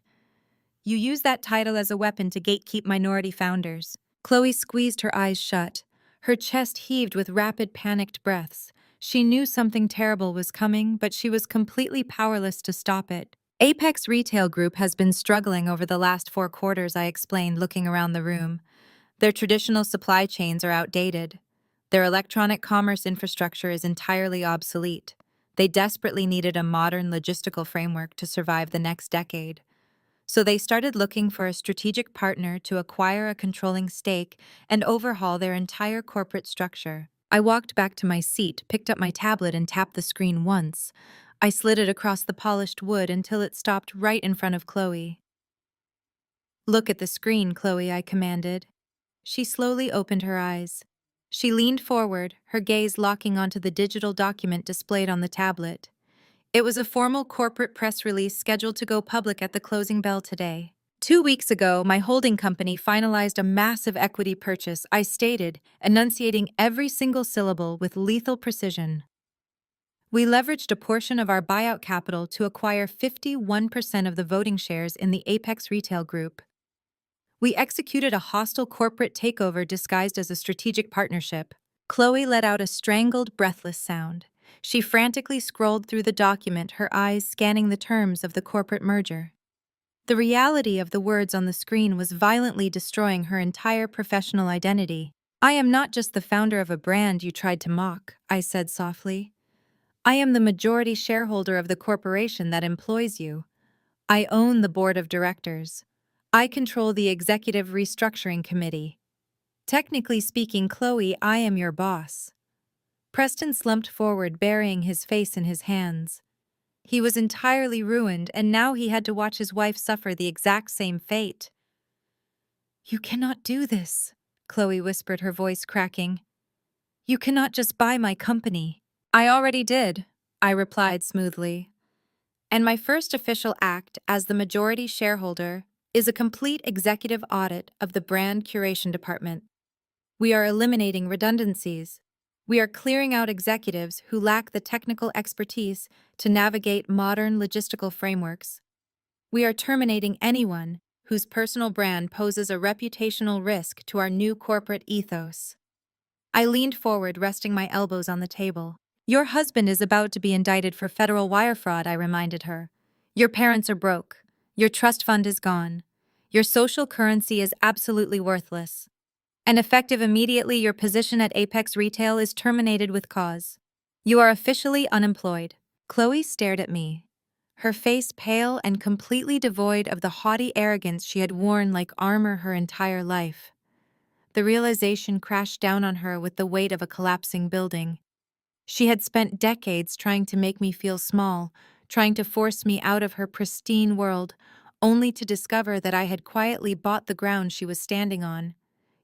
You use that title as a weapon to gatekeep minority founders. Chloe squeezed her eyes shut. Her chest heaved with rapid, panicked breaths. She knew something terrible was coming, but she was completely powerless to stop it. Apex Retail Group has been struggling over the last 4 quarters, I explained, looking around the room. Their traditional supply chains are outdated. Their electronic commerce infrastructure is entirely obsolete. They desperately needed a modern logistical framework to survive the next decade. So they started looking for a strategic partner to acquire a controlling stake and overhaul their entire corporate structure. I walked back to my seat, picked up my tablet, and tapped the screen once. I slid it across the polished wood until it stopped right in front of Chloe. Look at the screen, Chloe, I commanded. She slowly opened her eyes. She leaned forward, her gaze locking onto the digital document displayed on the tablet. It was a formal corporate press release scheduled to go public at the closing bell today. 2 weeks ago, my holding company finalized a massive equity purchase, I stated, enunciating every single syllable with lethal precision. We leveraged a portion of our buyout capital to acquire 51% of the voting shares in the Apex Retail Group. We executed a hostile corporate takeover disguised as a strategic partnership. Chloe let out a strangled, breathless sound. She frantically scrolled through the document, her eyes scanning the terms of the corporate merger. The reality of the words on the screen was violently destroying her entire professional identity. I am not just the founder of a brand you tried to mock, I said softly. I am the majority shareholder of the corporation that employs you. I own the board of directors. I control the executive restructuring committee. Technically speaking, Chloe, I am your boss. Preston slumped forward, burying his face in his hands. He was entirely ruined, and now he had to watch his wife suffer the exact same fate. You cannot do this, Chloe whispered, her voice cracking. You cannot just buy my company. I already did, I replied smoothly. And my first official act as the majority shareholder is a complete executive audit of the brand curation department. We are eliminating redundancies. We are clearing out executives who lack the technical expertise to navigate modern logistical frameworks. We are terminating anyone whose personal brand poses a reputational risk to our new corporate ethos. I leaned forward, resting my elbows on the table. Your husband is about to be indicted for federal wire fraud, I reminded her. Your parents are broke. Your trust fund is gone. Your social currency is absolutely worthless. And effective immediately, your position at Apex Retail is terminated with cause. You are officially unemployed. Chloe stared at me, her face pale and completely devoid of the haughty arrogance she had worn like armor her entire life. The realization crashed down on her with the weight of a collapsing building. She had spent decades trying to make me feel small, trying to force me out of her pristine world, only to discover that I had quietly bought the ground she was standing on.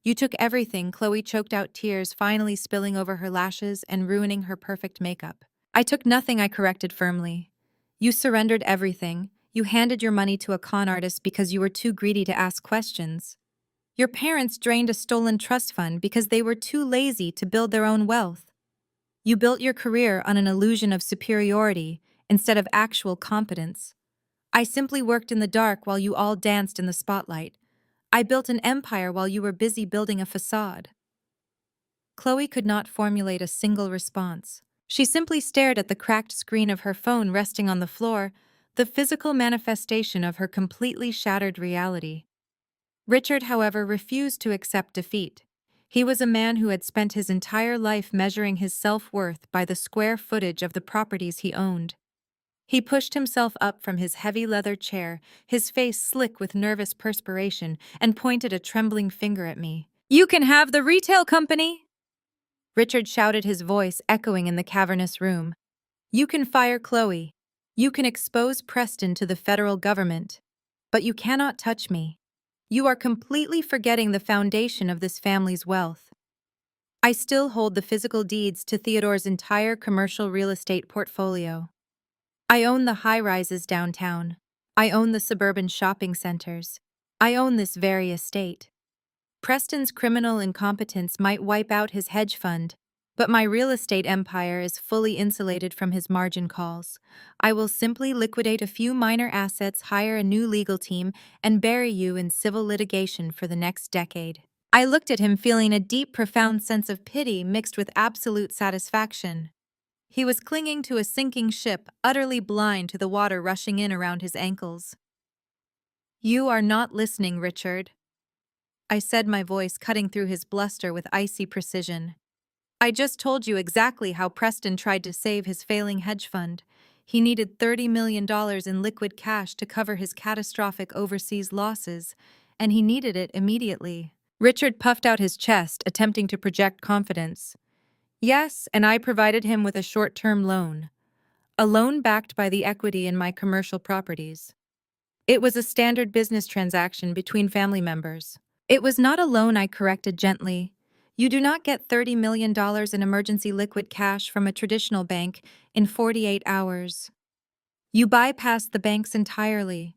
You took everything, Chloe choked out, tears finally spilling over her lashes and ruining her perfect makeup. I took nothing, I corrected firmly. You surrendered everything. You handed your money to a con artist because you were too greedy to ask questions. Your parents drained a stolen trust fund because they were too lazy to build their own wealth. You built your career on an illusion of superiority instead of actual competence. I simply worked in the dark while you all danced in the spotlight. I built an empire while you were busy building a facade. Chloe could not formulate a single response. She simply stared at the cracked screen of her phone resting on the floor, the physical manifestation of her completely shattered reality. Richard, however, refused to accept defeat. He was a man who had spent his entire life measuring his self-worth by the square footage of the properties he owned. He pushed himself up from his heavy leather chair, his face slick with nervous perspiration, and pointed a trembling finger at me. You can have the retail company! Richard shouted, his voice echoing in the cavernous room. You can fire Chloe. You can expose Preston to the federal government. But you cannot touch me. You are completely forgetting the foundation of this family's wealth. I still hold the physical deeds to Theodore's entire commercial real estate portfolio. I own the high-rises downtown. I own the suburban shopping centers. I own this very estate. Preston's criminal incompetence might wipe out his hedge fund, but my real estate empire is fully insulated from his margin calls. I will simply liquidate a few minor assets, hire a new legal team, and bury you in civil litigation for the next decade. I looked at him, feeling a deep, profound sense of pity mixed with absolute satisfaction. He was clinging to a sinking ship, utterly blind to the water rushing in around his ankles. You are not listening, Richard, I said, my voice cutting through his bluster with icy precision. I just told you exactly how Preston tried to save his failing hedge fund. He needed $30 million in liquid cash to cover his catastrophic overseas losses, and he needed it immediately. Richard puffed out his chest, attempting to project confidence. Yes, and I provided him with a short-term loan. A loan backed by the equity in my commercial properties. It was a standard business transaction between family members. It was not a loan, I corrected gently. You do not get $30 million in emergency liquid cash from a traditional bank in 48 hours. You bypassed the banks entirely.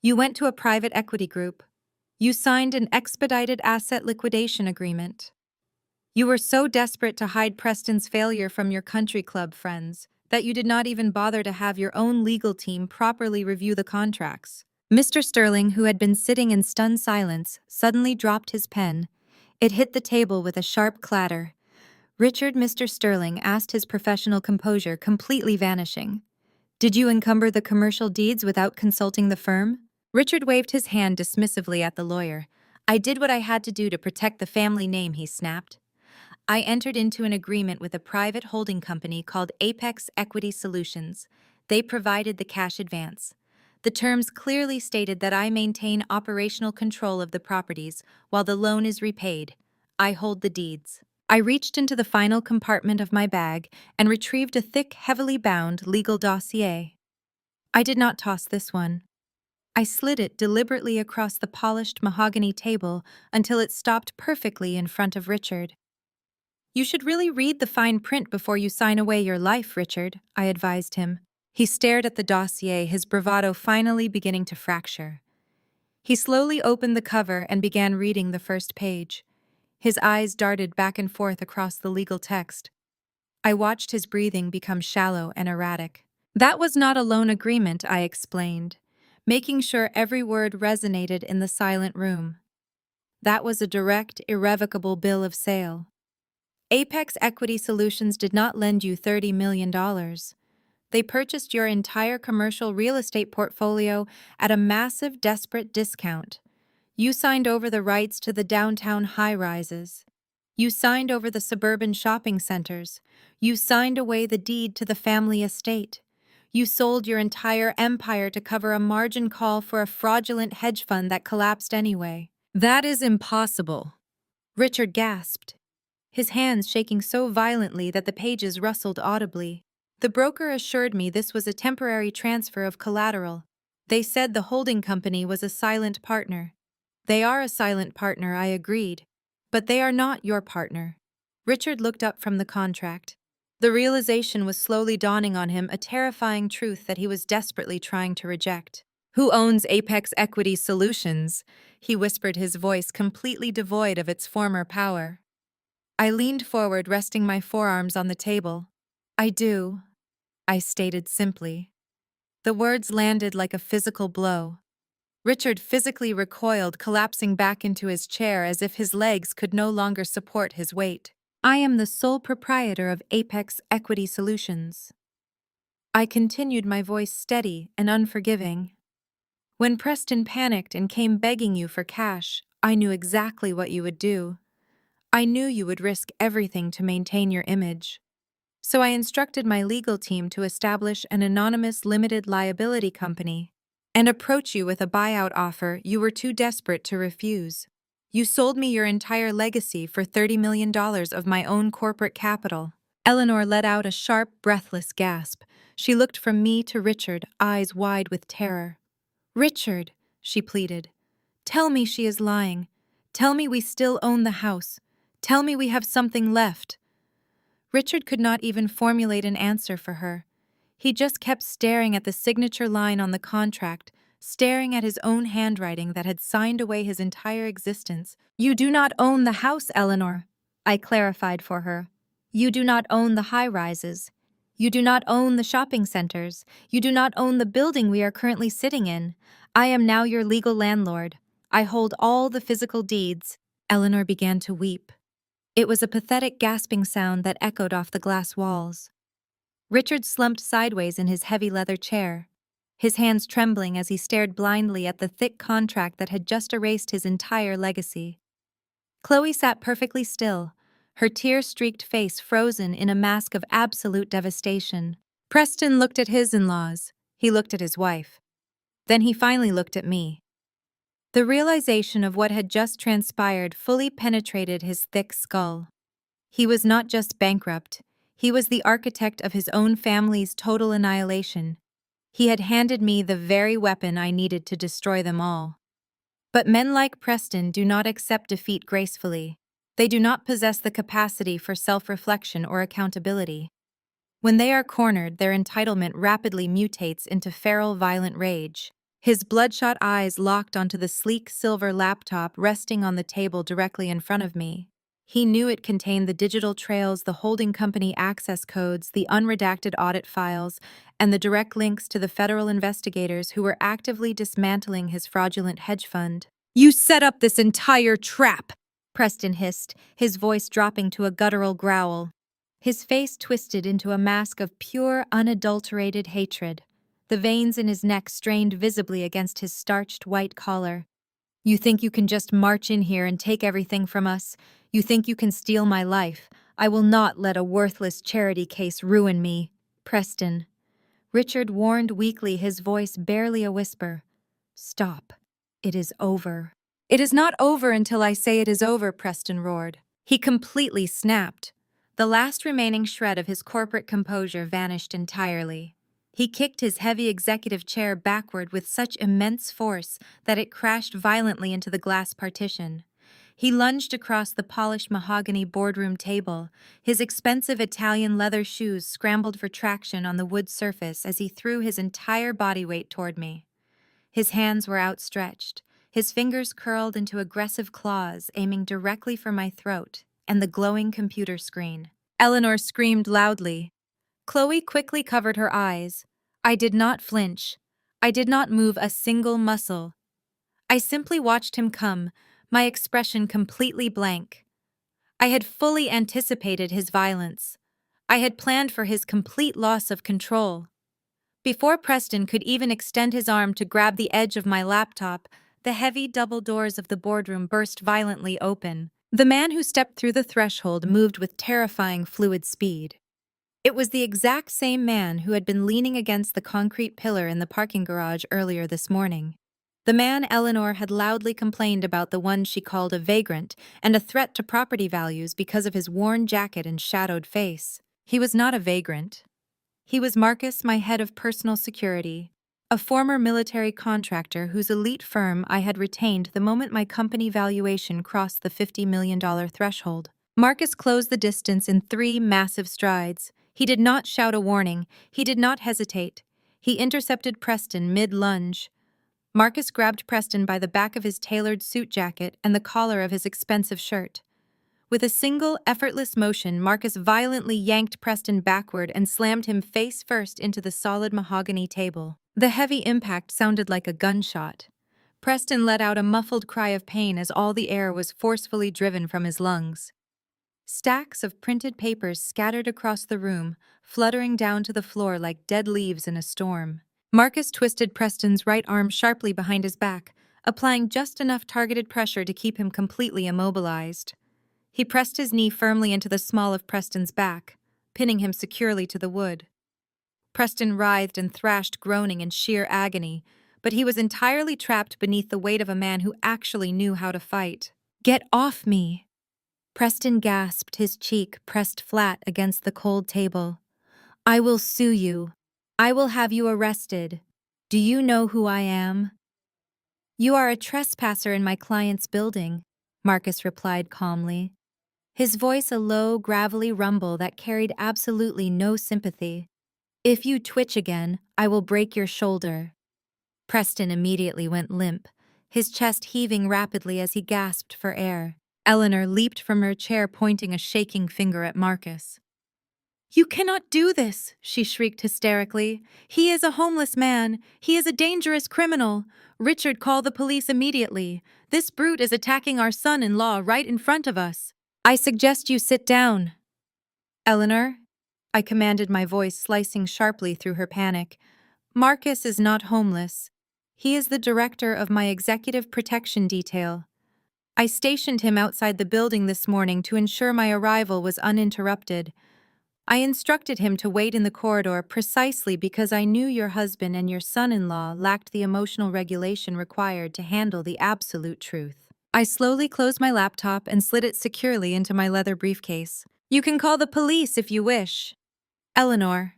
You went to a private equity group. You signed an expedited asset liquidation agreement. You were so desperate to hide Preston's failure from your country club friends that you did not even bother to have your own legal team properly review the contracts. Mr. Sterling, who had been sitting in stunned silence, suddenly dropped his pen. It hit the table with a sharp clatter. Richard, Mr. Sterling asked, his professional composure completely vanishing. Did you encumber the commercial deeds without consulting the firm? Richard waved his hand dismissively at the lawyer. I did what I had to do to protect the family name, he snapped. I entered into an agreement with a private holding company called Apex Equity Solutions. They provided the cash advance. The terms clearly stated that I maintain operational control of the properties while the loan is repaid. I hold the deeds. I reached into the final compartment of my bag and retrieved a thick, heavily bound legal dossier. I did not toss this one. I slid it deliberately across the polished mahogany table until it stopped perfectly in front of Richard. You should really read the fine print before you sign away your life, Richard, I advised him. He stared at the dossier, his bravado finally beginning to fracture. He slowly opened the cover and began reading the first page. His eyes darted back and forth across the legal text. I watched his breathing become shallow and erratic. That was not a loan agreement, I explained, making sure every word resonated in the silent room. That was a direct, irrevocable bill of sale. Apex Equity Solutions did not lend you $30 million. They purchased your entire commercial real estate portfolio at a massive, desperate discount. You signed over the rights to the downtown high-rises. You signed over the suburban shopping centers. You signed away the deed to the family estate. You sold your entire empire to cover a margin call for a fraudulent hedge fund that collapsed anyway. That is impossible, Richard gasped, his hands shaking so violently that the pages rustled audibly. The broker assured me this was a temporary transfer of collateral. They said the holding company was a silent partner. They are a silent partner, I agreed. But they are not your partner. Richard looked up from the contract. The realization was slowly dawning on him, a terrifying truth that he was desperately trying to reject. Who owns Apex Equity Solutions? He whispered, his voice completely devoid of its former power. I leaned forward, resting my forearms on the table. I do, I stated simply. The words landed like a physical blow. Richard physically recoiled, collapsing back into his chair as if his legs could no longer support his weight. I am the sole proprietor of Apex Equity Solutions. I continued, my voice steady and unforgiving. When Preston panicked and came begging you for cash, I knew exactly what you would do. I knew you would risk everything to maintain your image. So I instructed my legal team to establish an anonymous limited liability company and approach you with a buyout offer you were too desperate to refuse. You sold me your entire legacy for $30 million of my own corporate capital. Eleanor let out a sharp, breathless gasp. She looked from me to Richard, eyes wide with terror. Richard, she pleaded, tell me she is lying. Tell me we still own the house. Tell me we have something left. Richard could not even formulate an answer for her. He just kept staring at the signature line on the contract, staring at his own handwriting that had signed away his entire existence. You do not own the house, Eleanor, I clarified for her. You do not own the high-rises. You do not own the shopping centers. You do not own the building we are currently sitting in. I am now your legal landlord. I hold all the physical deeds. Eleanor began to weep. It was a pathetic gasping sound that echoed off the glass walls. Richard slumped sideways in his heavy leather chair, his hands trembling as he stared blindly at the thick contract that had just erased his entire legacy. Chloe sat perfectly still, her tear-streaked face frozen in a mask of absolute devastation. Preston looked at his in-laws. He looked at his wife. Then he finally looked at me. The realization of what had just transpired fully penetrated his thick skull. He was not just bankrupt, he was the architect of his own family's total annihilation. He had handed me the very weapon I needed to destroy them all. But men like Preston do not accept defeat gracefully. They do not possess the capacity for self-reflection or accountability. When they are cornered, their entitlement rapidly mutates into feral, violent rage. His bloodshot eyes locked onto the sleek silver laptop resting on the table directly in front of me. He knew it contained the digital trails, the holding company access codes, the unredacted audit files, and the direct links to the federal investigators who were actively dismantling his fraudulent hedge fund. You set up this entire trap, Preston hissed, his voice dropping to a guttural growl. His face twisted into a mask of pure, unadulterated hatred. The veins in his neck strained visibly against his starched white collar. You think you can just march in here and take everything from us? You think you can steal my life? I will not let a worthless charity case ruin me. Preston. Richard warned weakly, his voice barely a whisper. Stop. It is over. It is not over until I say it is over, Preston roared. He completely snapped. The last remaining shred of his corporate composure vanished entirely. He kicked his heavy executive chair backward with such immense force that it crashed violently into the glass partition. He lunged across the polished mahogany boardroom table, his expensive Italian leather shoes scrambled for traction on the wood surface as he threw his entire body weight toward me. His hands were outstretched, his fingers curled into aggressive claws aiming directly for my throat and the glowing computer screen. Eleanor screamed loudly. Chloe quickly covered her eyes. I did not flinch. I did not move a single muscle. I simply watched him come, my expression completely blank. I had fully anticipated his violence. I had planned for his complete loss of control. Before Preston could even extend his arm to grab the edge of my laptop, the heavy double doors of the boardroom burst violently open. The man who stepped through the threshold moved with terrifying fluid speed. It was the exact same man who had been leaning against the concrete pillar in the parking garage earlier this morning. The man Eleanor had loudly complained about, the one she called a vagrant and a threat to property values because of his worn jacket and shadowed face. He was not a vagrant. He was Marcus, my head of personal security, a former military contractor whose elite firm I had retained the moment my company valuation crossed the $50 million threshold. Marcus closed the distance in 3 massive strides. He did not shout a warning. He did not hesitate. He intercepted Preston mid-lunge. Marcus grabbed Preston by the back of his tailored suit jacket and the collar of his expensive shirt. With a single, effortless motion, Marcus violently yanked Preston backward and slammed him face first into the solid mahogany table. The heavy impact sounded like a gunshot. Preston let out a muffled cry of pain as all the air was forcefully driven from his lungs. Stacks of printed papers scattered across the room, fluttering down to the floor like dead leaves in a storm. Marcus twisted Preston's right arm sharply behind his back, applying just enough targeted pressure to keep him completely immobilized. He pressed his knee firmly into the small of Preston's back, pinning him securely to the wood. Preston writhed and thrashed, groaning in sheer agony, but he was entirely trapped beneath the weight of a man who actually knew how to fight. "Get off me!" Preston gasped, his cheek pressed flat against the cold table. "I will sue you. I will have you arrested. Do you know who I am?" "You are a trespasser in my client's building," Marcus replied calmly, his voice a low, gravelly rumble that carried absolutely no sympathy. "If you twitch again, I will break your shoulder." Preston immediately went limp, his chest heaving rapidly as he gasped for air. Eleanor leaped from her chair, pointing a shaking finger at Marcus. "You cannot do this," she shrieked hysterically. "He is a homeless man. He is a dangerous criminal. Richard, call the police immediately. This brute is attacking our son-in-law right in front of us." "I suggest you sit down." "Eleanor," I commanded, my voice slicing sharply through her panic. "Marcus is not homeless. He is the director of my executive protection detail. I stationed him outside the building this morning to ensure my arrival was uninterrupted. I instructed him to wait in the corridor precisely because I knew your husband and your son-in-law lacked the emotional regulation required to handle the absolute truth." I slowly closed my laptop and slid it securely into my leather briefcase. "You can call the police if you wish." "Eleanor,"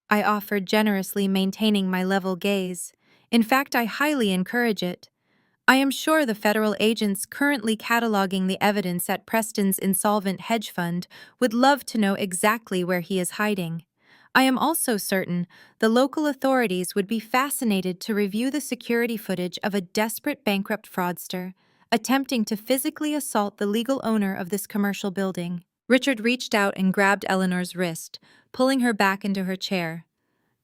I offered generously, maintaining my level gaze. "In fact, I highly encourage it. I am sure the federal agents currently cataloging the evidence at Preston's insolvent hedge fund would love to know exactly where he is hiding. I am also certain the local authorities would be fascinated to review the security footage of a desperate bankrupt fraudster attempting to physically assault the legal owner of this commercial building." Richard reached out and grabbed Eleanor's wrist, pulling her back into her chair.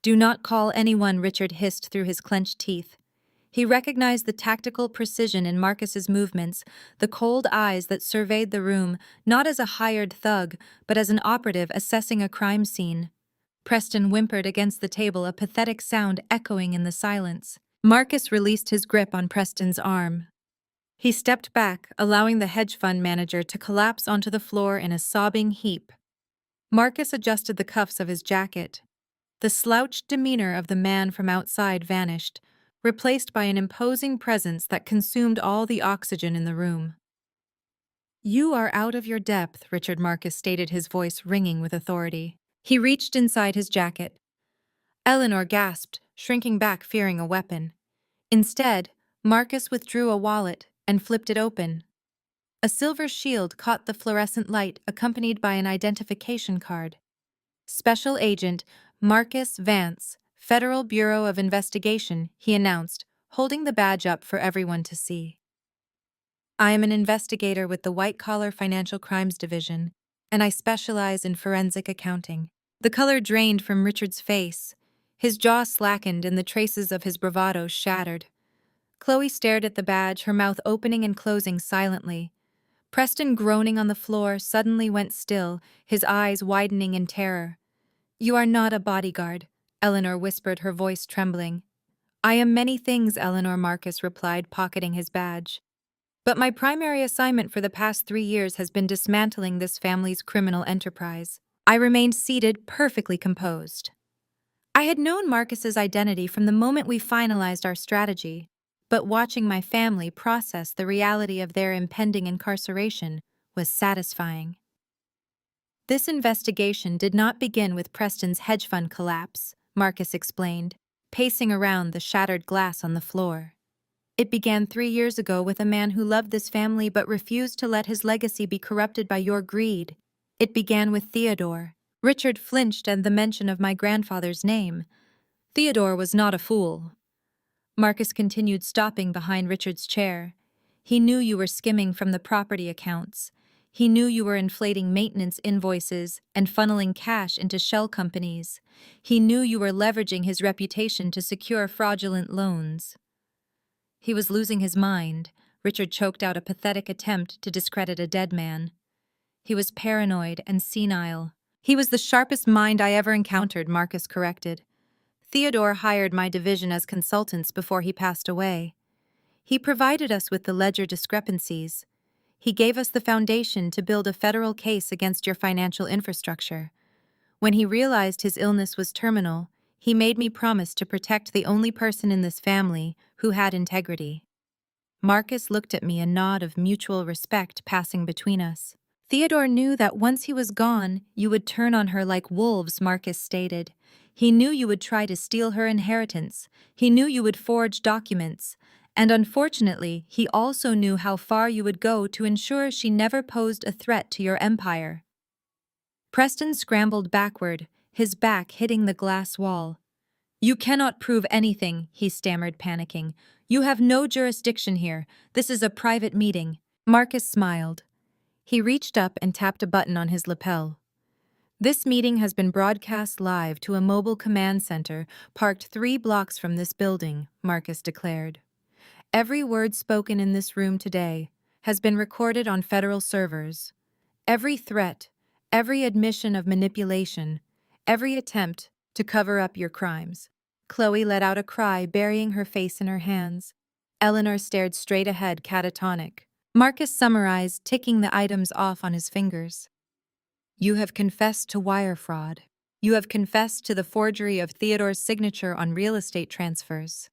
"Do not call anyone," Richard hissed through his clenched teeth. He recognized the tactical precision in Marcus's movements, the cold eyes that surveyed the room, not as a hired thug, but as an operative assessing a crime scene. Preston whimpered against the table, a pathetic sound echoing in the silence. Marcus released his grip on Preston's arm. He stepped back, allowing the hedge fund manager to collapse onto the floor in a sobbing heap. Marcus adjusted the cuffs of his jacket. The slouched demeanor of the man from outside vanished, replaced by an imposing presence that consumed all the oxygen in the room. "You are out of your depth," Richard Marcus stated, his voice ringing with authority. He reached inside his jacket. Eleanor gasped, shrinking back, fearing a weapon. Instead, Marcus withdrew a wallet and flipped it open. A silver shield caught the fluorescent light, accompanied by an identification card. Special Agent Marcus Vance, Federal Bureau of Investigation, he announced, holding the badge up for everyone to see. I am an investigator with the White Collar Financial Crimes Division, and I specialize in forensic accounting. The color drained from Richard's face. His jaw slackened and the traces of his bravado shattered. Chloe stared at the badge, her mouth opening and closing silently. Preston, groaning on the floor, suddenly went still, his eyes widening in terror. "You are not a bodyguard," Eleanor whispered, her voice trembling. "I am many things," Eleanor, Marcus replied, pocketing his badge. "But my primary assignment for the past 3 years has been dismantling this family's criminal enterprise." I remained seated, perfectly composed. I had known Marcus's identity from the moment we finalized our strategy, but watching my family process the reality of their impending incarceration was satisfying. This investigation did not begin with Preston's hedge fund collapse, Marcus explained, pacing around the shattered glass on the floor. It began 3 years ago with a man who loved this family but refused to let his legacy be corrupted by your greed. It began with Theodore. Richard flinched at the mention of my grandfather's name. Theodore was not a fool. Marcus continued, stopping behind Richard's chair. He knew you were skimming from the property accounts. He knew you were inflating maintenance invoices and funneling cash into shell companies. He knew you were leveraging his reputation to secure fraudulent loans. He was losing his mind. Richard choked out a pathetic attempt to discredit a dead man. He was paranoid and senile. He was the sharpest mind I ever encountered, Marcus corrected. Theodore hired my division as consultants before he passed away. He provided us with the ledger discrepancies. He gave us the foundation to build a federal case against your financial infrastructure. When he realized his illness was terminal, he made me promise to protect the only person in this family who had integrity. Marcus looked at me, a nod of mutual respect passing between us. Theodore knew that once he was gone, you would turn on her like wolves, Marcus stated. He knew you would try to steal her inheritance. He knew you would forge documents. And unfortunately, he also knew how far you would go to ensure she never posed a threat to your empire. Preston scrambled backward, his back hitting the glass wall. "You cannot prove anything," he stammered, panicking. "You have no jurisdiction here. This is a private meeting." Marcus smiled. He reached up and tapped a button on his lapel. "This meeting has been broadcast live to a mobile command center parked 3 blocks from this building," Marcus declared. "Every word spoken in this room today has been recorded on federal servers. Every threat, every admission of manipulation, every attempt to cover up your crimes." Chloe let out a cry, burying her face in her hands. Eleanor stared straight ahead, catatonic. Marcus summarized, ticking the items off on his fingers. "You have confessed to wire fraud. You have confessed to the forgery of Theodore's signature on real estate transfers.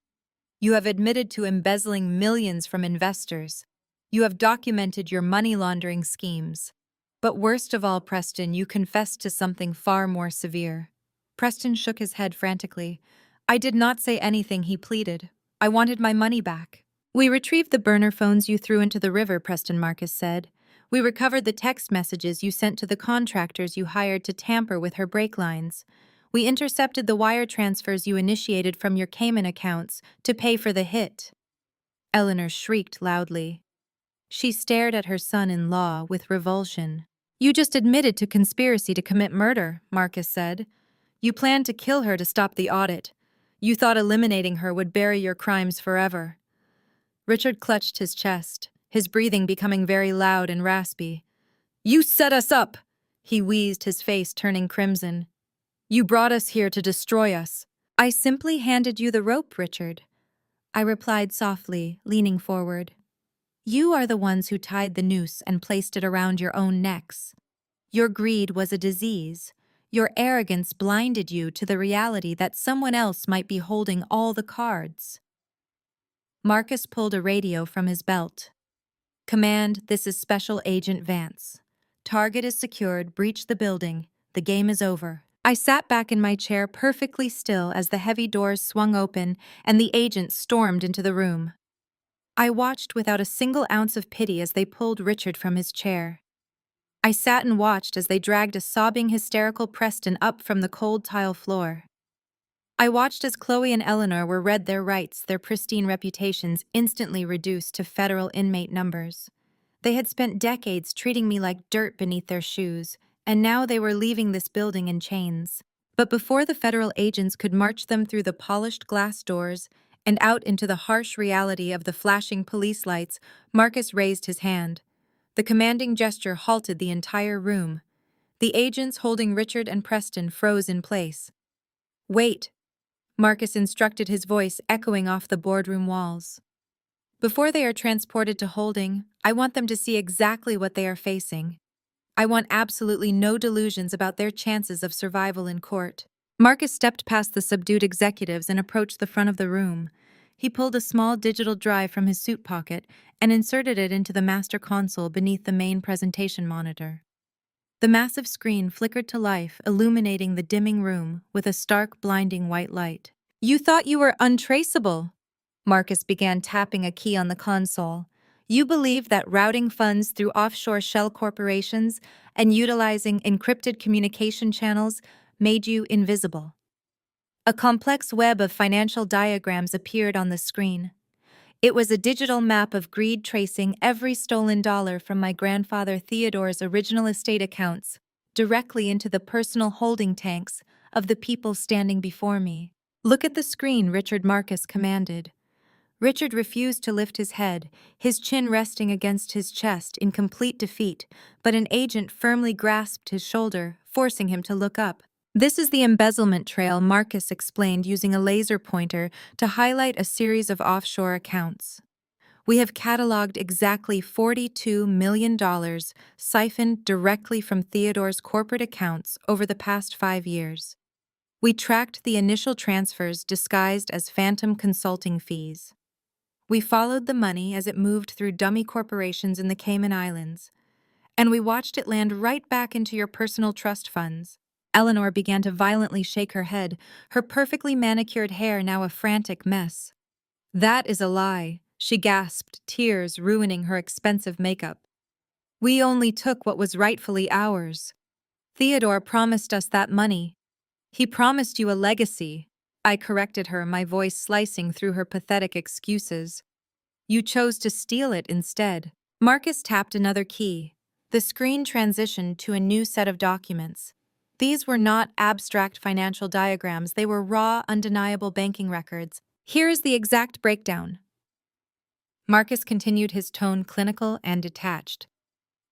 You have admitted to embezzling millions from investors. You have documented your money laundering schemes. But worst of all, Preston, you confessed to something far more severe." Preston shook his head frantically. "I did not say anything," he pleaded. "I wanted my money back." "We retrieved the burner phones you threw into the river," Preston, Marcus said. "We recovered the text messages you sent to the contractors you hired to tamper with her brake lines. We intercepted the wire transfers you initiated from your Cayman accounts to pay for the hit." Eleanor shrieked loudly. She stared at her son-in-law with revulsion. "You just admitted to conspiracy to commit murder," Marcus said. "You planned to kill her to stop the audit. You thought eliminating her would bury your crimes forever." Richard clutched his chest, his breathing becoming very loud and raspy. "You set us up!" he wheezed, his face turning crimson. "You brought us here to destroy us." "I simply handed you the rope, Richard," I replied softly, leaning forward. "You are the ones who tied the noose and placed it around your own necks. Your greed was a disease. Your arrogance blinded you to the reality that someone else might be holding all the cards." Marcus pulled a radio from his belt. "Command, this is Special Agent Vance. Target is secured, breach the building. The game is over." I sat back in my chair perfectly still as the heavy doors swung open and the agent stormed into the room. I watched without a single ounce of pity as they pulled Richard from his chair. I sat and watched as they dragged a sobbing, hysterical Preston up from the cold tile floor. I watched as Chloe and Eleanor were read their rights, their pristine reputations instantly reduced to federal inmate numbers. They had spent decades treating me like dirt beneath their shoes, and now they were leaving this building in chains. But before the federal agents could march them through the polished glass doors and out into the harsh reality of the flashing police lights, Marcus raised his hand. The commanding gesture halted the entire room. The agents holding Richard and Preston froze in place. "Wait," Marcus instructed, his voice echoing off the boardroom walls. "Before they are transported to holding, I want them to see exactly what they are facing. I want absolutely no delusions about their chances of survival in court." Marcus stepped past the subdued executives and approached the front of the room. He pulled a small digital drive from his suit pocket and inserted it into the master console beneath the main presentation monitor. The massive screen flickered to life, illuminating the dimming room with a stark, blinding white light. "You thought you were untraceable," Marcus began, tapping a key on the console. "You believed that routing funds through offshore shell corporations and utilizing encrypted communication channels made you invisible." A complex web of financial diagrams appeared on the screen. It was a digital map of greed tracing every stolen dollar from my grandfather Theodore's original estate accounts directly into the personal holding tanks of the people standing before me. "Look at the screen," Richard Marcus commanded. Richard refused to lift his head, his chin resting against his chest in complete defeat, but an agent firmly grasped his shoulder, forcing him to look up. "This is the embezzlement trail," Marcus explained, using a laser pointer to highlight a series of offshore accounts. "We have cataloged exactly $42 million siphoned directly from Theodore's corporate accounts over the past 5 years. We tracked the initial transfers disguised as phantom consulting fees. We followed the money as it moved through dummy corporations in the Cayman Islands, and we watched it land right back into your personal trust funds." Eleanor began to violently shake her head, her perfectly manicured hair now a frantic mess. "That is a lie," she gasped, tears ruining her expensive makeup. "We only took what was rightfully ours. Theodore promised us that money. He promised you a legacy." I corrected her, my voice slicing through her pathetic excuses. "You chose to steal it instead." Marcus tapped another key. The screen transitioned to a new set of documents. These were not abstract financial diagrams, they were raw, undeniable banking records. "Here is the exact breakdown." Marcus continued, his tone clinical and detached.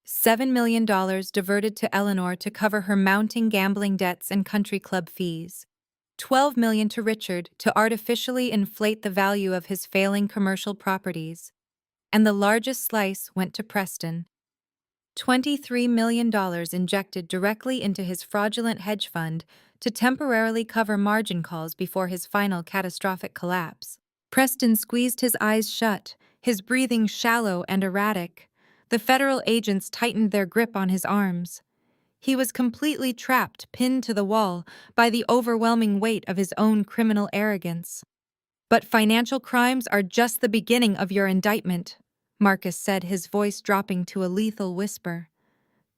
$7 million diverted to Eleanor to cover her mounting gambling debts and country club fees. $12 million to Richard to artificially inflate the value of his failing commercial properties. And the largest slice went to Preston. $23 million injected directly into his fraudulent hedge fund to temporarily cover margin calls before his final catastrophic collapse. Preston squeezed his eyes shut, his breathing shallow and erratic. The federal agents tightened their grip on his arms. He was completely trapped, pinned to the wall, by the overwhelming weight of his own criminal arrogance. "But financial crimes are just the beginning of your indictment," Marcus said, his voice dropping to a lethal whisper.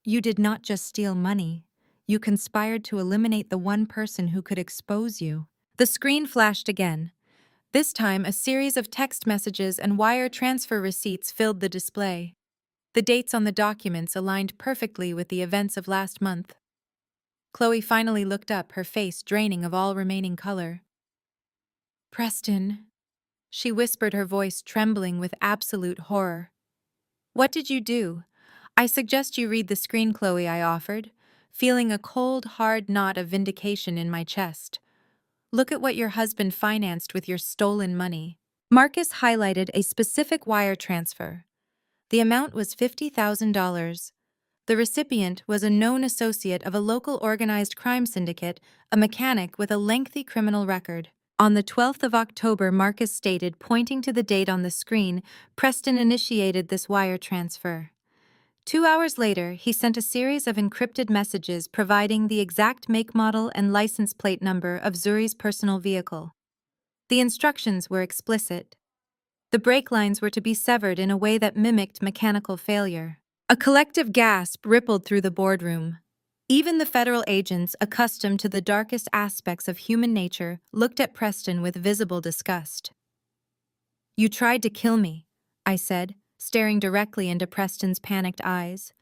"You did not just steal money. You conspired to eliminate the one person who could expose you." The screen flashed again. This time, a series of text messages and wire transfer receipts filled the display. The dates on the documents aligned perfectly with the events of last month. Chloe finally looked up, her face draining of all remaining color. "Preston," she whispered, her voice trembling with absolute horror. "What did you do?" "I suggest you read the screen, Chloe," I offered, feeling a cold, hard knot of vindication in my chest. "Look at what your husband financed with your stolen money." Marcus highlighted a specific wire transfer. The amount was $50,000. The recipient was a known associate of a local organized crime syndicate, a mechanic with a lengthy criminal record. "On the 12th of October, Marcus stated, pointing to the date on the screen, Preston initiated this wire transfer. 2 hours later, he sent a series of encrypted messages providing the exact make, model, and license plate number of Zuri's personal vehicle. The instructions were explicit. The brake lines were to be severed in a way that mimicked mechanical failure. A collective gasp rippled through the boardroom. Even the federal agents, accustomed to the darkest aspects of human nature, looked at Preston with visible disgust. "You tried to kill me," I said, staring directly into Preston's panicked eyes.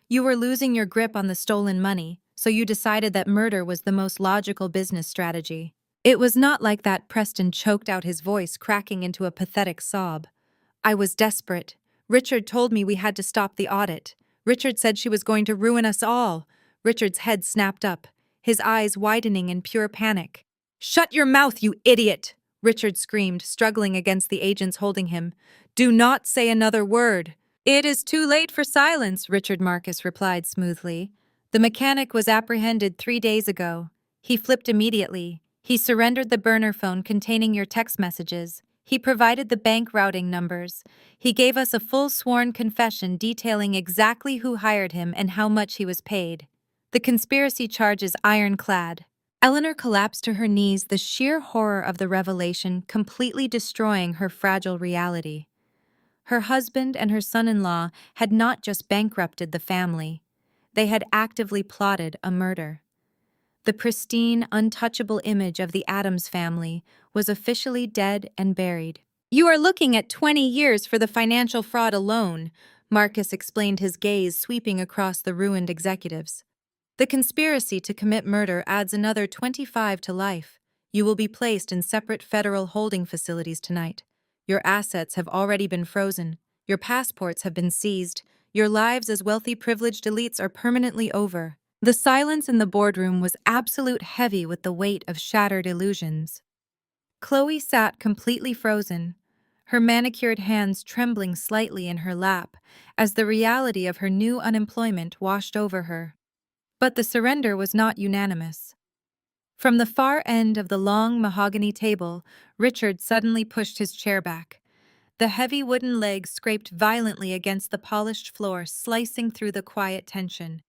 "You were losing your grip on the stolen money, so you decided that murder was the most logical business strategy." It was not like that. Preston choked out, his voice cracking into a pathetic sob. "I was desperate. Richard told me we had to stop the audit. Richard said she was going to ruin us all." Richard's head snapped up, his eyes widening in pure panic. "Shut your mouth, you idiot!" Richard screamed, struggling against the agents holding him. "Do not say another word." "It is too late for silence," Richard Marcus replied smoothly. "The mechanic was apprehended 3 days ago. He flipped immediately. He surrendered the burner phone containing your text messages. He provided the bank routing numbers. He gave us a full sworn confession detailing exactly who hired him and how much he was paid. The conspiracy charge is ironclad." Eleanor collapsed to her knees, the sheer horror of the revelation completely destroying her fragile reality. Her husband and her son-in-law had not just bankrupted the family. They had actively plotted a murder. The pristine, untouchable image of the Addams family was officially dead and buried. "You are looking at 20 years for the financial fraud alone," Marcus explained, his gaze sweeping across the ruined executives. "The conspiracy to commit murder adds another 25 to life. You will be placed in separate federal holding facilities tonight. Your assets have already been frozen. Your passports have been seized. Your lives as wealthy, privileged elites are permanently over." The silence in the boardroom was absolute, heavy with the weight of shattered illusions. Chloe sat completely frozen, her manicured hands trembling slightly in her lap as the reality of her new unemployment washed over her. But the surrender was not unanimous. From the far end of the long mahogany table, Richard suddenly pushed his chair back. The heavy wooden legs scraped violently against the polished floor, slicing through the quiet tension.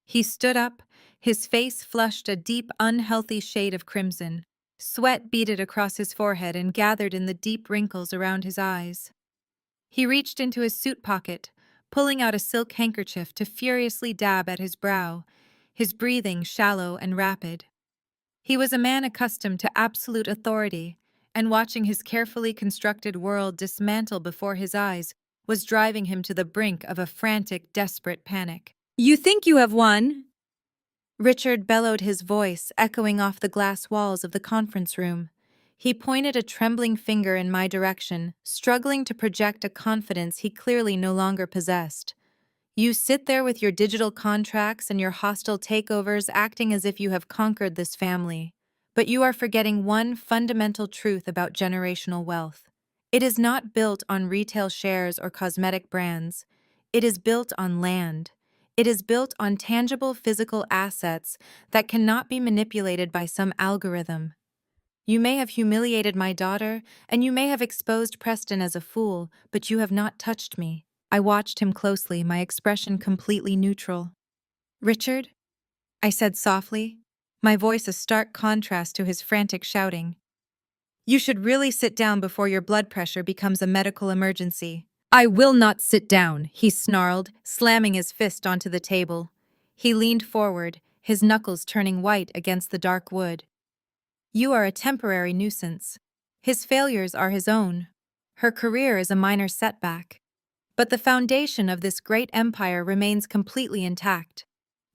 He stood up, his face flushed a deep, unhealthy shade of crimson. Sweat beaded across his forehead and gathered in the deep wrinkles around his eyes. He reached into his suit pocket, pulling out a silk handkerchief to furiously dab at his brow, his breathing shallow and rapid. He was a man accustomed to absolute authority, and watching his carefully constructed world dismantle before his eyes was driving him to the brink of a frantic, desperate panic. "You think you have won?" Richard bellowed, his voice echoing off the glass walls of the conference room. He pointed a trembling finger in my direction, struggling to project a confidence he clearly no longer possessed. "You sit there with your digital contracts and your hostile takeovers, acting as if you have conquered this family. But you are forgetting one fundamental truth about generational wealth. It is not built on retail shares or cosmetic brands. It is built on land. It is built on tangible physical assets that cannot be manipulated by some algorithm. You may have humiliated my daughter, and you may have exposed Preston as a fool, but you have not touched me." I watched him closely, my expression completely neutral. "Richard?" I said softly, my voice a stark contrast to his frantic shouting. "You should really sit down before your blood pressure becomes a medical emergency." "I will not sit down," he snarled, slamming his fist onto the table. He leaned forward, his knuckles turning white against the dark wood. "You are a temporary nuisance. His failures are his own. Her career is a minor setback. But the foundation of this great empire remains completely intact.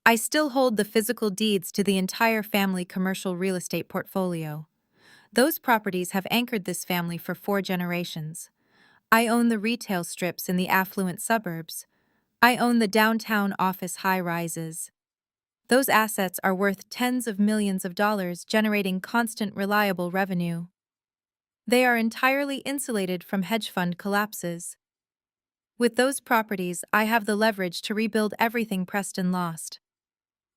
I still hold the physical deeds to the entire family commercial real estate portfolio. Those properties have anchored this family for 4 generations. I own the retail strips in the affluent suburbs. I own the downtown office high-rises. Those assets are worth tens of millions of dollars, generating constant, reliable revenue. They are entirely insulated from hedge fund collapses. With those properties, I have the leverage to rebuild everything Preston lost.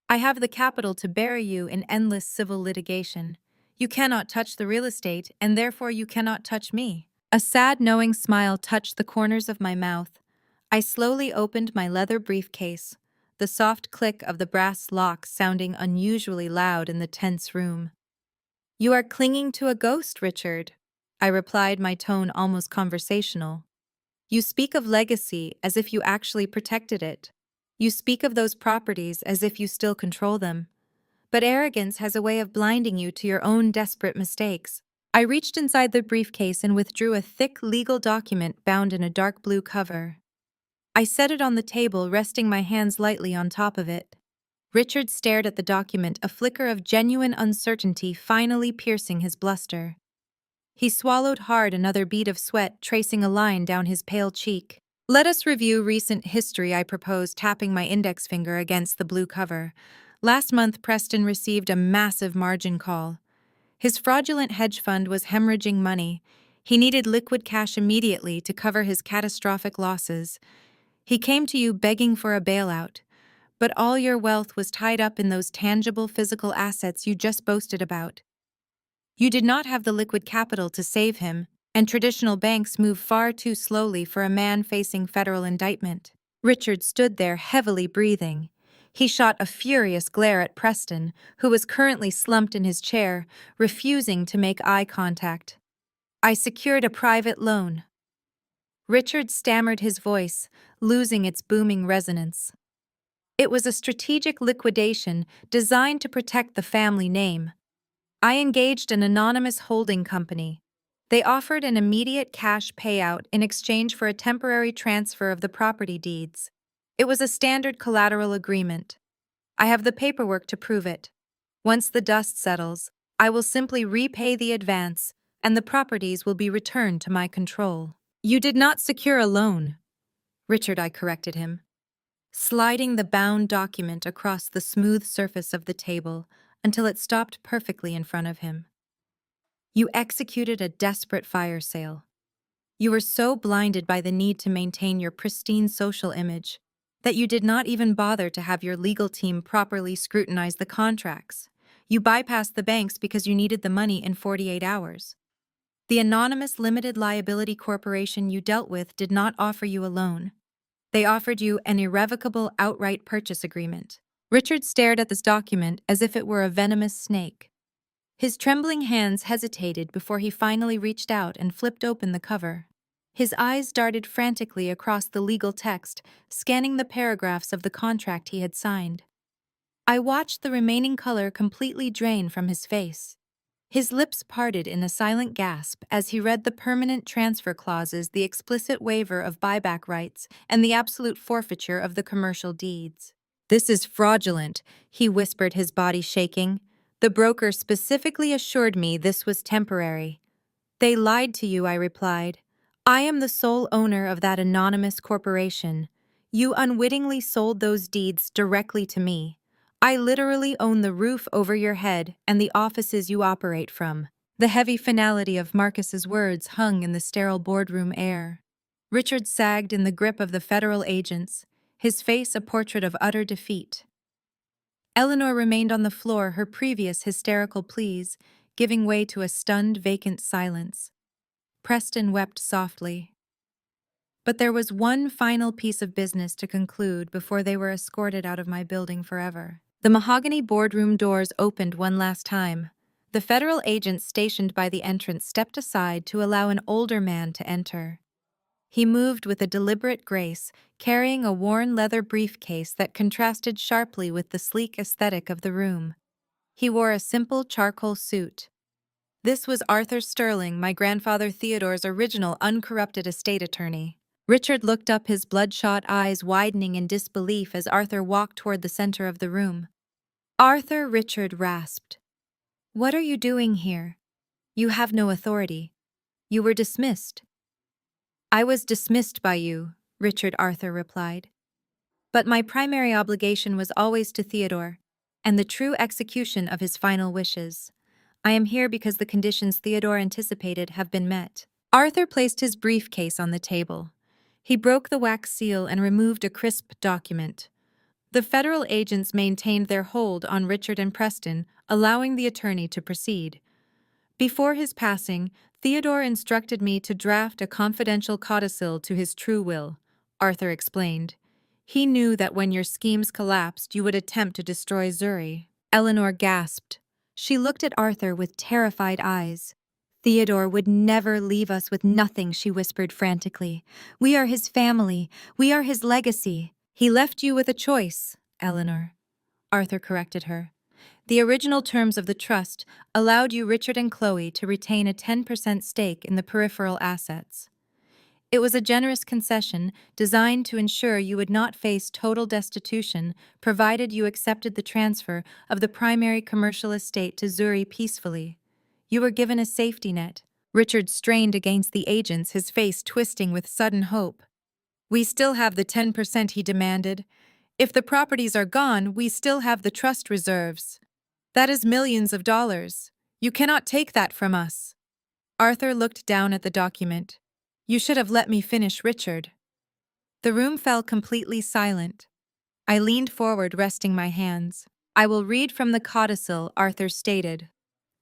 I have the capital to bury you in endless civil litigation. You cannot touch the real estate, and therefore you cannot touch me." A sad, knowing smile touched the corners of my mouth. I slowly opened my leather briefcase, the soft click of the brass lock sounding unusually loud in the tense room. "You are clinging to a ghost, Richard," I replied, my tone almost conversational. "You speak of legacy as if you actually protected it. You speak of those properties as if you still control them. But arrogance has a way of blinding you to your own desperate mistakes." I reached inside the briefcase and withdrew a thick legal document bound in a dark blue cover. I set it on the table, resting my hands lightly on top of it. Richard stared at the document, a flicker of genuine uncertainty finally piercing his bluster. He swallowed hard, another bead of sweat tracing a line down his pale cheek. "Let us review recent history," I proposed, tapping my index finger against the blue cover. Last month, Preston received a massive margin call. His fraudulent hedge fund was hemorrhaging money. He needed liquid cash immediately to cover his catastrophic losses. He came to you begging for a bailout, but all your wealth was tied up in those tangible physical assets you just boasted about. You did not have the liquid capital to save him, and traditional banks move far too slowly for a man facing federal indictment. Richard stood there heavily breathing. He shot a furious glare at Preston, who was currently slumped in his chair, refusing to make eye contact. "I secured a private loan." Richard stammered, his voice losing its booming resonance. "It was a strategic liquidation designed to protect the family name. I engaged an anonymous holding company. They offered an immediate cash payout in exchange for a temporary transfer of the property deeds. It was a standard collateral agreement. I have the paperwork to prove it. Once the dust settles, I will simply repay the advance, and the properties will be returned to my control." "You did not secure a loan, Richard," I corrected him, sliding the bound document across the smooth surface of the table until it stopped perfectly in front of him. "You executed a desperate fire sale. You were so blinded by the need to maintain your pristine social image that you did not even bother to have your legal team properly scrutinize the contracts. You bypassed the banks because you needed the money in 48 hours. The anonymous limited liability corporation you dealt with did not offer you a loan. They offered you an irrevocable outright purchase agreement." Richard stared at this document as if it were a venomous snake. His trembling hands hesitated before he finally reached out and flipped open the cover. His eyes darted frantically across the legal text, scanning the paragraphs of the contract he had signed. I watched the remaining color completely drain from his face. His lips parted in a silent gasp as he read the permanent transfer clauses, the explicit waiver of buyback rights, and the absolute forfeiture of the commercial deeds. "This is fraudulent," he whispered, his body shaking. "The broker specifically assured me this was temporary." "They lied to you," I replied. "I am the sole owner of that anonymous corporation. You unwittingly sold those deeds directly to me. I literally own the roof over your head and the offices you operate from." The heavy finality of Marcus's words hung in the sterile boardroom air. Richard sagged in the grip of the federal agents, his face a portrait of utter defeat. Eleanor remained on the floor, her previous hysterical pleas giving way to a stunned, vacant silence. Preston wept softly. But there was one final piece of business to conclude before they were escorted out of my building forever. The mahogany boardroom doors opened one last time. The federal agent stationed by the entrance stepped aside to allow an older man to enter. He moved with a deliberate grace, carrying a worn leather briefcase that contrasted sharply with the sleek aesthetic of the room. He wore a simple charcoal suit. This was Arthur Sterling, my grandfather Theodore's original uncorrupted estate attorney. Richard looked up, his bloodshot eyes widening in disbelief as Arthur walked toward the center of the room. "Arthur," Richard rasped. "What are you doing here? You have no authority. You were dismissed." "I was dismissed by you," Arthur replied. "But my primary obligation was always to Theodore, and the true execution of his final wishes. I am here because the conditions Theodore anticipated have been met." Arthur placed his briefcase on the table. He broke the wax seal and removed a crisp document. The federal agents maintained their hold on Richard and Preston, allowing the attorney to proceed. "Before his passing, Theodore instructed me to draft a confidential codicil to his true will. Arthur explained. He knew that when your schemes collapsed, you would attempt to destroy Zuri. Eleanor gasped. She looked at Arthur with terrified eyes. Theodore would never leave us with nothing, she whispered frantically. We are his family. We are his legacy. He left you with a choice, Eleanor. Arthur corrected her. The original terms of the trust allowed you, Richard and Chloe, to retain a 10% stake in the peripheral assets. It was a generous concession designed to ensure you would not face total destitution provided you accepted the transfer of the primary commercial estate to Zuri peacefully. You were given a safety net. Richard strained against the agents, his face twisting with sudden hope. We still have the 10%, he demanded. If the properties are gone, we still have the trust reserves. That is millions of dollars. You cannot take that from us. Arthur looked down at the document. You should have let me finish, Richard. The room fell completely silent. I leaned forward, resting my hands. I will read from the codicil, Arthur stated.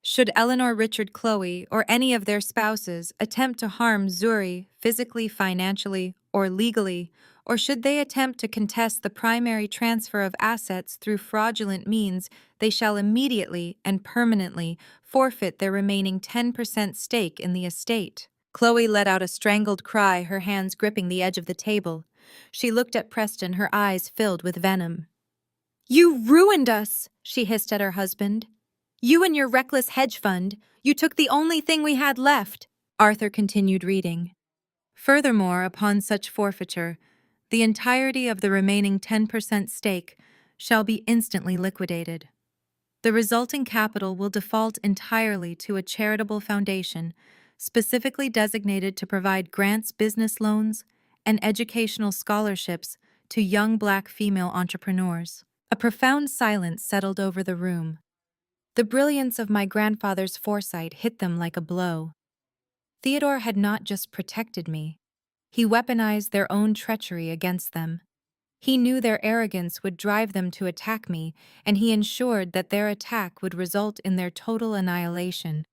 Should Eleanor, Richard, Chloe, or any of their spouses attempt to harm Zuri physically, financially, or legally, or should they attempt to contest the primary transfer of assets through fraudulent means, they shall immediately and permanently forfeit their remaining 10% stake in the estate. Chloe let out a strangled cry, her hands gripping the edge of the table. She looked at Preston, her eyes filled with venom. You ruined us, she hissed at her husband. You and your reckless hedge fund, you took the only thing we had left. Arthur continued reading. Furthermore, upon such forfeiture, the entirety of the remaining 10% stake shall be instantly liquidated. The resulting capital will default entirely to a charitable foundation, specifically designated to provide grants, business loans, and educational scholarships to young Black female entrepreneurs. A profound silence settled over the room. The brilliance of my grandfather's foresight hit them like a blow. Theodore had not just protected me. He weaponized their own treachery against them. He knew their arrogance would drive them to attack me, and he ensured that their attack would result in their total annihilation.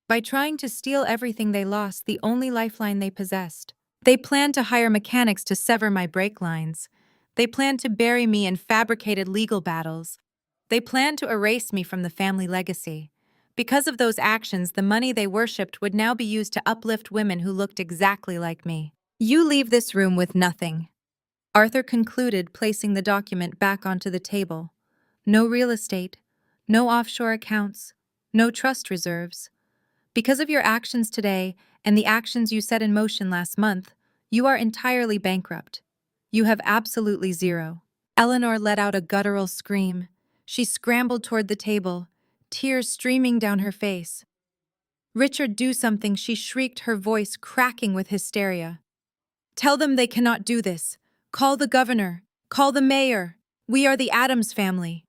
By trying to steal everything, they lost the only lifeline they possessed. They planned to hire mechanics to sever my brake lines. They planned to bury me in fabricated legal battles. They planned to erase me from the family legacy. Because of those actions, the money they worshipped would now be used to uplift women who looked exactly like me. You leave this room with nothing. Arthur concluded, placing the document back onto the table. No real estate, no offshore accounts, no trust reserves. Because of your actions today and the actions you set in motion last month, you are entirely bankrupt. You have absolutely zero. Eleanor let out a guttural scream. She scrambled toward the table, tears streaming down her face. Richard, do something, she shrieked, her voice cracking with hysteria. Tell them they cannot do this. Call the governor. Call the mayor. We are the Adams family.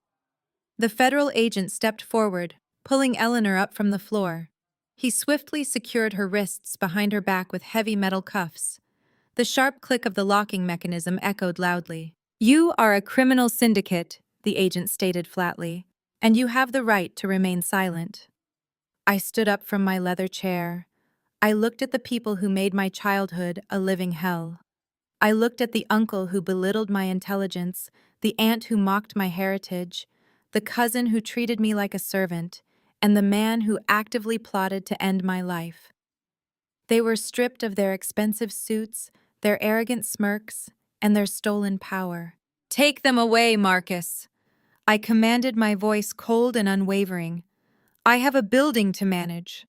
The federal agent stepped forward, pulling Eleanor up from the floor. He swiftly secured her wrists behind her back with heavy metal cuffs. The sharp click of the locking mechanism echoed loudly. You are a criminal syndicate, the agent stated flatly, and you have the right to remain silent. I stood up from my leather chair. I looked at the people who made my childhood a living hell. I looked at the uncle who belittled my intelligence, the aunt who mocked my heritage, the cousin who treated me like a servant, and the man who actively plotted to end my life. They were stripped of their expensive suits, their arrogant smirks, and their stolen power. Take them away, Marcus! I commanded, my voice cold and unwavering. I have a building to manage.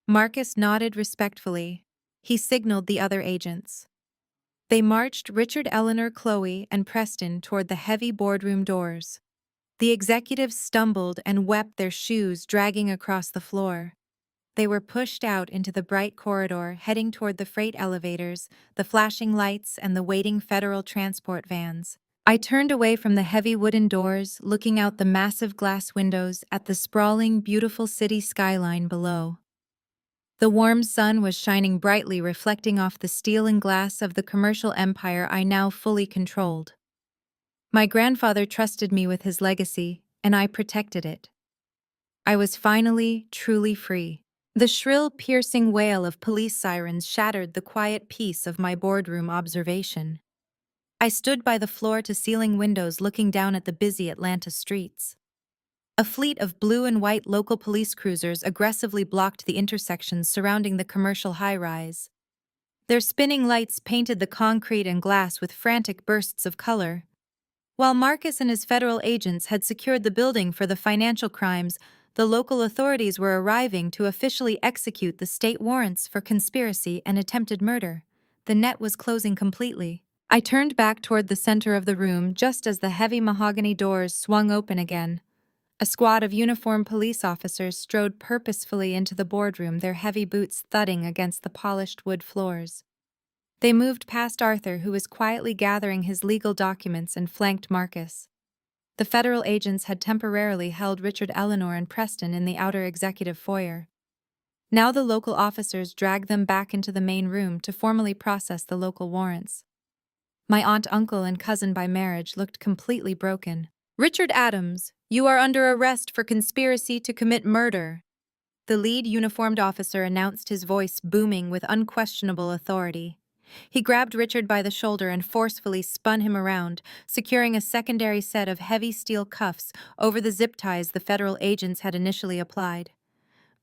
Marcus nodded respectfully. He signaled the other agents. They marched Richard, Eleanor, Chloe, and Preston toward the heavy boardroom doors. The executives stumbled and wept, their shoes dragging across the floor. They were pushed out into the bright corridor, heading toward the freight elevators, the flashing lights, and the waiting federal transport vans. I turned away from the heavy wooden doors, looking out the massive glass windows at the sprawling, beautiful city skyline below. The warm sun was shining brightly, reflecting off the steel and glass of the commercial empire I now fully controlled. My grandfather trusted me with his legacy, and I protected it. I was finally, truly free. The shrill, piercing wail of police sirens shattered the quiet peace of my boardroom observation. I stood by the floor-to-ceiling windows looking down at the busy Atlanta streets. A fleet of blue and white local police cruisers aggressively blocked the intersections surrounding the commercial high-rise. Their spinning lights painted the concrete and glass with frantic bursts of color. While Marcus and his federal agents had secured the building for the financial crimes, the local authorities were arriving to officially execute the state warrants for conspiracy and attempted murder. The net was closing completely. I turned back toward the center of the room just as the heavy mahogany doors swung open again. A squad of uniformed police officers strode purposefully into the boardroom, their heavy boots thudding against the polished wood floors. They moved past Arthur, who was quietly gathering his legal documents, and flanked Marcus. The federal agents had temporarily held Richard, Eleanor, and Preston in the outer executive foyer. Now the local officers dragged them back into the main room to formally process the local warrants. My aunt, uncle, and cousin by marriage looked completely broken. "Richard Adams, you are under arrest for conspiracy to commit murder," the lead uniformed officer announced, his voice booming with unquestionable authority. He grabbed Richard by the shoulder and forcefully spun him around, securing a secondary set of heavy steel cuffs over the zip ties the federal agents had initially applied.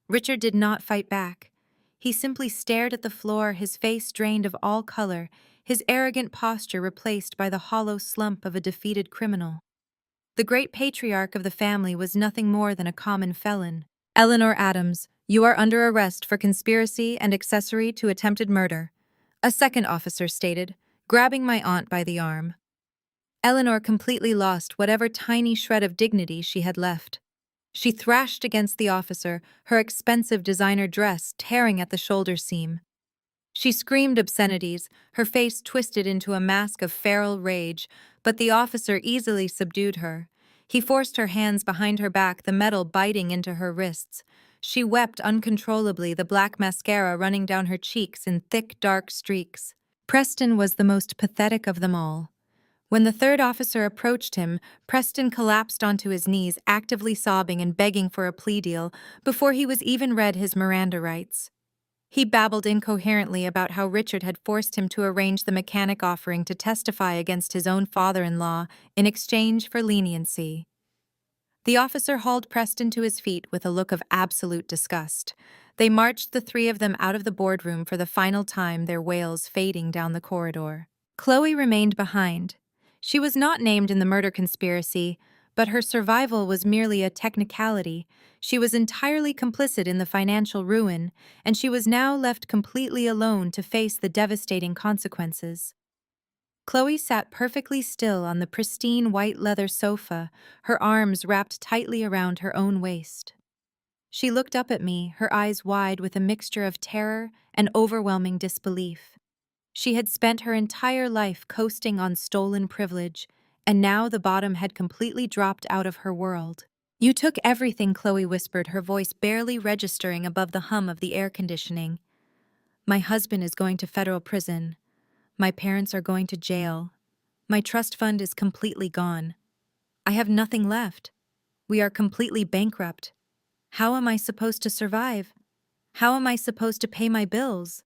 Richard did not fight back. He simply stared at the floor, his face drained of all color, his arrogant posture replaced by the hollow slump of a defeated criminal. The great patriarch of the family was nothing more than a common felon. "Eleanor Adams, you are under arrest for conspiracy and accessory to attempted murder," a second officer stated, grabbing my aunt by the arm. Eleanor completely lost whatever tiny shred of dignity she had left. She thrashed against the officer, her expensive designer dress tearing at the shoulder seam. She screamed obscenities, her face twisted into a mask of feral rage, but the officer easily subdued her. He forced her hands behind her back, the metal biting into her wrists. She wept uncontrollably, the black mascara running down her cheeks in thick, dark streaks. Preston was the most pathetic of them all. When the third officer approached him, Preston collapsed onto his knees, actively sobbing and begging for a plea deal before he was even read his Miranda rights. He babbled incoherently about how Richard had forced him to arrange the mechanic offering to testify against his own father-in-law in exchange for leniency. The officer hauled Preston to his feet with a look of absolute disgust. They marched the three of them out of the boardroom for the final time, their wails fading down the corridor. Chloe remained behind. She was not named in the murder conspiracy, but her survival was merely a technicality. She was entirely complicit in the financial ruin, and she was now left completely alone to face the devastating consequences. Chloe sat perfectly still on the pristine white leather sofa, her arms wrapped tightly around her own waist. She looked up at me, her eyes wide with a mixture of terror and overwhelming disbelief. She had spent her entire life coasting on stolen privilege, and now the bottom had completely dropped out of her world. "You took everything," Chloe whispered, her voice barely registering above the hum of the air conditioning. "My husband is going to federal prison. My parents are going to jail. My trust fund is completely gone. I have nothing left. We are completely bankrupt. How am I supposed to survive? How am I supposed to pay my bills?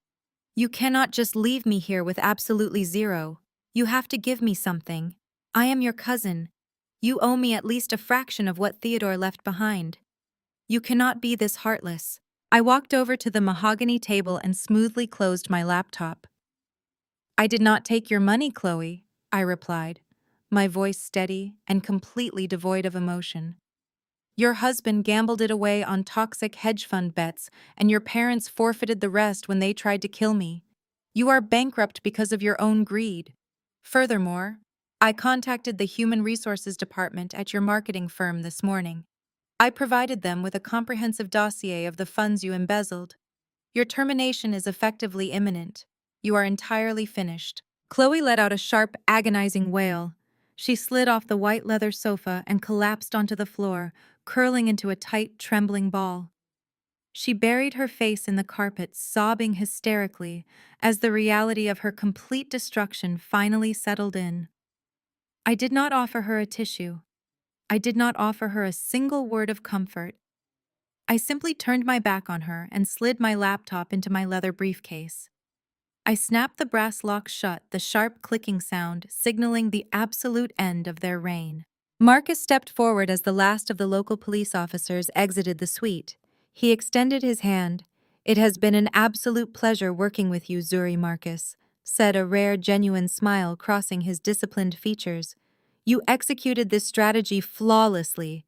You cannot just leave me here with absolutely zero. You have to give me something. I am your cousin. You owe me at least a fraction of what Theodore left behind. You cannot be this heartless." I walked over to the mahogany table and smoothly closed my laptop. "I did not take your money, Chloe," I replied, my voice steady and completely devoid of emotion. "Your husband gambled it away on toxic hedge fund bets, and your parents forfeited the rest when they tried to kill me. You are bankrupt because of your own greed. Furthermore, I contacted the Human Resources Department at your marketing firm this morning. I provided them with a comprehensive dossier of the funds you embezzled. Your termination is effectively imminent. You are entirely finished." Chloe let out a sharp, agonizing wail. She slid off the white leather sofa and collapsed onto the floor, curling into a tight, trembling ball. She buried her face in the carpet, sobbing hysterically as the reality of her complete destruction finally settled in. I did not offer her a tissue. I did not offer her a single word of comfort. I simply turned my back on her and slid my laptop into my leather briefcase. I snapped the brass lock shut, the sharp clicking sound signaling the absolute end of their reign. Marcus stepped forward as the last of the local police officers exited the suite. He extended his hand. "It has been an absolute pleasure working with you, Zuri Marcus," said, a rare, genuine smile crossing his disciplined features. "You executed this strategy flawlessly.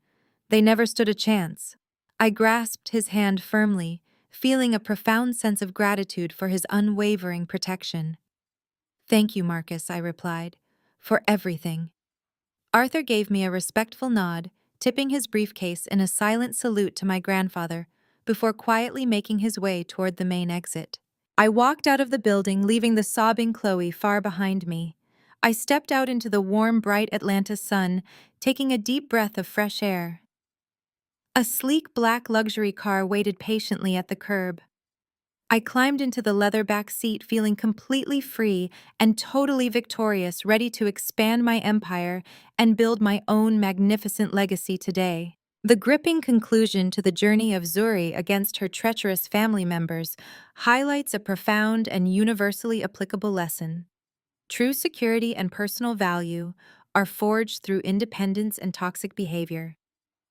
They never stood a chance." I grasped his hand firmly, feeling a profound sense of gratitude for his unwavering protection. "Thank you, Marcus," I replied, "for everything." Arthur gave me a respectful nod, tipping his briefcase in a silent salute to my grandfather, before quietly making his way toward the main exit. I walked out of the building, leaving the sobbing Chloe far behind me. I stepped out into the warm, bright Atlanta sun, taking a deep breath of fresh air. A sleek black luxury car waited patiently at the curb. I climbed into the leather back seat, feeling completely free and totally victorious, ready to expand my empire and build my own magnificent legacy today. The gripping conclusion to the journey of Zuri against her treacherous family members highlights a profound and universally applicable lesson. True security and personal value are forged through independence, and toxic behavior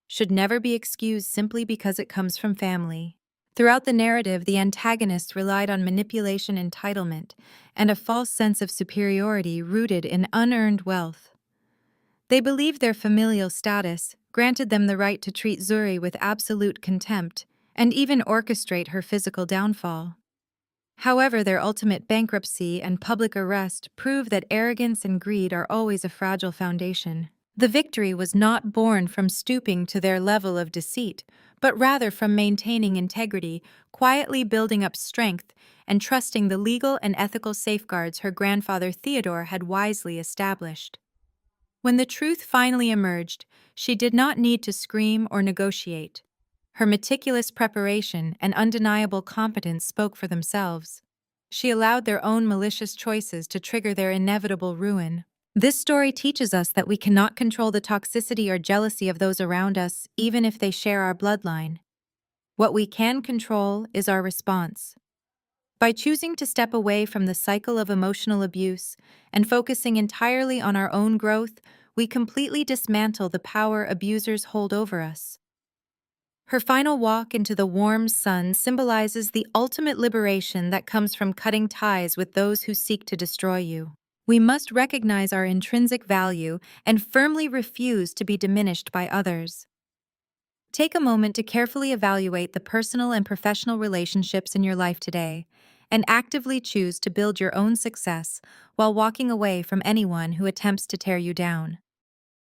should never be excused simply because it comes from family. Throughout the narrative, the antagonist relied on manipulation, entitlement, and a false sense of superiority rooted in unearned wealth. They believed their familial status granted them the right to treat Zuri with absolute contempt and even orchestrate her physical downfall. However, their ultimate bankruptcy and public arrest prove that arrogance and greed are always a fragile foundation. The victory was not born from stooping to their level of deceit, but rather from maintaining integrity, quietly building up strength, and trusting the legal and ethical safeguards her grandfather Theodore had wisely established. When the truth finally emerged, she did not need to scream or negotiate. Her meticulous preparation and undeniable competence spoke for themselves. She allowed their own malicious choices to trigger their inevitable ruin. This story teaches us that we cannot control the toxicity or jealousy of those around us, even if they share our bloodline. What we can control is our response. By choosing to step away from the cycle of emotional abuse and focusing entirely on our own growth, we completely dismantle the power abusers hold over us. Her final walk into the warm sun symbolizes the ultimate liberation that comes from cutting ties with those who seek to destroy you. We must recognize our intrinsic value and firmly refuse to be diminished by others. Take a moment to carefully evaluate the personal and professional relationships in your life today, and actively choose to build your own success while walking away from anyone who attempts to tear you down.